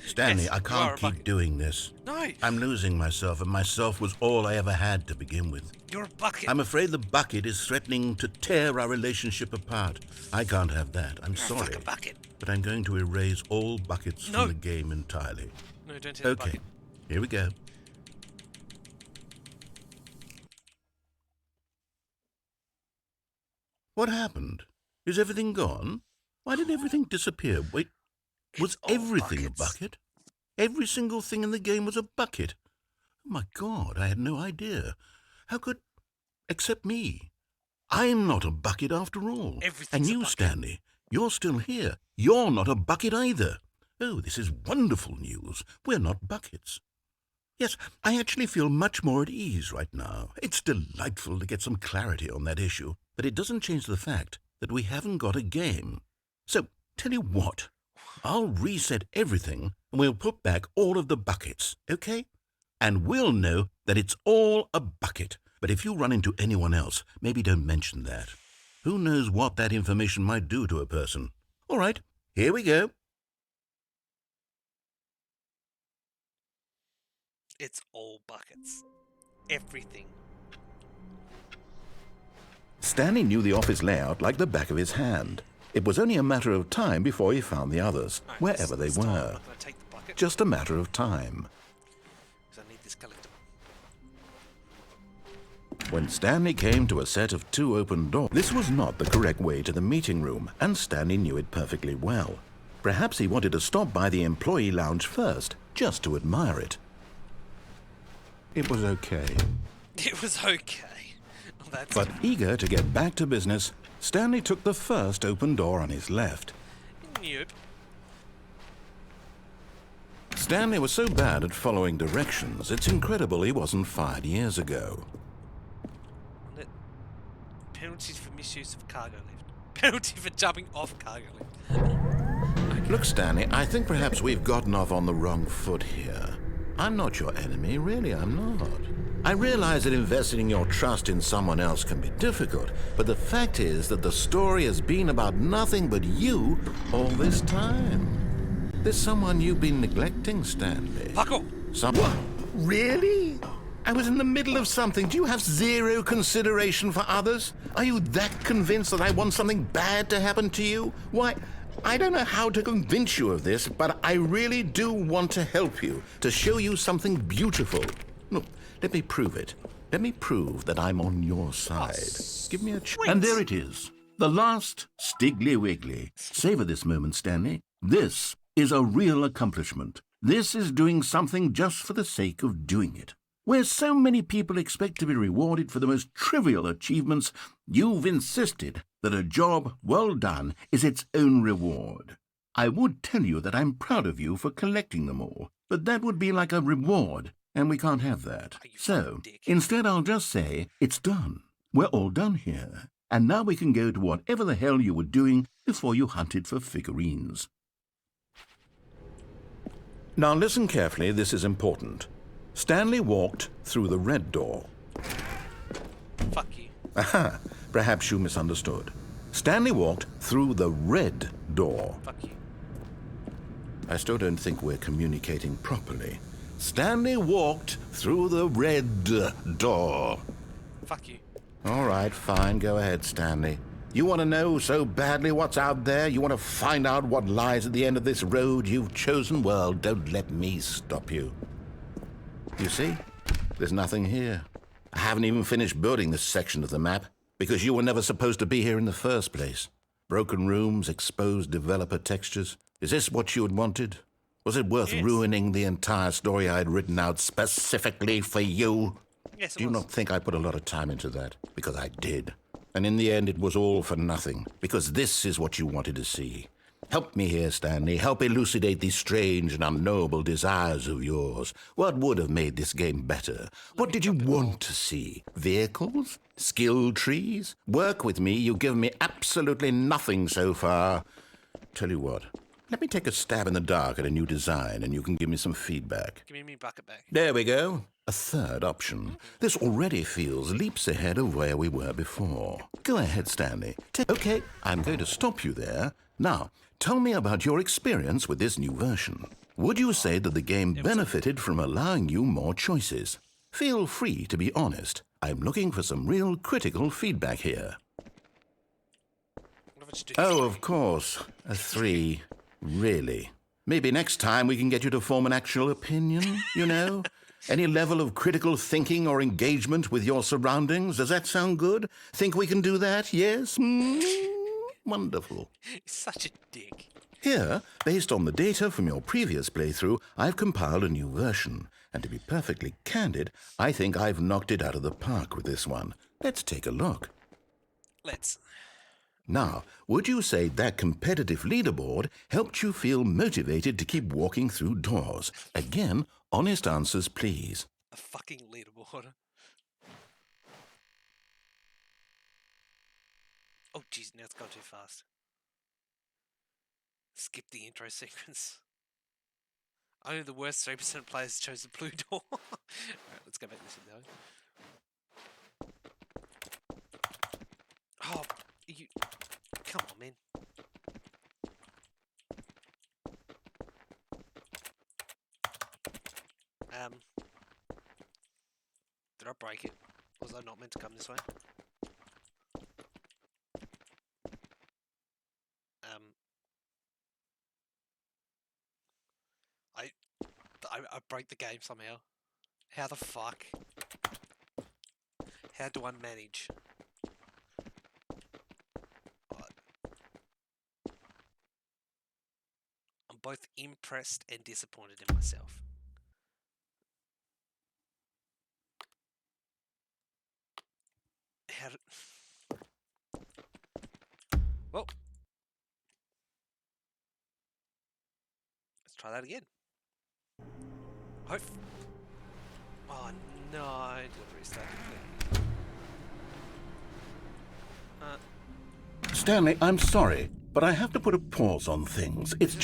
[SPEAKER 3] Stanley,
[SPEAKER 1] Yes,
[SPEAKER 3] I
[SPEAKER 1] you are
[SPEAKER 3] can't
[SPEAKER 1] a
[SPEAKER 3] keep
[SPEAKER 1] bucket.
[SPEAKER 3] doing this.
[SPEAKER 1] No,
[SPEAKER 3] I'm losing myself, and myself was all I ever had to begin with.
[SPEAKER 1] you're a bucket.
[SPEAKER 3] I'm afraid the bucket is threatening to tear our relationship apart. I can't have that. I'm
[SPEAKER 1] You're a
[SPEAKER 3] sorry.
[SPEAKER 1] fucking bucket.
[SPEAKER 3] But I'm going to erase all buckets
[SPEAKER 1] No.
[SPEAKER 3] from the game entirely.
[SPEAKER 1] No, don't say the
[SPEAKER 3] Okay,
[SPEAKER 1] bucket.
[SPEAKER 3] here we go. What happened? Is everything gone? Why did everything disappear? Wait, was
[SPEAKER 1] It's all
[SPEAKER 3] everything
[SPEAKER 1] buckets.
[SPEAKER 3] a bucket? Every single thing in the game was a bucket. Oh my God, I had no idea. How could... except me. I'm not a bucket after all.
[SPEAKER 1] Everything's
[SPEAKER 3] And
[SPEAKER 1] a
[SPEAKER 3] you,
[SPEAKER 1] bucket.
[SPEAKER 3] Stanley, you're still here. You're not a bucket either. Oh, this is wonderful news. We're not buckets. Yes, I actually feel much more at ease right now. It's delightful to get some clarity on that issue, but it doesn't change the fact that we haven't got a game. So, tell you what, I'll reset everything and we'll put back all of the buckets, okay? And we'll know that it's all a bucket. But if you run into anyone else, maybe don't mention that. Who knows what that information might do to a person? All right, here we go.
[SPEAKER 1] It's all buckets. Everything.
[SPEAKER 3] Stanley knew the office layout like the back of his hand. It was only a matter of time before he found the others,
[SPEAKER 1] Alright,
[SPEAKER 3] wherever they
[SPEAKER 1] this time I'm
[SPEAKER 3] were.
[SPEAKER 1] not gonna take the bucket
[SPEAKER 3] Just a matter of time.
[SPEAKER 1] because I need this collectible.
[SPEAKER 3] When Stanley came to a set of 2 open doors, this was not the correct way to the meeting room, and Stanley knew it perfectly well. Perhaps he wanted to stop by the employee lounge first, just to admire it. It was okay.
[SPEAKER 1] It was okay. Oh, that's
[SPEAKER 3] But eager to get back to business, Stanley took the first open door on his left.
[SPEAKER 1] Nope.
[SPEAKER 3] Stanley was so bad at following directions, it's incredible he wasn't fired years ago.
[SPEAKER 1] And it- Penalties for misuse of cargo lift. Penalty for jumping off cargo lift.
[SPEAKER 3] Look, Stanley, I think perhaps we've gotten off on the wrong foot here. I'm not your enemy, really, I'm not. I realize that investing your trust in someone else can be difficult, but the fact is that the story has been about nothing but you all this time. There's someone you've been neglecting, Stanley.
[SPEAKER 1] Buckle.
[SPEAKER 3] Someone? Really? I was in the middle of something. Do you have zero consideration for others? Are you that convinced that I want something bad to happen to you? Why, I don't know how to convince you of this, but I really do want to help you, to show you something beautiful. Look, let me prove it. Let me prove that I'm on your side. Give me a chance. And there it is. The last Stiggly Wiggly. Savor this moment, Stanley. This is a real accomplishment. This is doing something just for the sake of doing it. Where so many people expect to be rewarded for the most trivial achievements, you've insisted that a job well done is its own reward. I would tell you that I'm proud of you for collecting them all, but that would be like a reward, and we can't have that. So, instead I'll just say, it's done. We're all done here. And now we can go to whatever the hell you were doing before you hunted for figurines. Now listen carefully, this is important. Stanley walked through the red door.
[SPEAKER 1] Fuck you.
[SPEAKER 3] Aha, perhaps you misunderstood. Stanley walked through the red door.
[SPEAKER 1] Fuck you.
[SPEAKER 3] I still don't think we're communicating properly. Stanley walked through the red door.
[SPEAKER 1] Fuck you.
[SPEAKER 3] All right, fine. Go ahead, Stanley. You want to know so badly what's out there? You want to find out what lies at the end of this road you've chosen? Well, don't let me stop you. You see? There's nothing here. I haven't even finished building this section of the map because you were never supposed to be here in the first place. Broken rooms, exposed developer textures. Is this what you had wanted? Was it worth ruining the entire story I had written out specifically for you?
[SPEAKER 1] Yes, it
[SPEAKER 3] Do you
[SPEAKER 1] was.
[SPEAKER 3] not think I put a lot of time into that? Because I did. And in the end, it was all for nothing. Because this is what you wanted to see. Help me here, Stanley. Help elucidate these strange and unknowable desires of yours. What would have made this game better? What did you want to see? Vehicles? Skill trees? Work with me. You've given me absolutely nothing so far. Tell you what. Let me take a stab in the dark at a new design, and you can give me some feedback.
[SPEAKER 1] Give me bucket back.
[SPEAKER 3] There we go. A third option. This already feels leaps ahead of where we were before. Go ahead, Stanley. Okay, I'm going to stop you there. Now, tell me about your experience with this new version. Would you say that the game benefited from allowing you more choices? Feel free to be honest. I'm looking for some real critical feedback here.
[SPEAKER 1] What if I just do
[SPEAKER 3] Oh, of course. A 3. Really? Maybe next time we can get you to form an actual opinion, you know? Any level of critical thinking or engagement with your surroundings? Does that sound good? Think we can do that? Yes? Wonderful.
[SPEAKER 1] He's such a dick.
[SPEAKER 3] Here, based on the data from your previous playthrough, I've compiled a new version. And to be perfectly candid, I think I've knocked it out of the park with this one. Let's take a look.
[SPEAKER 1] Let's.
[SPEAKER 3] Now, would you say that competitive leaderboard helped you feel motivated to keep walking through doors? Again, honest answers, please.
[SPEAKER 1] A fucking leaderboard. Oh, jeez, now it's gone too fast. Skip the intro sequence. Only the worst 3% of players chose the blue door. Alright, let's go back to this though. Oh, you... Come on, man. Did I break it? Was I not meant to come this way? I broke the game somehow. How the fuck? How do I manage? I'm both impressed and disappointed in myself. How did... Well, let's try that again. Hope. Oh no, I did restart it.
[SPEAKER 3] Stanley, I'm sorry, but I have to put a pause on things. It's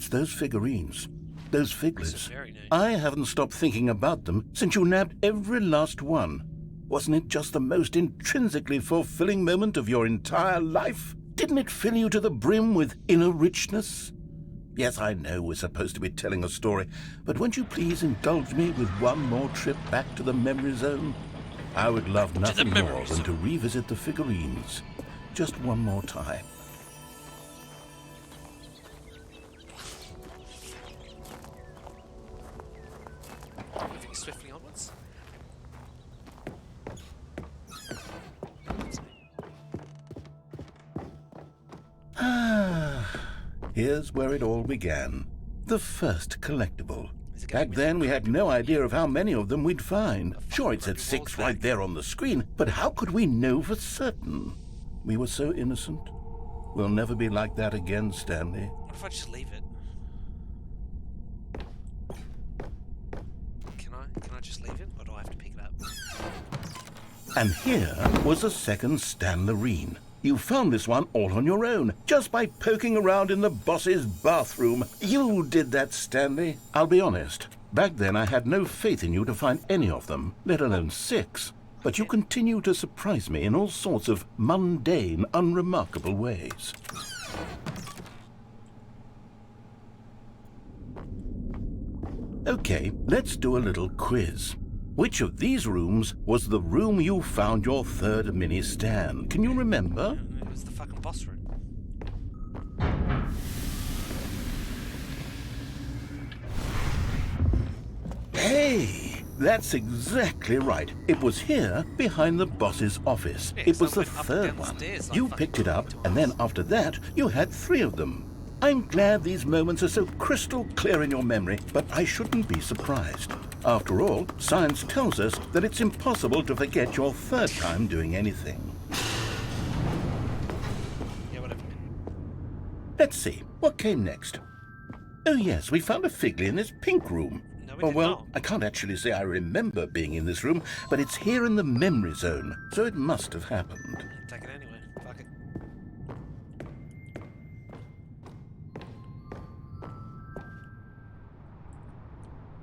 [SPEAKER 3] those figurines. Those figlets. I haven't stopped thinking about them since you nabbed every last one. Wasn't it just the most intrinsically fulfilling moment of your entire life? Didn't it fill you to the brim with inner richness? Yes, I know we're supposed to be telling a story, but won't you please indulge me with one more trip back to the memory zone? I would love nothing more than to revisit the figurines. Just one more time.
[SPEAKER 1] Moving swiftly onwards.
[SPEAKER 3] Here's where it all began. The first collectible. Back then, we had no idea of how many of them we'd find. Sure, it said 6 right there on the screen, but how could we know for certain? We were so innocent. We'll never be like that again, Stanley.
[SPEAKER 1] What if I just leave it? Can I just leave it, or do I have to pick it up?
[SPEAKER 3] And here was a second Stanlerine. You found this one all on your own, just by poking around in the boss's bathroom. You did that, Stanley. I'll be honest. Back then, I had no faith in you to find any of them, let alone 6. But you continue to surprise me in all sorts of mundane, unremarkable ways. Okay, let's do a little quiz. Which of these rooms was the room you found your third mini Stan? Can you remember?
[SPEAKER 1] It was the fucking boss room.
[SPEAKER 3] Hey, that's exactly right. It was here, behind the boss's office. It was the third one. You picked it up, and then after that, you had 3 of them. I'm glad these moments are so crystal clear in your memory, but I shouldn't be surprised. After all, science tells us that it's impossible to forget your third time doing anything.
[SPEAKER 1] Yeah, whatever.
[SPEAKER 3] Let's see, what came next? Oh yes, we found a Figley in this pink room.
[SPEAKER 1] No, we
[SPEAKER 3] Oh,
[SPEAKER 1] did
[SPEAKER 3] well,
[SPEAKER 1] not.
[SPEAKER 3] I can't actually say I remember being in this room, but it's here in the memory zone, so it must have happened.
[SPEAKER 1] Take it anyway. Fuck it.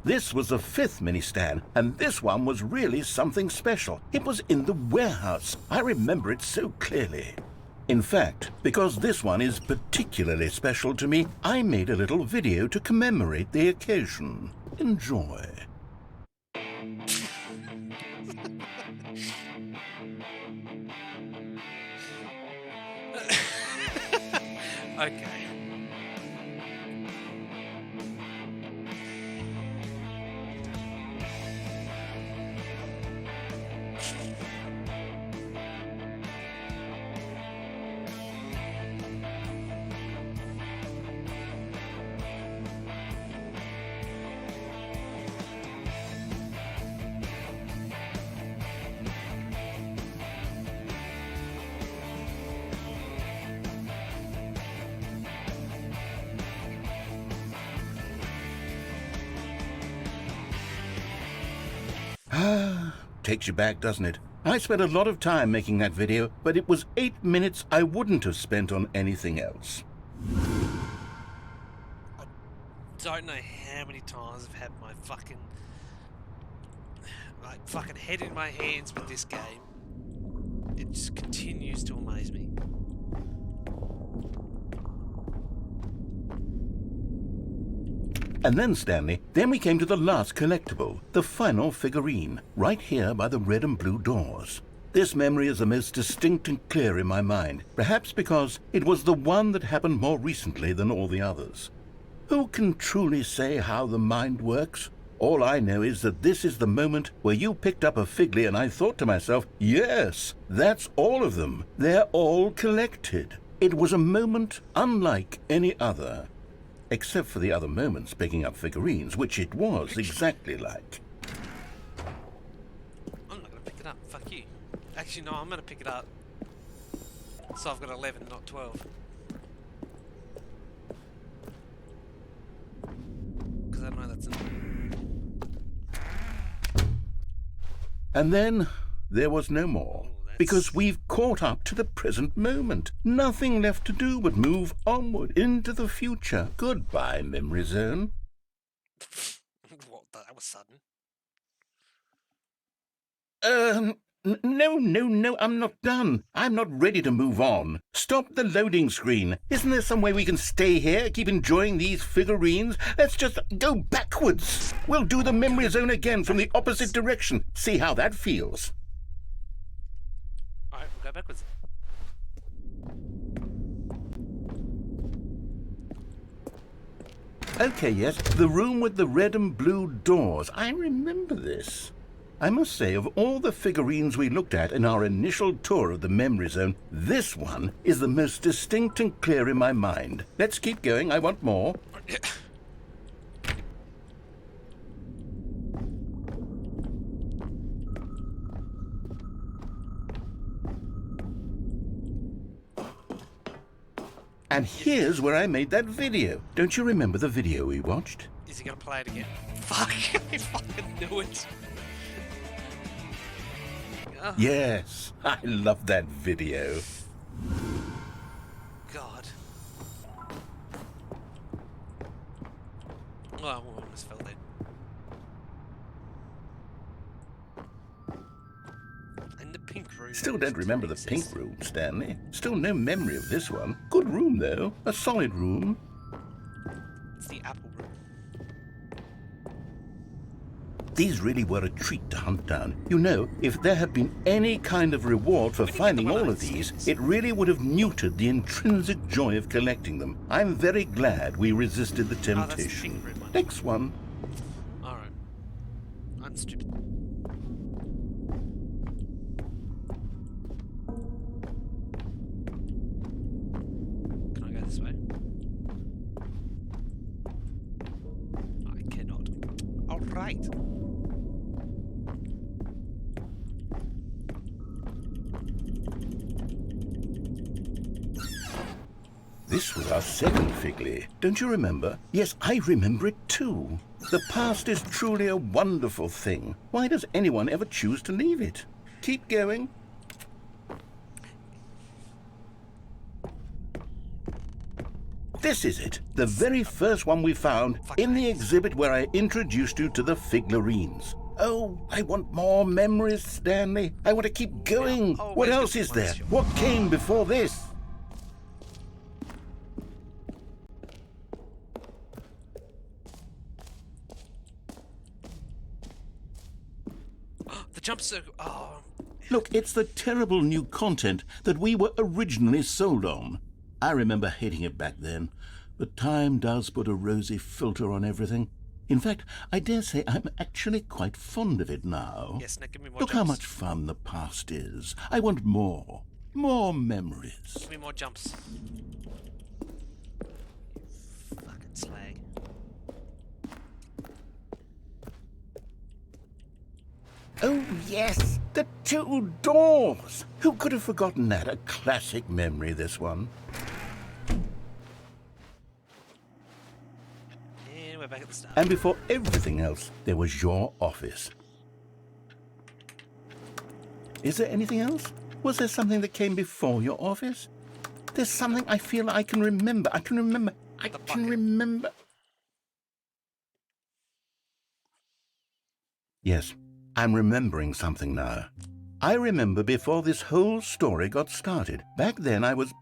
[SPEAKER 3] This was the 5th mini Stan, and this one was really something special. It was in the warehouse. I remember it so clearly. In fact, because this one is particularly special to me, I made a little video to commemorate the occasion. Enjoy.
[SPEAKER 1] Okay.
[SPEAKER 3] Takes you back, doesn't it? I spent a lot of time making that video, but it was 8 minutes I wouldn't have spent on anything else.
[SPEAKER 1] I don't know how many times I've had my fucking head in my hands with this game. It just continues to amaze me.
[SPEAKER 3] And then, Stanley, then we came to the last collectible, the final figurine, right here by the red and blue doors. This memory is the most distinct and clear in my mind, perhaps because it was the one that happened more recently than all the others. Who can truly say how the mind works? All I know is that this is the moment where you picked up a Figley and I thought to myself, yes, that's all of them. They're all collected. It was a moment unlike any other. Except for the other moments picking up figurines, which it was exactly like.
[SPEAKER 1] I'm not going to pick it up. Fuck you. Actually, no, I'm going to pick it up. So I've got 11, not 12. Because I know that's
[SPEAKER 3] And then there was no more. Because we've caught up to the present moment. Nothing left to do but move onward into the future. Goodbye, memory zone.
[SPEAKER 1] What? That was sudden.
[SPEAKER 3] No, I'm not done. I'm not ready to move on. Stop the loading screen. Isn't there some way we can stay here, keep enjoying these figurines? Let's just go backwards. We'll do the memory zone again from the opposite direction. See how that feels.
[SPEAKER 1] Alright, we'll go backwards.
[SPEAKER 3] Okay, yes, the room with the red and blue doors. I remember this. I must say, of all the figurines we looked at in our initial tour of the memory zone, this one is the most distinct and clear in my mind. Let's keep going. I want more. And here's where I made that video. Don't you remember the video we watched?
[SPEAKER 1] Is he going to play it again? Fuck, I fucking knew it. Oh,
[SPEAKER 3] Yes, I love that video.
[SPEAKER 1] God. Oh, I almost fell dead. And the pink room.
[SPEAKER 3] Still don't remember the pink room, Stanley. Still no memory of this one. Good room, though. A solid room.
[SPEAKER 1] It's the apple room.
[SPEAKER 7] These really were a treat to hunt down. You know, if there had been any kind of reward for
[SPEAKER 1] We didn't get
[SPEAKER 7] finding
[SPEAKER 1] the one
[SPEAKER 7] all
[SPEAKER 1] on
[SPEAKER 7] of these,
[SPEAKER 1] sticks.
[SPEAKER 7] it really would have neutered the intrinsic joy of collecting them. I'm very glad we resisted the
[SPEAKER 1] that's the
[SPEAKER 7] temptation.
[SPEAKER 1] pink room one.
[SPEAKER 7] Next one.
[SPEAKER 1] Alright. I'm stupid. Can I go this way? I cannot. Alright.
[SPEAKER 7] This was our second Figley. Don't you remember? Yes, I remember it too. The past is truly a wonderful thing. Why does anyone ever choose to leave it? Keep going. This is it. The very first one we found in the exhibit where I introduced you to the figlarines. Oh, I want more memories, Stanley. I want to keep going.
[SPEAKER 1] Oh,
[SPEAKER 7] What
[SPEAKER 1] where's
[SPEAKER 7] else
[SPEAKER 1] the
[SPEAKER 7] is there?
[SPEAKER 1] question?
[SPEAKER 7] What came before this?
[SPEAKER 1] The jump circle. Oh.
[SPEAKER 7] Look, it's the terrible new content that we were originally sold on. I remember hating it back then, but time does put a rosy filter on everything. In fact, I dare say I'm actually quite fond of it now.
[SPEAKER 1] Yes, now give me more
[SPEAKER 7] Look
[SPEAKER 1] jumps.
[SPEAKER 7] how much fun the past is. I want more. More memories.
[SPEAKER 1] Give me more jumps. You fucking slag.
[SPEAKER 7] Oh, yes, the two doors. Who could have forgotten that? A classic memory, this one.
[SPEAKER 1] And we're back at the start.
[SPEAKER 7] And before everything else, there was your office. Is there anything else? Was there something that came before your office? There's something I feel I can remember. I can remember. Yes, I'm remembering something now. I remember before this whole story got started. Back then I was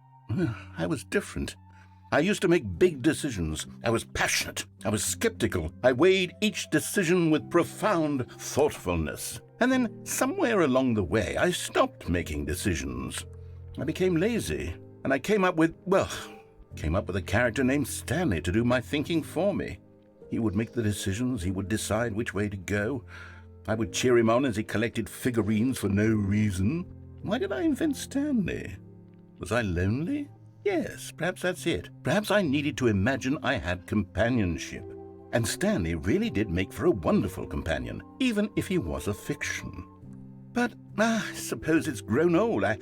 [SPEAKER 7] different. I used to make big decisions. I was passionate. I was skeptical. I weighed each decision with profound thoughtfulness. And then somewhere along the way, I stopped making decisions. I became lazy, and I came up with a character named Stanley to do my thinking for me. He would make the decisions. He would decide which way to go. I would cheer him on as he collected figurines for no reason. Why did I invent Stanley? Was I lonely? Yes, perhaps that's it. Perhaps I needed to imagine I had companionship. And Stanley really did make for a wonderful companion, even if he was a fiction. But I suppose it's grown old. I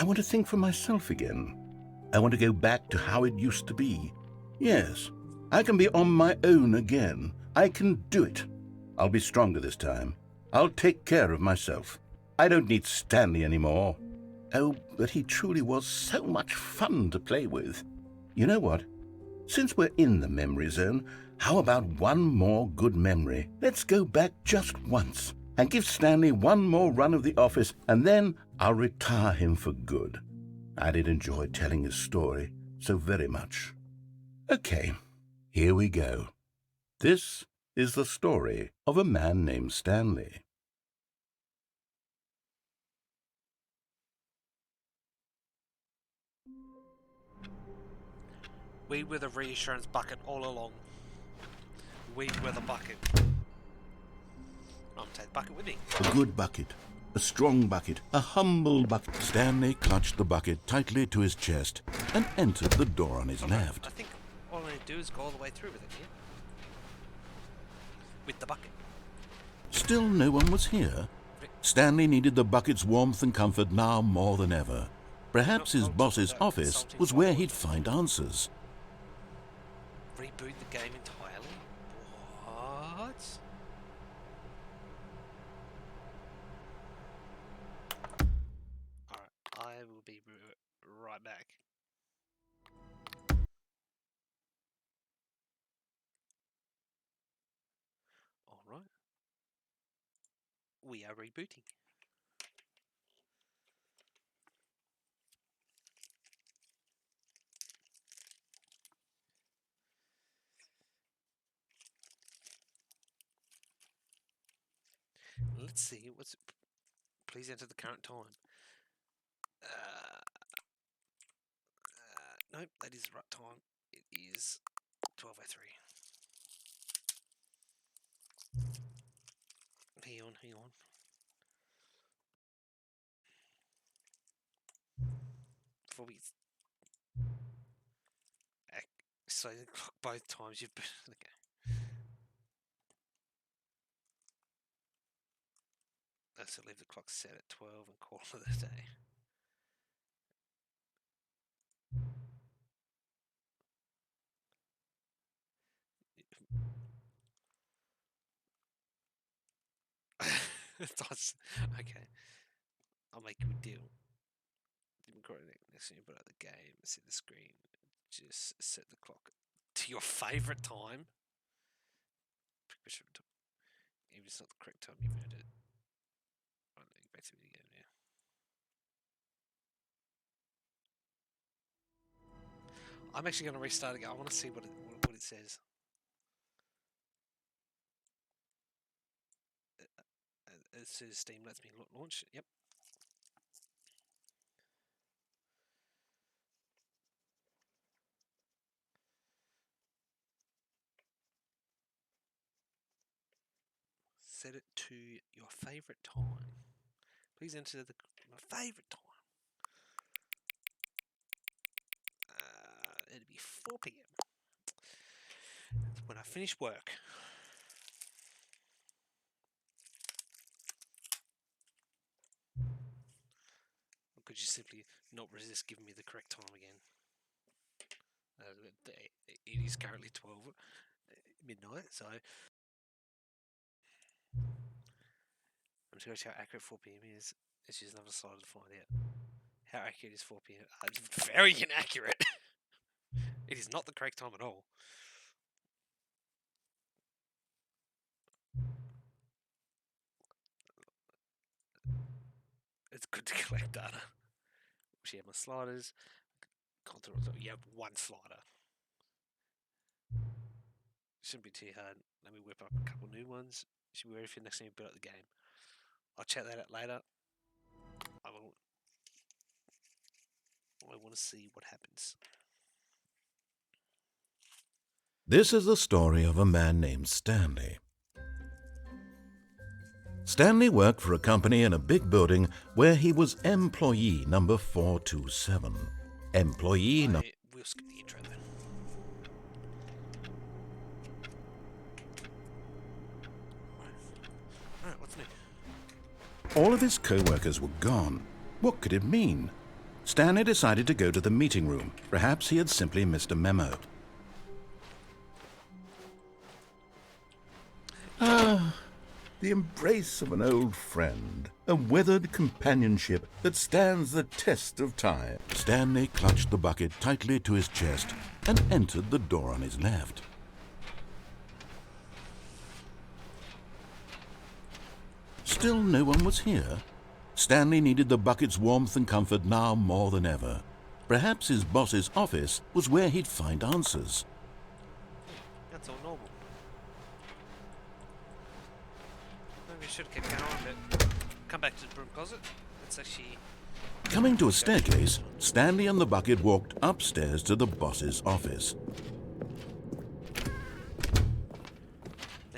[SPEAKER 7] want to think for myself again. I want to go back to how it used to be. Yes, I can be on my own again. I can do it. I'll be stronger this time. I'll take care of myself. I don't need Stanley anymore. Oh, but he truly was so much fun to play with. You know what? Since we're in the memory zone, how about one more good memory? Let's go back just once and give Stanley one more run of the office, and then I'll retire him for good. I did enjoy telling his story so very much. Okay, here we go. This is the story of a man named Stanley.
[SPEAKER 1] We were the reassurance bucket all along. We were the bucket. I'm taking the bucket with me.
[SPEAKER 3] A good bucket, a strong bucket, a humble bucket. Stanley clutched the bucket tightly to his chest and entered the door on his left.
[SPEAKER 1] I think all I need to do is go all the way through with it here. With the bucket.
[SPEAKER 3] Still no one was here. Stanley needed the bucket's warmth and comfort now more than ever. Perhaps his boss's office was where he'd find answers.
[SPEAKER 1] Reboot the game entirely? What? Alright, I will be right back. Alright. We are rebooting. Let's see. What's it? Please enter the current time. Nope, that is the right time. It is 12:03. Hang on, hang on. Before we so the clock both times you've been okay. So leave the clock set at 12 and call it a day. Okay. I'll make you a deal. Next thing you put out the game, set the screen, just set the clock to your favourite time. If it's not the correct time, you've earned it. Right, back to the game now. I'm actually going to restart again. I want to see what it says. As soon as Steam lets me launch, yep. Set it to your favourite time. Please enter my favourite time. It'll be 4 p.m. when I finish work. Or could you simply not resist giving me the correct time again? It is currently 12 midnight, so I'm just going to see how accurate 4 p.m. is. It's just another slide to find out. How accurate is 4 p.m.? It's very inaccurate. It is not the correct time at all. It's good to collect data. Actually, have my sliders. You have one slider. Shouldn't be too hard. Let me whip up a couple new ones. Should be ready for the next time you build up the game. I'll check that out later. I want to see what happens.
[SPEAKER 3] This is the story of a man named Stanley. Stanley worked for a company in a big building where he was employee number 427. Employee number...
[SPEAKER 1] We'll skip the intro then. Alright, what's new?
[SPEAKER 3] All of his co-workers were gone. What could it mean? Stanley decided to go to the meeting room. Perhaps he had simply missed a memo. The embrace of an old friend, a weathered companionship that stands the test of time. Stanley clutched the bucket tightly to his chest and entered the door on his left. Still no one was here. Stanley needed the bucket's warmth and comfort now more than ever. Perhaps his boss's office was where he'd find answers.
[SPEAKER 1] That's all normal. Maybe I should have kept going, but come back to the broom closet. Let's actually...
[SPEAKER 3] Coming to a staircase, Stanley and the bucket walked upstairs to the boss's office.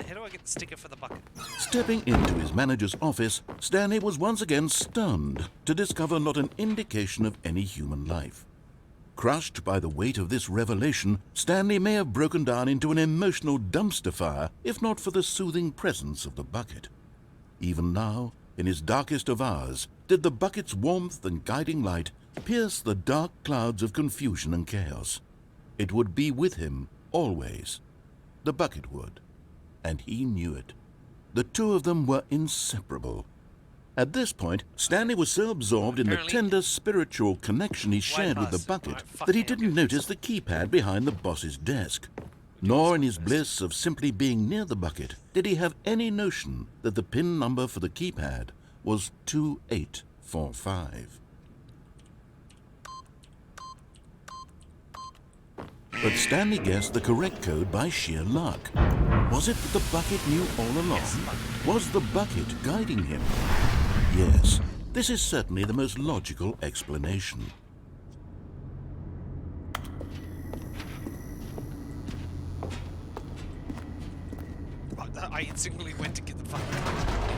[SPEAKER 1] How do I get the sticker for the bucket?
[SPEAKER 3] Stepping into his manager's office, Stanley was once again stunned to discover not an indication of any human life. Crushed by the weight of this revelation, Stanley may have broken down into an emotional dumpster fire if not for the soothing presence of the bucket. Even now, in his darkest of hours, did the bucket's warmth and guiding light pierce the dark clouds of confusion and chaos. It would be with him always. The bucket would. And he knew it. The two of them were inseparable. At this point, Stanley was so absorbed in the tender spiritual connection he shared with the bucket that he didn't notice the keypad behind the boss's desk. Nor in his bliss of simply being near the bucket did he have any notion that the PIN number for the keypad was 2845. But Stanley guessed the correct code by sheer luck. Was it that the bucket knew all along?
[SPEAKER 1] Yes, the bucket.
[SPEAKER 3] Was the bucket guiding him? Yes, this is certainly the most logical explanation.
[SPEAKER 1] I instantly went to get the fucking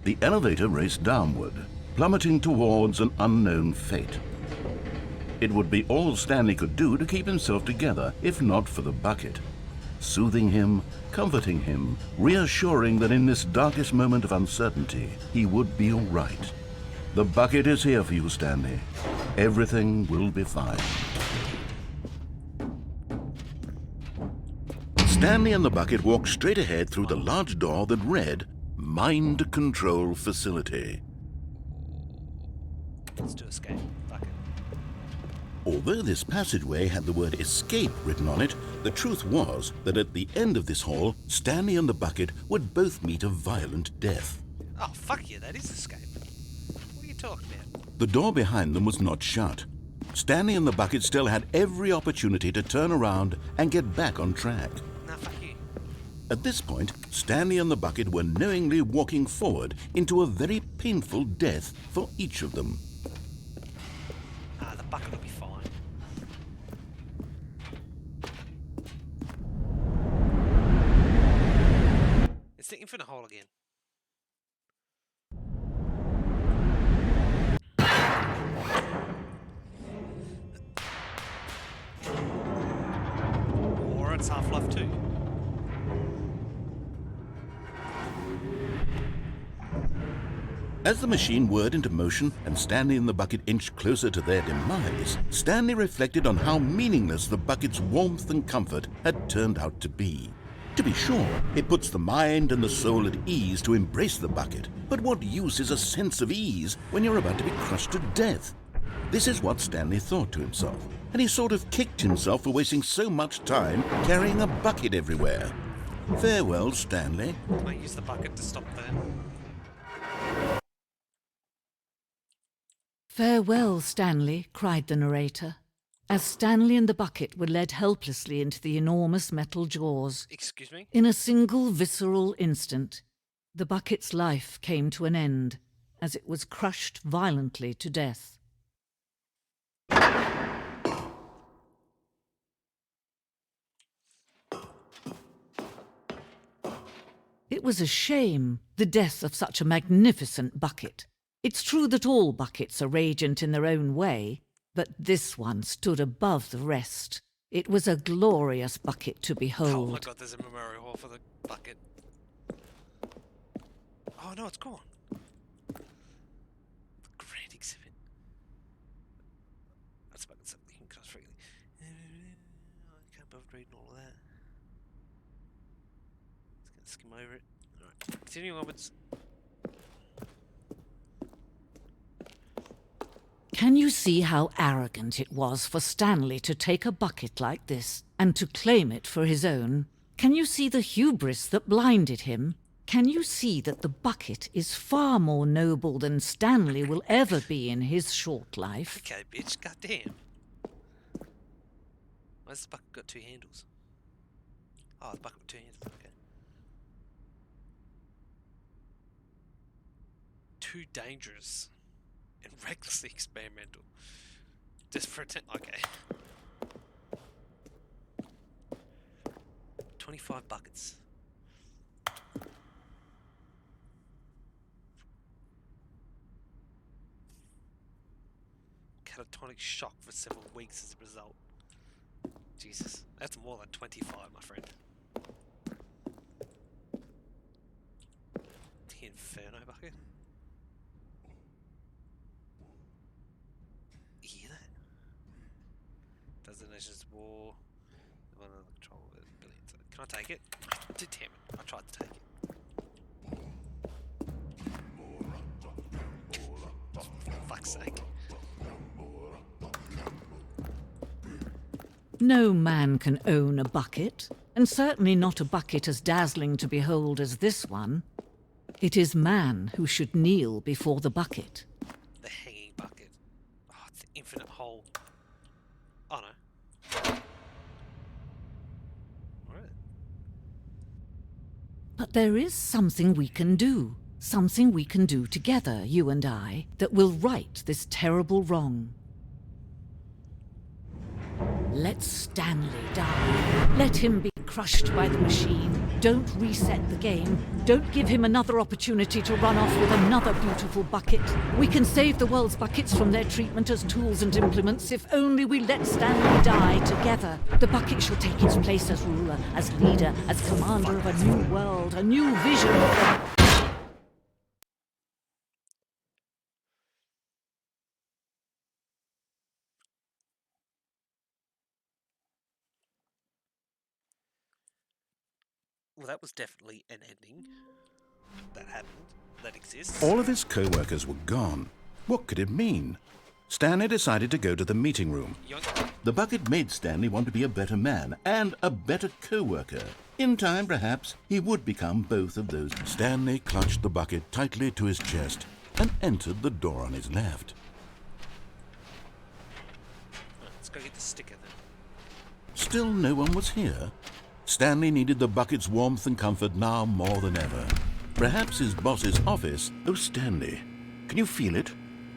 [SPEAKER 3] The elevator raced downward, plummeting towards an unknown fate. It would be all Stanley could do to keep himself together, if not for the bucket. Soothing him, comforting him, reassuring that in this darkest moment of uncertainty, he would be all right. The bucket is here for you, Stanley. Everything will be fine. Stanley and the bucket walked straight ahead through the large door that read, Mind Control Facility.
[SPEAKER 1] Let's do escape. Fuck it.
[SPEAKER 3] Although this passageway had the word escape written on it, the truth was that at the end of this hall, Stanley and the bucket would both meet a violent death.
[SPEAKER 1] Oh, fuck yeah, that is escape. What are you talking about?
[SPEAKER 3] The door behind them was not shut. Stanley and the bucket still had every opportunity to turn around and get back on track.
[SPEAKER 1] Nah, fuck you.
[SPEAKER 3] At this point, Stanley and the bucket were knowingly walking forward into a very painful death for each of them.
[SPEAKER 1] Ah, the bucket will be fine. It's the infinite hole again. Or it's Half-Life 2.
[SPEAKER 3] As the machine whirred into motion and Stanley and the bucket inched closer to their demise, Stanley reflected on how meaningless the bucket's warmth and comfort had turned out to be. To be sure, it puts the mind and the soul at ease to embrace the bucket, but what use is a sense of ease when you're about to be crushed to death? This is what Stanley thought to himself, and he sort of kicked himself for wasting so much time carrying a bucket everywhere. Farewell, Stanley.
[SPEAKER 1] Can I use the bucket to stop there?
[SPEAKER 5] Farewell, Stanley, cried the narrator, as Stanley and the bucket were led helplessly into the enormous metal jaws.
[SPEAKER 1] Excuse me?
[SPEAKER 5] In a single visceral instant, the bucket's life came to an end, as it was crushed violently to death. It was a shame, the death of such a magnificent bucket. It's true that all buckets are radiant in their own way, but this one stood above the rest. It was a glorious bucket to
[SPEAKER 1] Oh my
[SPEAKER 5] behold.
[SPEAKER 1] god, there's a memorial hall for the bucket. Oh no, it's gone. The grand exhibit. That's about it. You can cross freely. I can't bother reading all of that. Just gonna skim over it. Alright, continuing onwards.
[SPEAKER 5] Can you see how arrogant it was for Stanley to take a bucket like this and to claim it for his own? Can you see the hubris that blinded him? Can you see that the bucket is far more noble than Stanley will ever be in his short life?
[SPEAKER 1] Okay, bitch, goddamn. Why's the bucket got two handles? Oh, the bucket with two handles, okay. Too dangerous and recklessly experimental. Just for okay. 25 buckets. Catatonic shock for several weeks as a result. Jesus, that's more than 25, my friend. The Inferno bucket. You hear that? Does the nation's war? One of the control of billions. Can I take it? Damn it! I tried to take it. For fuck's sake.
[SPEAKER 5] No man can own a bucket, and certainly not a bucket as dazzling to behold as this one. It is man who should kneel before the bucket. But there is something we can do. Something we can do together, you and I, that will right this terrible wrong. Let Stanley die. Let him be crushed by the machine. Don't reset the game. Don't give him another opportunity to run off with another beautiful bucket. We can save the world's buckets from their treatment as tools and implements if only we let Stanley die together. The bucket shall take its place as ruler, as leader, as commander of a new world, a new vision of the...
[SPEAKER 1] Well, that was definitely an ending. That happened. That exists.
[SPEAKER 3] All of his co-workers were gone. What could it mean? Stanley decided to go to the meeting room.
[SPEAKER 1] Yoink.
[SPEAKER 7] The bucket made Stanley want to be a better man and a better co-worker. In time, perhaps, he would become both of those.
[SPEAKER 3] Stanley clutched the bucket tightly to his chest and entered the door on his left.
[SPEAKER 1] Let's go get the sticker then.
[SPEAKER 3] Still no one was here. Stanley needed the bucket's warmth and comfort now more than ever. Perhaps his boss's office...
[SPEAKER 7] Oh, Stanley, can you feel it?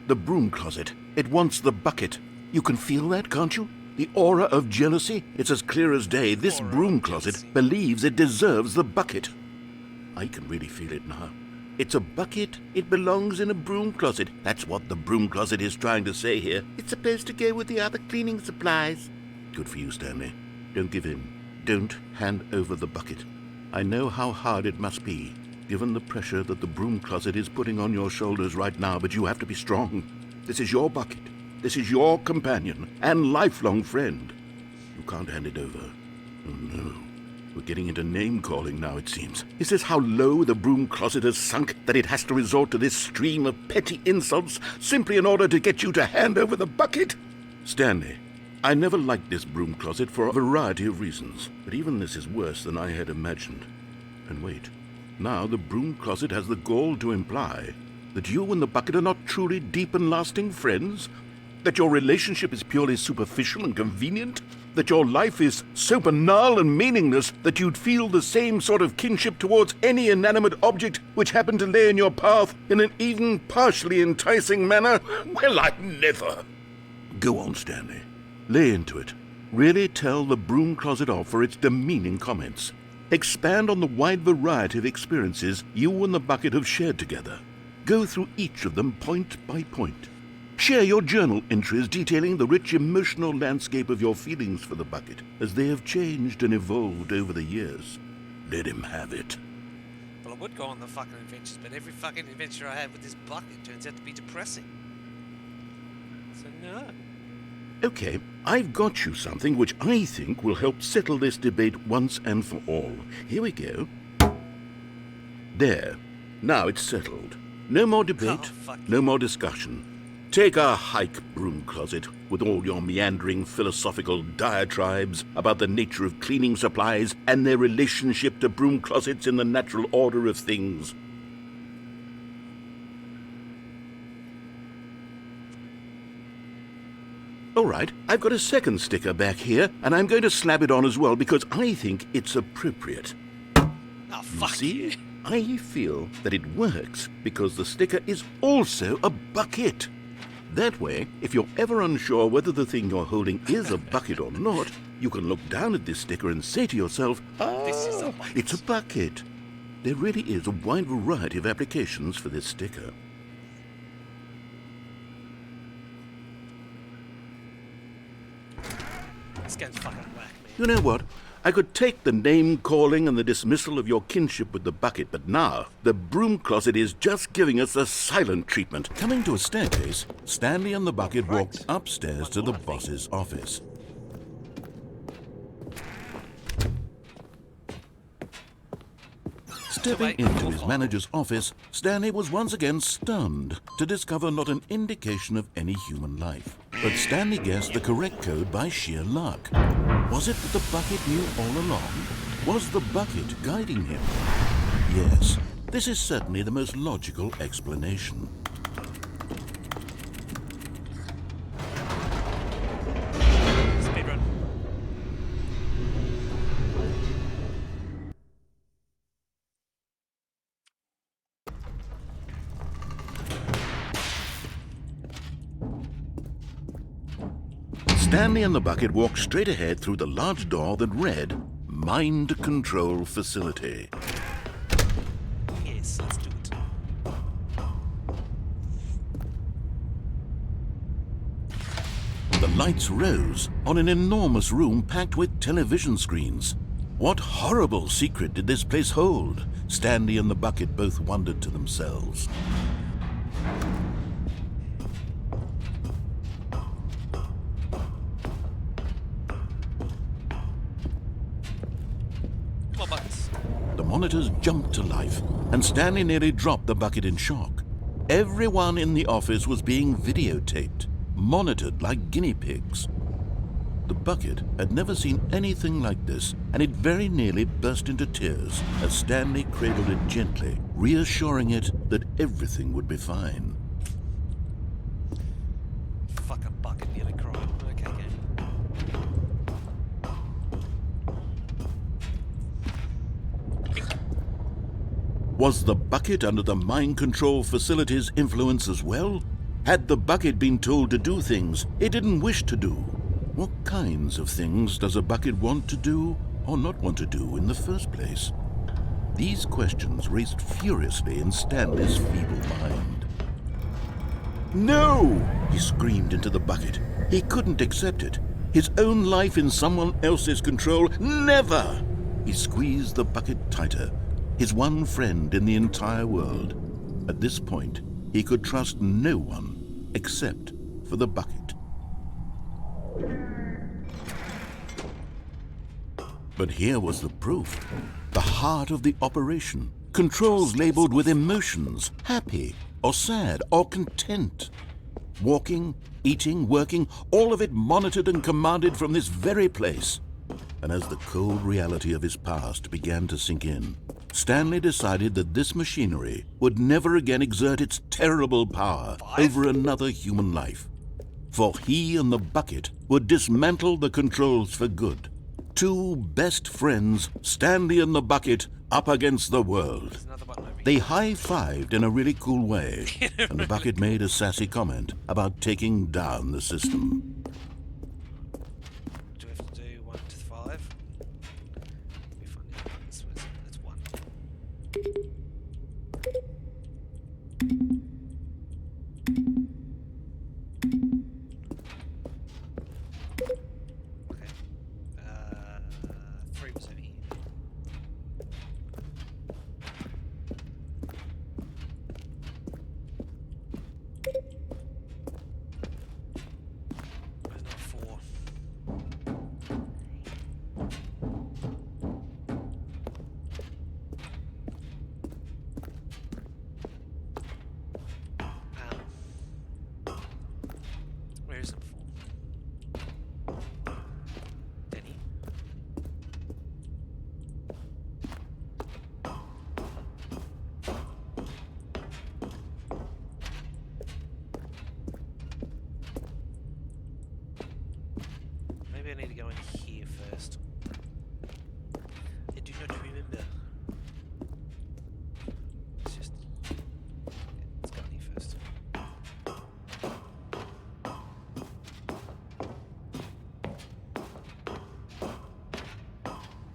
[SPEAKER 7] The broom closet. It wants the bucket. You can feel that, can't you? The aura of jealousy. It's as clear as day. This broom closet believes it deserves the bucket. I can really feel it now. It's a bucket. It belongs in a broom closet. That's what the broom closet is trying to say here. It's supposed to go with the other cleaning supplies. Good for you, Stanley. Don't give in. Don't hand over the bucket. I know how hard it must be, given the pressure that the broom closet is putting on your shoulders right now, but you have to be strong. This is your bucket. This is your companion and lifelong friend. You can't hand it over. Oh, no. We're getting into name-calling now, it seems. Is this how low the broom closet has sunk, that it has to resort to this stream of petty insults simply in order to get you to hand over the bucket? Stanley, I never liked this broom closet for a variety of reasons, but even this is worse than I had imagined. And wait, now the broom closet has the gall to imply that you and the bucket are not truly deep and lasting friends? That your relationship is purely superficial and convenient? That your life is so banal and meaningless that you'd feel the same sort of kinship towards any inanimate object which happened to lay in your path in an even partially enticing manner? Well, I never. Go on, Stanley. Lay into it. Really tell the broom closet off for its demeaning comments. Expand on the wide variety of experiences you and the bucket have shared together. Go through each of them point by point. Share your journal entries detailing the rich emotional landscape of your feelings for the bucket as they have changed and evolved over the years. Let him have it.
[SPEAKER 1] Well, I would go on the fucking adventures, but every fucking adventure I have with this bucket turns out to be depressing. So no.
[SPEAKER 7] Okay, I've got you something which I think will help settle this debate once and for all. Here we go. There. Now it's settled. No more debate, no more discussion. Take a hike, broom closet, with all your meandering philosophical diatribes about the nature of cleaning supplies and their relationship to broom closets in the natural order of things. All right, I've got a second sticker back here, and I'm going to slap it on as well because I think it's appropriate.
[SPEAKER 1] Oh, fuck
[SPEAKER 7] See?
[SPEAKER 1] you.
[SPEAKER 7] I feel that it works because the sticker is also a bucket. That way, if you're ever unsure whether the thing you're holding is a bucket or not, you can look down at this sticker and say to yourself,
[SPEAKER 1] This is a bucket.
[SPEAKER 7] It's a bucket. There really is a wide variety of applications for this sticker.
[SPEAKER 1] This game's fucking whack, man.
[SPEAKER 7] You know what? I could take the name-calling and the dismissal of your kinship with the bucket, but now the broom closet is just giving us a silent treatment.
[SPEAKER 3] Coming to a staircase, Stanley and the bucket walked upstairs to the boss's office. Stepping into his manager's office, Stanley was once again stunned to discover not an indication of any human life. But Stanley guessed the correct code by sheer luck. Was it that the bucket knew all along? Was the bucket guiding him? Yes, this is certainly the most logical explanation.
[SPEAKER 1] Speedrun.
[SPEAKER 3] Stanley and the bucket walked straight ahead through the large door that read, Mind Control Facility.
[SPEAKER 1] Yes, let's do it.
[SPEAKER 3] The lights rose on an enormous room packed with television screens. What horrible secret did this place hold? Stanley and the bucket both wondered to themselves.
[SPEAKER 1] Come on, buckets.
[SPEAKER 3] The monitors jumped to life, and Stanley nearly dropped the bucket in shock. Everyone in the office was being videotaped, monitored like guinea pigs. The bucket had never seen anything like this, and it very nearly burst into tears as Stanley cradled it gently, reassuring it that everything would be fine.
[SPEAKER 1] Fuck, a bucket nearly cried. Okay, okay.
[SPEAKER 3] Was the bucket under the mind control facility's influence as well? Had the bucket been told to do things it didn't wish to do? What kinds of things does a bucket want to do or not want to do in the first place? These questions raced furiously in Stanley's feeble mind. No! He screamed into the bucket. He couldn't accept it. His own life in someone else's control, never! He squeezed the bucket tighter, his one friend in the entire world. At this point, he could trust no one except for the bucket. But here was the proof. The heart of the operation. Controls labeled with emotions, happy or sad or content. Walking, eating, working, all of it monitored and commanded from this very place. And as the cold reality of his past began to sink in, Stanley decided that this machinery would never again exert its terrible power over another human life. For he and the bucket would dismantle the controls for good. Two best friends, Stanley and the bucket, up against the world.
[SPEAKER 1] There's another button over here.
[SPEAKER 3] They high-fived in a really cool way, and the bucket made a sassy comment about taking down the system.
[SPEAKER 1] Do we have to do 1 to 5? Be funny. That's 1. Okay. 3 was over here. Where's number 4? Where is number 4? Denny? Maybe I need to go in here first. I do not remember. Let's just... let's go in here first.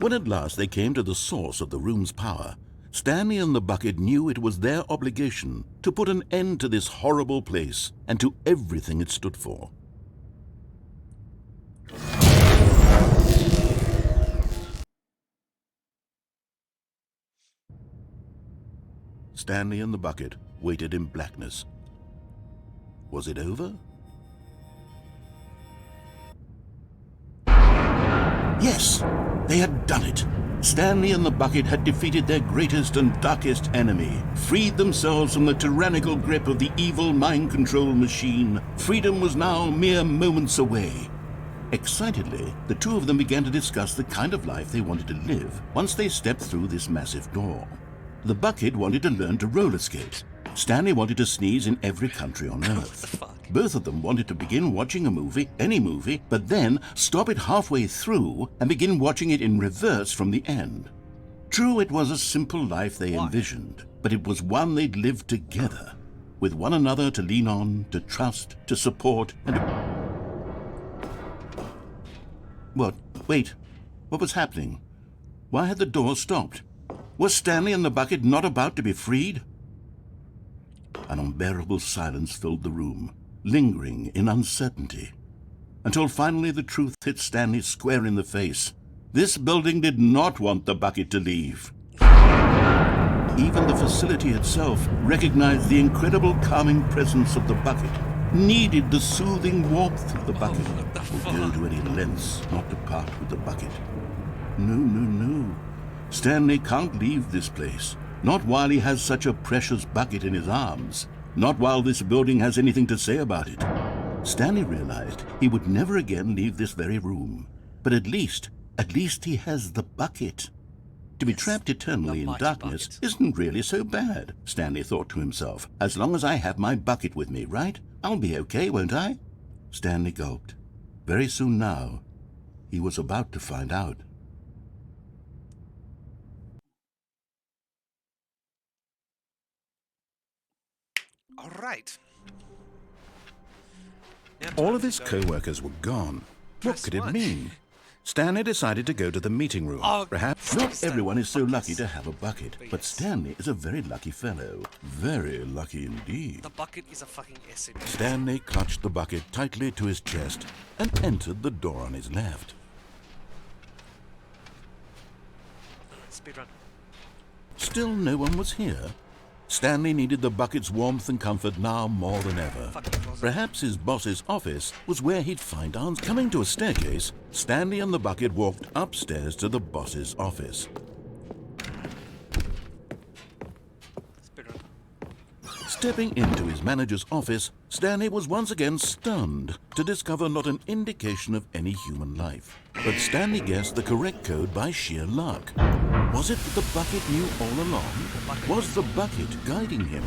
[SPEAKER 3] When at last they came to the source of the room's power, Stanley and the bucket knew it was their obligation to put an end to this horrible place and to everything it stood for. Stanley and the bucket waited in blackness. Was it over? Yes, they had done it. Stanley and the bucket had defeated their greatest and darkest enemy, freed themselves from the tyrannical grip of the evil mind control machine. Freedom was now mere moments away. Excitedly, the two of them began to discuss the kind of life they wanted to live once they stepped through this massive door. The bucket wanted to learn to roller skate. Stanley wanted to sneeze in every country on Earth. Both of them wanted to begin watching a movie, any movie, but then stop it halfway through and begin watching it in reverse from the end. True, it was a simple life they envisioned, but it was one they'd lived together, with one another to lean on, to trust, to support, and
[SPEAKER 7] What? Wait. What was happening? Why had the door stopped? Was Stanley and the bucket not about to be freed? An unbearable silence filled the room, lingering in uncertainty, until finally the truth hit Stanley square in the face. This building did not want the bucket to leave. Even the facility itself recognized the incredible calming presence of the bucket, needed the soothing warmth of the bucket, would go to any lengths not to part with the bucket. No, no, no. Stanley can't leave this place. Not while he has such a precious bucket in his arms. Not while this building has anything to say about it. Stanley realized he would never again leave this very room. But at least he has the bucket. To be trapped eternally in darkness isn't really so bad, Stanley thought to himself. As long as I have my bucket with me, right? I'll be okay, won't I? Stanley gulped. Very soon now, he was about to find out.
[SPEAKER 1] All right.
[SPEAKER 3] All of his co-workers were gone. What could it mean? Stanley decided to go to the meeting room. Perhaps
[SPEAKER 7] not everyone is so lucky to have a bucket, but Stanley is a very lucky fellow. Very lucky indeed.
[SPEAKER 1] The bucket is a fucking SMU.
[SPEAKER 3] Stanley clutched the bucket tightly to his chest and entered the door on his left.
[SPEAKER 1] Speedrun.
[SPEAKER 3] Still no one was here. Stanley needed the bucket's warmth and comfort now more than ever. Perhaps his boss's office was where he'd find answers. Coming to a staircase, Stanley and the bucket walked upstairs to the boss's office.
[SPEAKER 1] Speedrun.
[SPEAKER 3] Stepping into his manager's office, Stanley was once again stunned to discover not an indication of any human life. But Stanley guessed the correct code by sheer luck. Was it that the bucket knew all along? Was the bucket guiding him?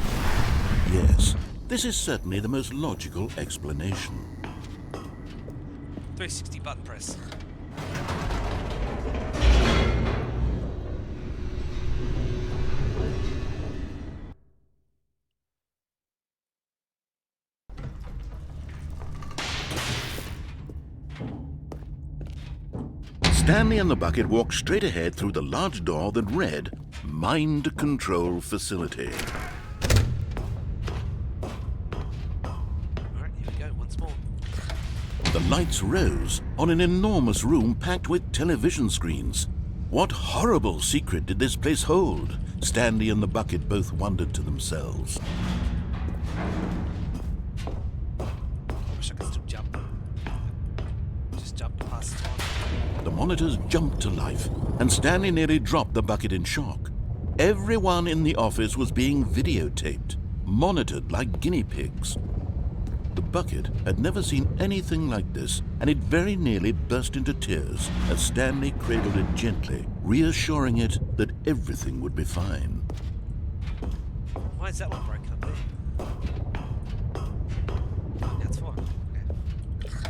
[SPEAKER 3] Yes, this is certainly the most logical explanation.
[SPEAKER 1] 360 button press.
[SPEAKER 3] Stanley and the bucket walked straight ahead through the large door that read, Mind Control Facility.
[SPEAKER 1] Alright, here we go, once more.
[SPEAKER 3] The lights rose on an enormous room packed with television screens. What horrible secret did this place hold? Stanley and the bucket both wondered to themselves.
[SPEAKER 1] I wish I could still jump. Just jump past time.
[SPEAKER 3] The monitors jumped to life, and Stanley nearly dropped the bucket in shock. Everyone in the office was being videotaped, monitored like guinea pigs. The bucket had never seen anything like this, and it very nearly burst into tears as Stanley cradled it gently, reassuring it that everything would be fine.
[SPEAKER 1] Why is that one broken up there? That's fine. Okay.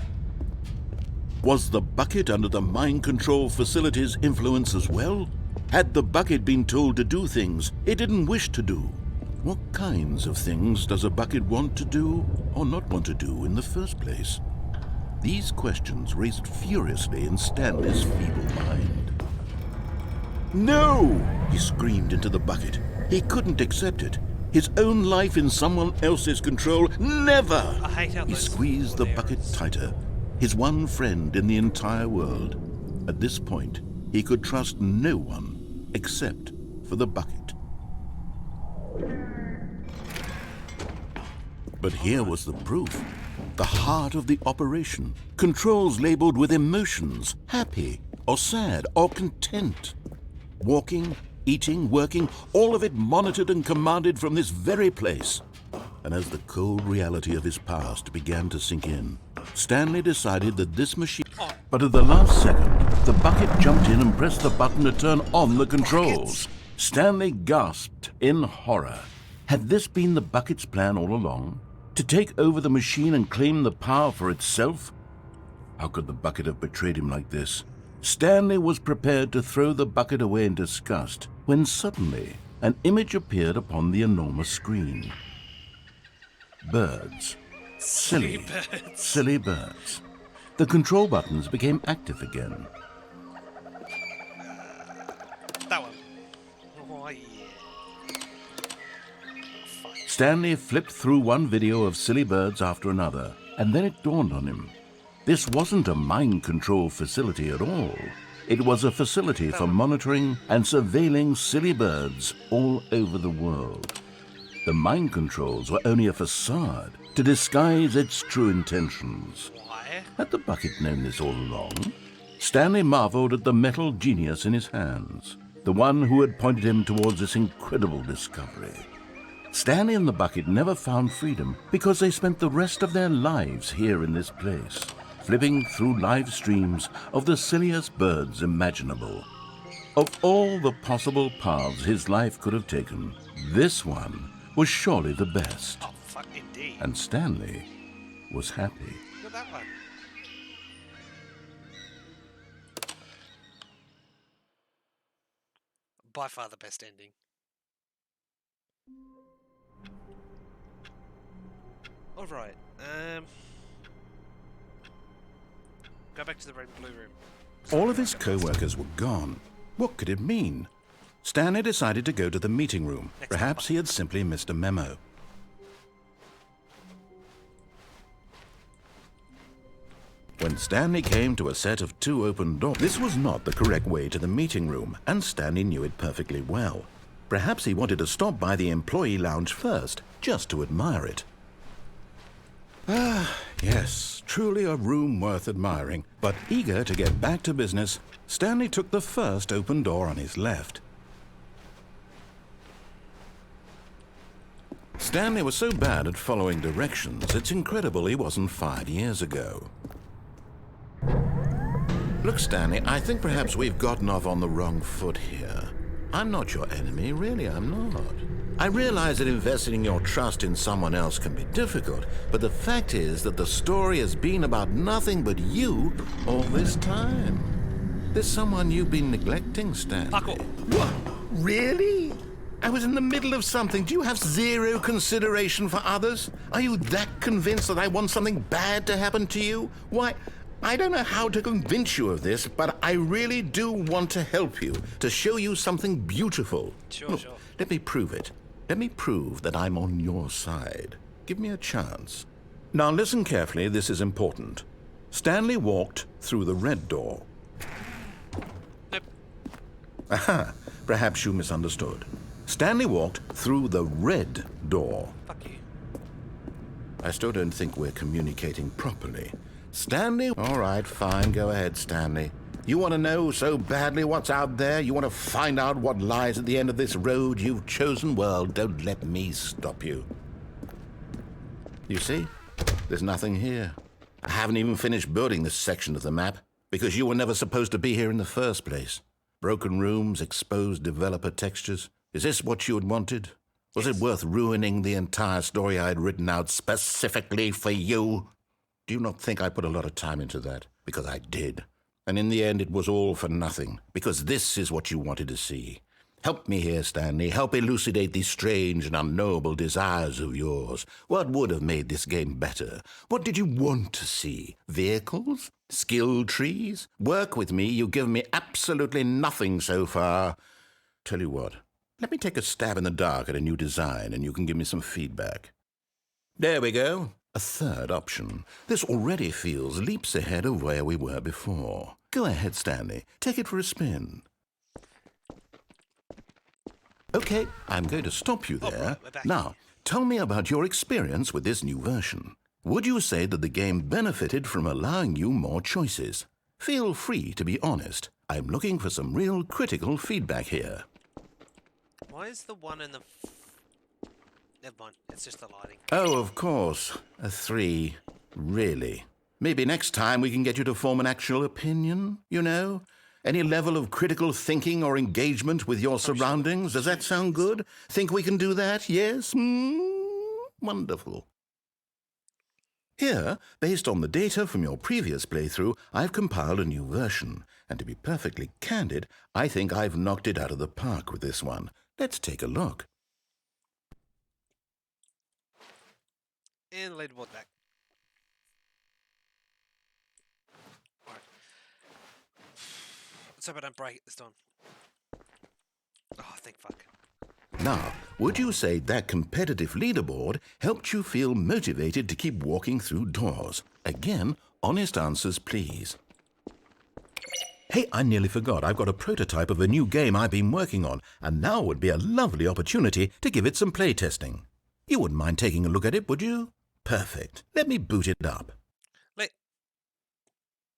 [SPEAKER 3] Was the bucket under the mind control facility's influence as well? Had the bucket been told to do things it didn't wish to do? What kinds of things does a bucket want to do or not want to do in the first place? These questions raced furiously in Stanley's feeble mind. No! He screamed into the bucket. He couldn't accept it. His own life in someone else's control, never!
[SPEAKER 1] I hate how
[SPEAKER 3] He
[SPEAKER 1] those
[SPEAKER 3] squeezed the
[SPEAKER 1] little
[SPEAKER 3] bucket
[SPEAKER 1] arrows-
[SPEAKER 3] tighter. His one friend in the entire world. At this point, he could trust no one except for the bucket. But here was the proof. The heart of the operation. Controls labeled with emotions, happy or sad or content. Walking, eating, working, all of it monitored and commanded from this very place. And as the cold reality of his past began to sink in, Stanley decided that this machine... But at the last second, the bucket jumped in and pressed the button to turn on the controls. Stanley gasped in horror. Had this been the bucket's plan all along? To take over the machine and claim the power for itself? How could the bucket have betrayed him like this? Stanley was prepared to throw the bucket away in disgust when suddenly an image appeared upon the enormous screen. Birds. Silly birds.
[SPEAKER 7] the control buttons became active again.
[SPEAKER 1] That one. Oh, yeah. Fuck.
[SPEAKER 7] Stanley flipped through one video of silly birds after another, and then it dawned on him. This wasn't a mind control facility at all. It was a facility for monitoring and surveilling silly birds all over the world. The mind controls were only a facade to disguise its true intentions.
[SPEAKER 1] Why?
[SPEAKER 7] Had the bucket known this all along? Stanley marveled at the metal genius in his hands, the one who had pointed him towards this incredible discovery. Stanley and the bucket never found freedom because they spent the rest of their lives here in this place, flipping through live streams of the silliest birds imaginable. Of all the possible paths his life could have taken, this one was surely the best.
[SPEAKER 1] Oh, fuck, indeed.
[SPEAKER 7] And Stanley was happy.
[SPEAKER 1] Look at that one. By far the best ending. Alright, go back to the red and blue room.
[SPEAKER 7] All of his co-workers were gone. What could it mean? Stanley decided to go to the meeting room. Perhaps he had simply missed a memo. When Stanley came to a set of 2 open doors, this was not the correct way to the meeting room, and Stanley knew it perfectly well. Perhaps he wanted to stop by the employee lounge first, just to admire it. Ah, yes, truly a room worth admiring. But eager to get back to business, Stanley took the first open door on his left. Stanley was so bad at following directions, it's incredible he wasn't 5 years ago. Look, Stanley, I think perhaps we've gotten off on the wrong foot here. I'm not your enemy, really, I'm not. I realize that investing your trust in someone else can be difficult, but the fact is that the story has been about nothing but you all this time. There's someone you've been neglecting, Stanley.
[SPEAKER 1] Fuck off.
[SPEAKER 7] What? Really? I was in the middle of something. Do you have zero consideration for others? Are you that convinced that I want something bad to happen to you? Why, I don't know how to convince you of this, but I really do want to help you, to show you something beautiful.
[SPEAKER 1] Sure, sure.
[SPEAKER 7] Let me prove it. Let me prove that I'm on your side. Give me a chance. Now listen carefully, this is important. Stanley walked through the red door.
[SPEAKER 1] Nope.
[SPEAKER 7] Aha, perhaps you misunderstood. Stanley walked through the red door.
[SPEAKER 1] Fuck you.
[SPEAKER 7] I still don't think we're communicating properly. Stanley? All right, fine, go ahead, Stanley. You want to know so badly what's out there? You want to find out what lies at the end of this road you've chosen? Well, don't let me stop you. You see? There's nothing here. I haven't even finished building this section of the map, because you were never supposed to be here in the first place. Broken rooms, exposed developer textures. Is this what you had wanted? Was it worth ruining the entire story I had written out specifically for you? Do you not think I put a lot of time into that? Because I did. And in the end, it was all for nothing, because this is what you wanted to see. Help me here, Stanley. Help elucidate these strange and unknowable desires of yours. What would have made this game better? What did you want to see? Vehicles? Skill trees? Work with me. You've given me absolutely nothing so far. Tell you what, let me take a stab in the dark at a new design, and you can give me some feedback. There we go. A third option. This already feels leaps ahead of where we were before. Go ahead, Stanley. Take it for a spin. Okay, I'm going to stop you there. Now, tell me about your experience with this new version. Would you say that the game benefited from allowing you more choices? Feel free to be honest. I'm looking for some real critical feedback here.
[SPEAKER 1] Why is the one in the... Never mind, it's just the lighting.
[SPEAKER 7] Oh, of course. A 3. Really? Maybe next time we can get you to form an actual opinion, you know? Any level of critical thinking or engagement with your surroundings? Does that sound good? Think we can do that? Yes? Wonderful. Here, based on the data from your previous playthrough, I've compiled a new version. And to be perfectly candid, I think I've knocked it out of the park with this one. Let's take a look.
[SPEAKER 1] And leaderboard back. Let's hope I don't break it this time. Oh, thank fuck.
[SPEAKER 3] Now, would you say that competitive leaderboard helped you feel motivated to keep walking through doors? Again, honest answers, please. Hey, I nearly forgot. I've got a prototype of a new game I've been working on, and now would be a lovely opportunity to give it some playtesting. You wouldn't mind taking a look at it, would you? Perfect. Let me boot it up.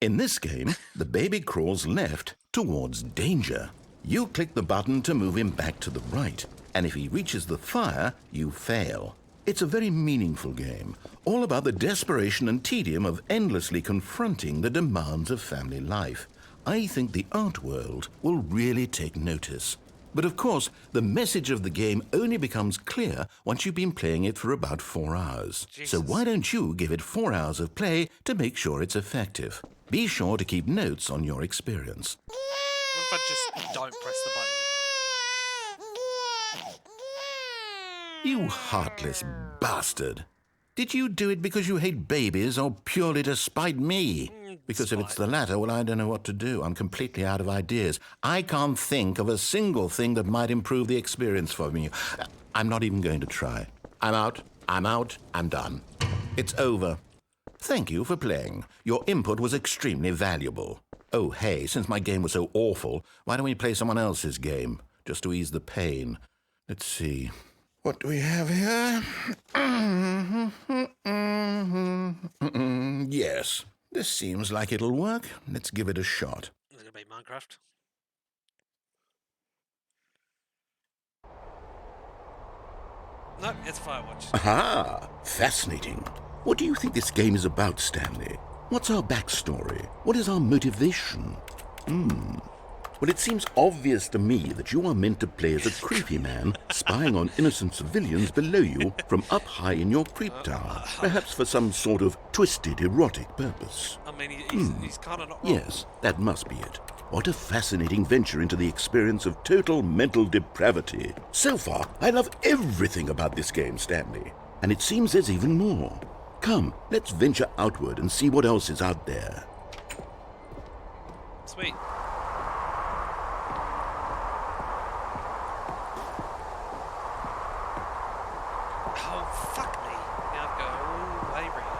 [SPEAKER 3] In this game, the baby crawls left towards danger. You click the button to move him back to the right, and if he reaches the fire, you fail. It's a very meaningful game, all about the desperation and tedium of endlessly confronting the demands of family life. I think the art world will really take notice. But of course, the message of the game only becomes clear once you've been playing it for about 4 hours.
[SPEAKER 1] Jesus.
[SPEAKER 3] So why don't you give it 4 hours of play to make sure it's effective? Be sure to keep notes on your experience.
[SPEAKER 1] What if I just don't press the button?
[SPEAKER 3] You heartless bastard. Did you do it because you hate babies or purely to spite me? Because if it's the latter, well, I don't know what to do. I'm completely out of ideas. I can't think of a single thing that might improve the experience for me. I'm not even going to try. I'm out. I'm done. It's over. Thank you for playing. Your input was extremely valuable. Oh, hey, since my game was so awful, why don't we play someone else's game, just to ease the pain? Let's see. What do we have here? Yes, this seems like it'll work. Let's give it a shot.
[SPEAKER 1] Is it going to be Minecraft? No, it's Firewatch.
[SPEAKER 3] Aha! Fascinating. What do you think this game is about, Stanley? What's our backstory? What is our motivation? Well, it seems obvious to me that you are meant to play as a creepy man spying on innocent civilians below you from up high in your creep tower, perhaps for some sort of twisted, erotic purpose.
[SPEAKER 1] I mean, he's kind of not wrong.
[SPEAKER 3] Yes, that must be it. What a fascinating venture into the experience of total mental depravity. So far, I love everything about this game, Stanley. And it seems there's even more. Come, let's venture outward and see what else is out there.
[SPEAKER 1] Sweet. Oh, fuck me. Now I've got all the way round.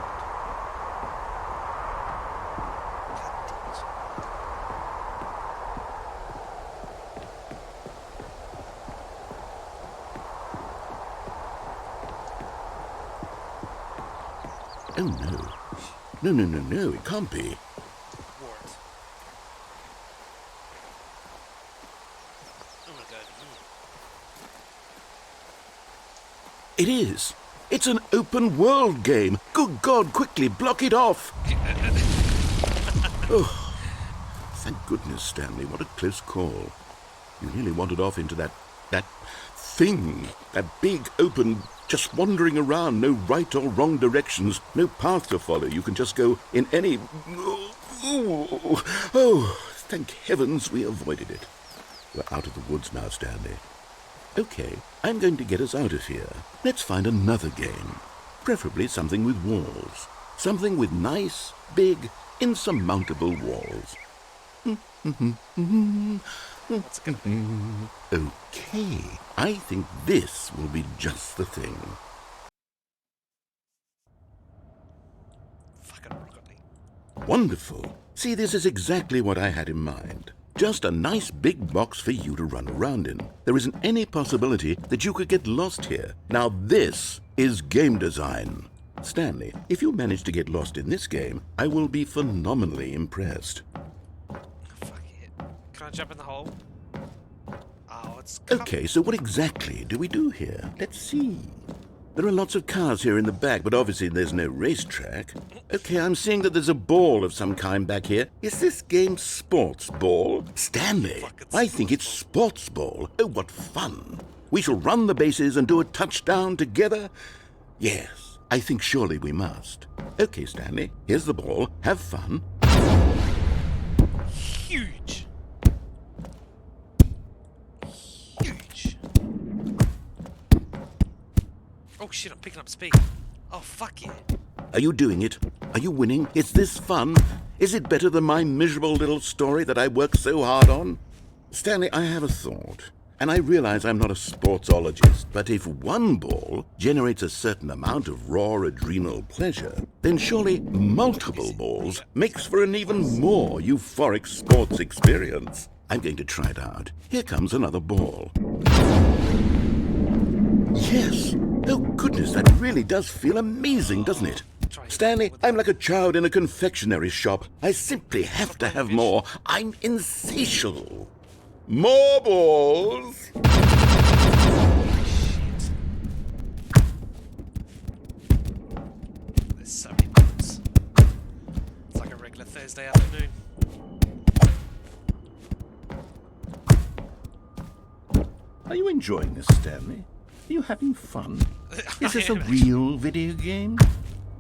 [SPEAKER 3] Oh, no. No, it can't be.
[SPEAKER 1] Wart. I'm gonna go over here.
[SPEAKER 3] It is. It's an open world game. Good God, quickly block it off. Oh, thank goodness, Stanley. What a close call. You nearly wandered off into that thing. That big, open, just wandering around. No right or wrong directions. No path to follow. You can just go in any... Oh, thank heavens we avoided it. We're out of the woods now, Stanley. Okay, I'm going to get us out of here. Let's find another game. Preferably something with walls. Something with nice, big, insurmountable walls.
[SPEAKER 1] What's it gonna be?
[SPEAKER 3] Okay, I think this will be just the thing.
[SPEAKER 1] Fucking Rocket League.
[SPEAKER 3] Wonderful. See, this is exactly what I had in mind. Just a nice big box for you to run around in. There isn't any possibility that you could get lost here. Now this is game design. Stanley, if you manage to get lost in this game, I will be phenomenally impressed.
[SPEAKER 1] Oh, fuck it. Can I jump in the hole? Oh, it's...
[SPEAKER 3] Okay, so what exactly do we do here? Let's see. There are lots of cars here in the back, but obviously there's no racetrack. Okay, I'm seeing that there's a ball of some kind back here. Is this game sports ball? Stanley, I think it's sports ball. Oh, what fun. We shall run the bases and do a touchdown together? Yes, I think surely we must. Okay, Stanley, here's the ball. Have fun.
[SPEAKER 1] Huge. Huge. Oh shit, I'm picking up speed. Oh fuck yeah.
[SPEAKER 3] Are you doing it? Are you winning? Is this fun? Is it better than my miserable little story that I worked so hard on? Stanley, I have a thought. And I realize I'm not a sportsologist, but if one ball generates a certain amount of raw adrenal pleasure, then surely multiple balls makes for an even more euphoric sports experience. I'm going to try it out. Here comes another ball. Yes! Oh goodness, that really does feel amazing, doesn't it? Stanley, I'm like a child in a confectionery shop. I simply have to have more. I'm insatiable. More balls!
[SPEAKER 1] There's so many balls. It's like a regular Thursday afternoon.
[SPEAKER 3] Are you enjoying this, Stanley? Are you having fun? Is this a real video game?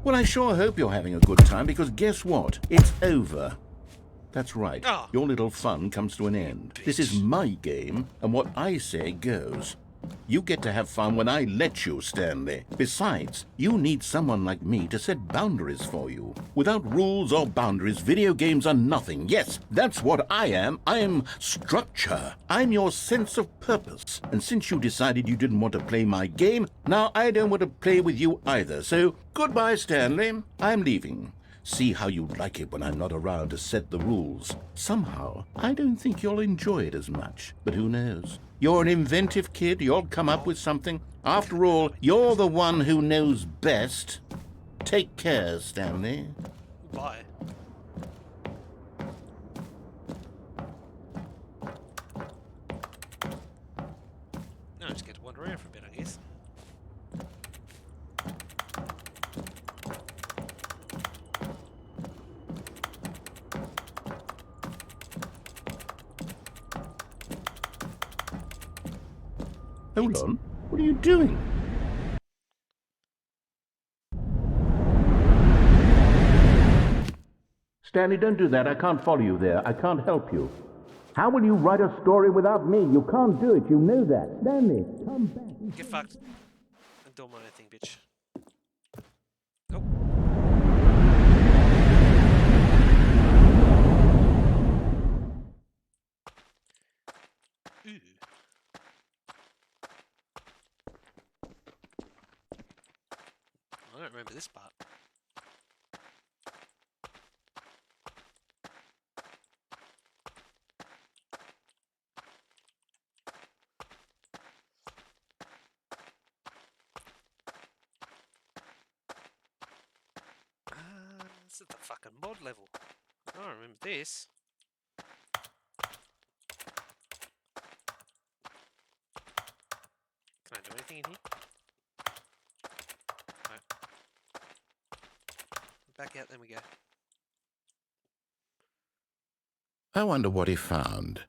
[SPEAKER 3] Well, I sure hope you're having a good time, because guess what? It's over. That's right.
[SPEAKER 1] Oh.
[SPEAKER 3] Your little fun comes to an end. This is my game, and what I say goes. You get to have fun when I let you, Stanley. Besides, you need someone like me to set boundaries for you. Without rules or boundaries, video games are nothing. Yes, that's what I am. I'm structure. I'm your sense of purpose. And since you decided you didn't want to play my game, now I don't want to play with you either. So, goodbye, Stanley. I'm leaving. See how you like it when I'm not around to set the rules. Somehow, I don't think you'll enjoy it as much. But who knows? You're an inventive kid. You'll come up with something. After all, you're the one who knows best. Take care, Stanley.
[SPEAKER 1] Bye. No, just get to wander around for a bit, I guess.
[SPEAKER 3] Hold on. What are you doing? Stanley, don't do that. I can't follow you there. I can't help you. How will you write a story without me? You can't do it. You know that. Stanley, come back.
[SPEAKER 1] Get fucked. And don't mind anything, bitch. Oh. Ooh. I don't remember this part. This is the fucking mod level. I don't remember this. Can I do anything in here? No. Back out, then we go.
[SPEAKER 3] I wonder what he found.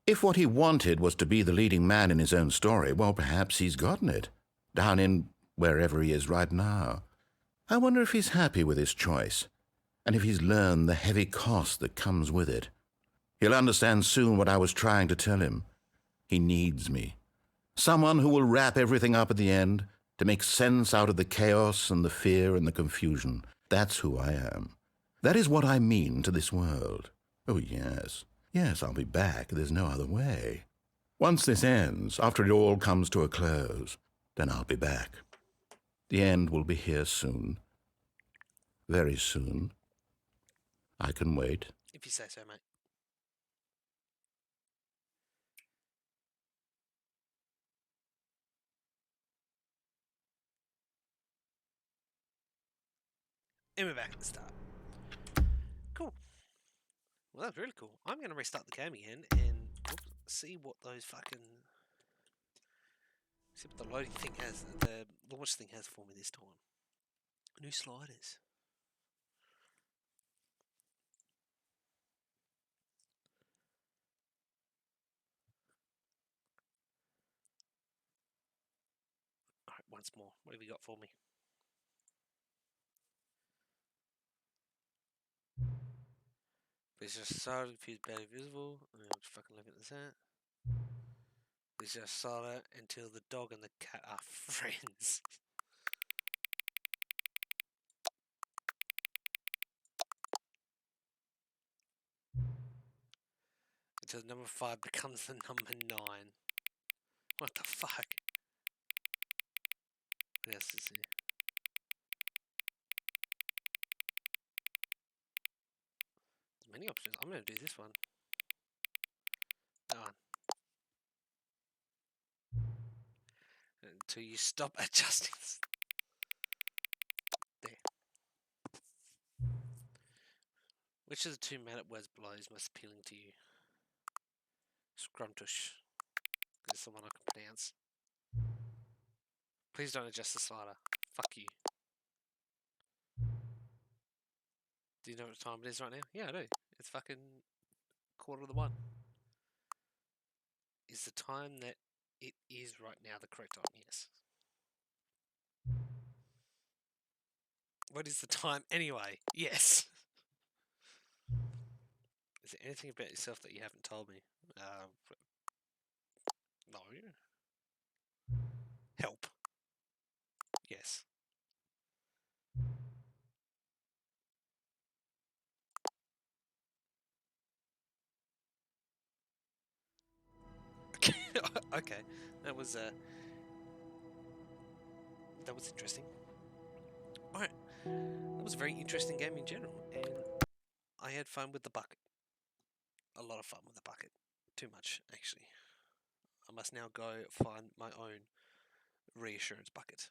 [SPEAKER 3] If what he wanted was to be the leading man in his own story, well, perhaps he's gotten it. Down in wherever he is right now. I wonder if he's happy with his choice, and if he's learned the heavy cost that comes with it. He'll understand soon what I was trying to tell him. He needs me. Someone who will wrap everything up at the end, to make sense out of the chaos and the fear and the confusion. That's who I am. That is what I mean to this world. Oh, yes. Yes, I'll be back. There's no other way. Once this ends, after it all comes to a close, then I'll be back. The end will be here soon. Very soon. I can wait.
[SPEAKER 1] If you say so, mate. And we're back at the start. Cool. Well, that's really cool. I'm going to restart the game again and see what those fucking... See what the loading thing has, the launch thing has for me this time. New sliders. Alright, once more. What have you got for me? Please just start confused, barely visible. I'll just fucking leave it as that. Please just start it until the dog and the cat are friends. until number 5 becomes the number 9. What the fuck? What else is here? There's many options. I'm going to do this one. That one. Until you stop adjusting. There. Which of the 2 magic words below is most appealing to you? Scruntush. That's the one I can pronounce. Please don't adjust the slider. Fuck you. Do you know what time it is right now? Yeah, I do. It's fucking 1:45. Is the time that it is right now the correct time? Yes. What is the time anyway? Yes. Is there anything about yourself that you haven't told me? No. Help. Yes. Okay. That was interesting. Alright. That was a very interesting game in general, and I had fun with the bucket. A lot of fun with the bucket. Too much, actually. I must now go find my own reassurance bucket.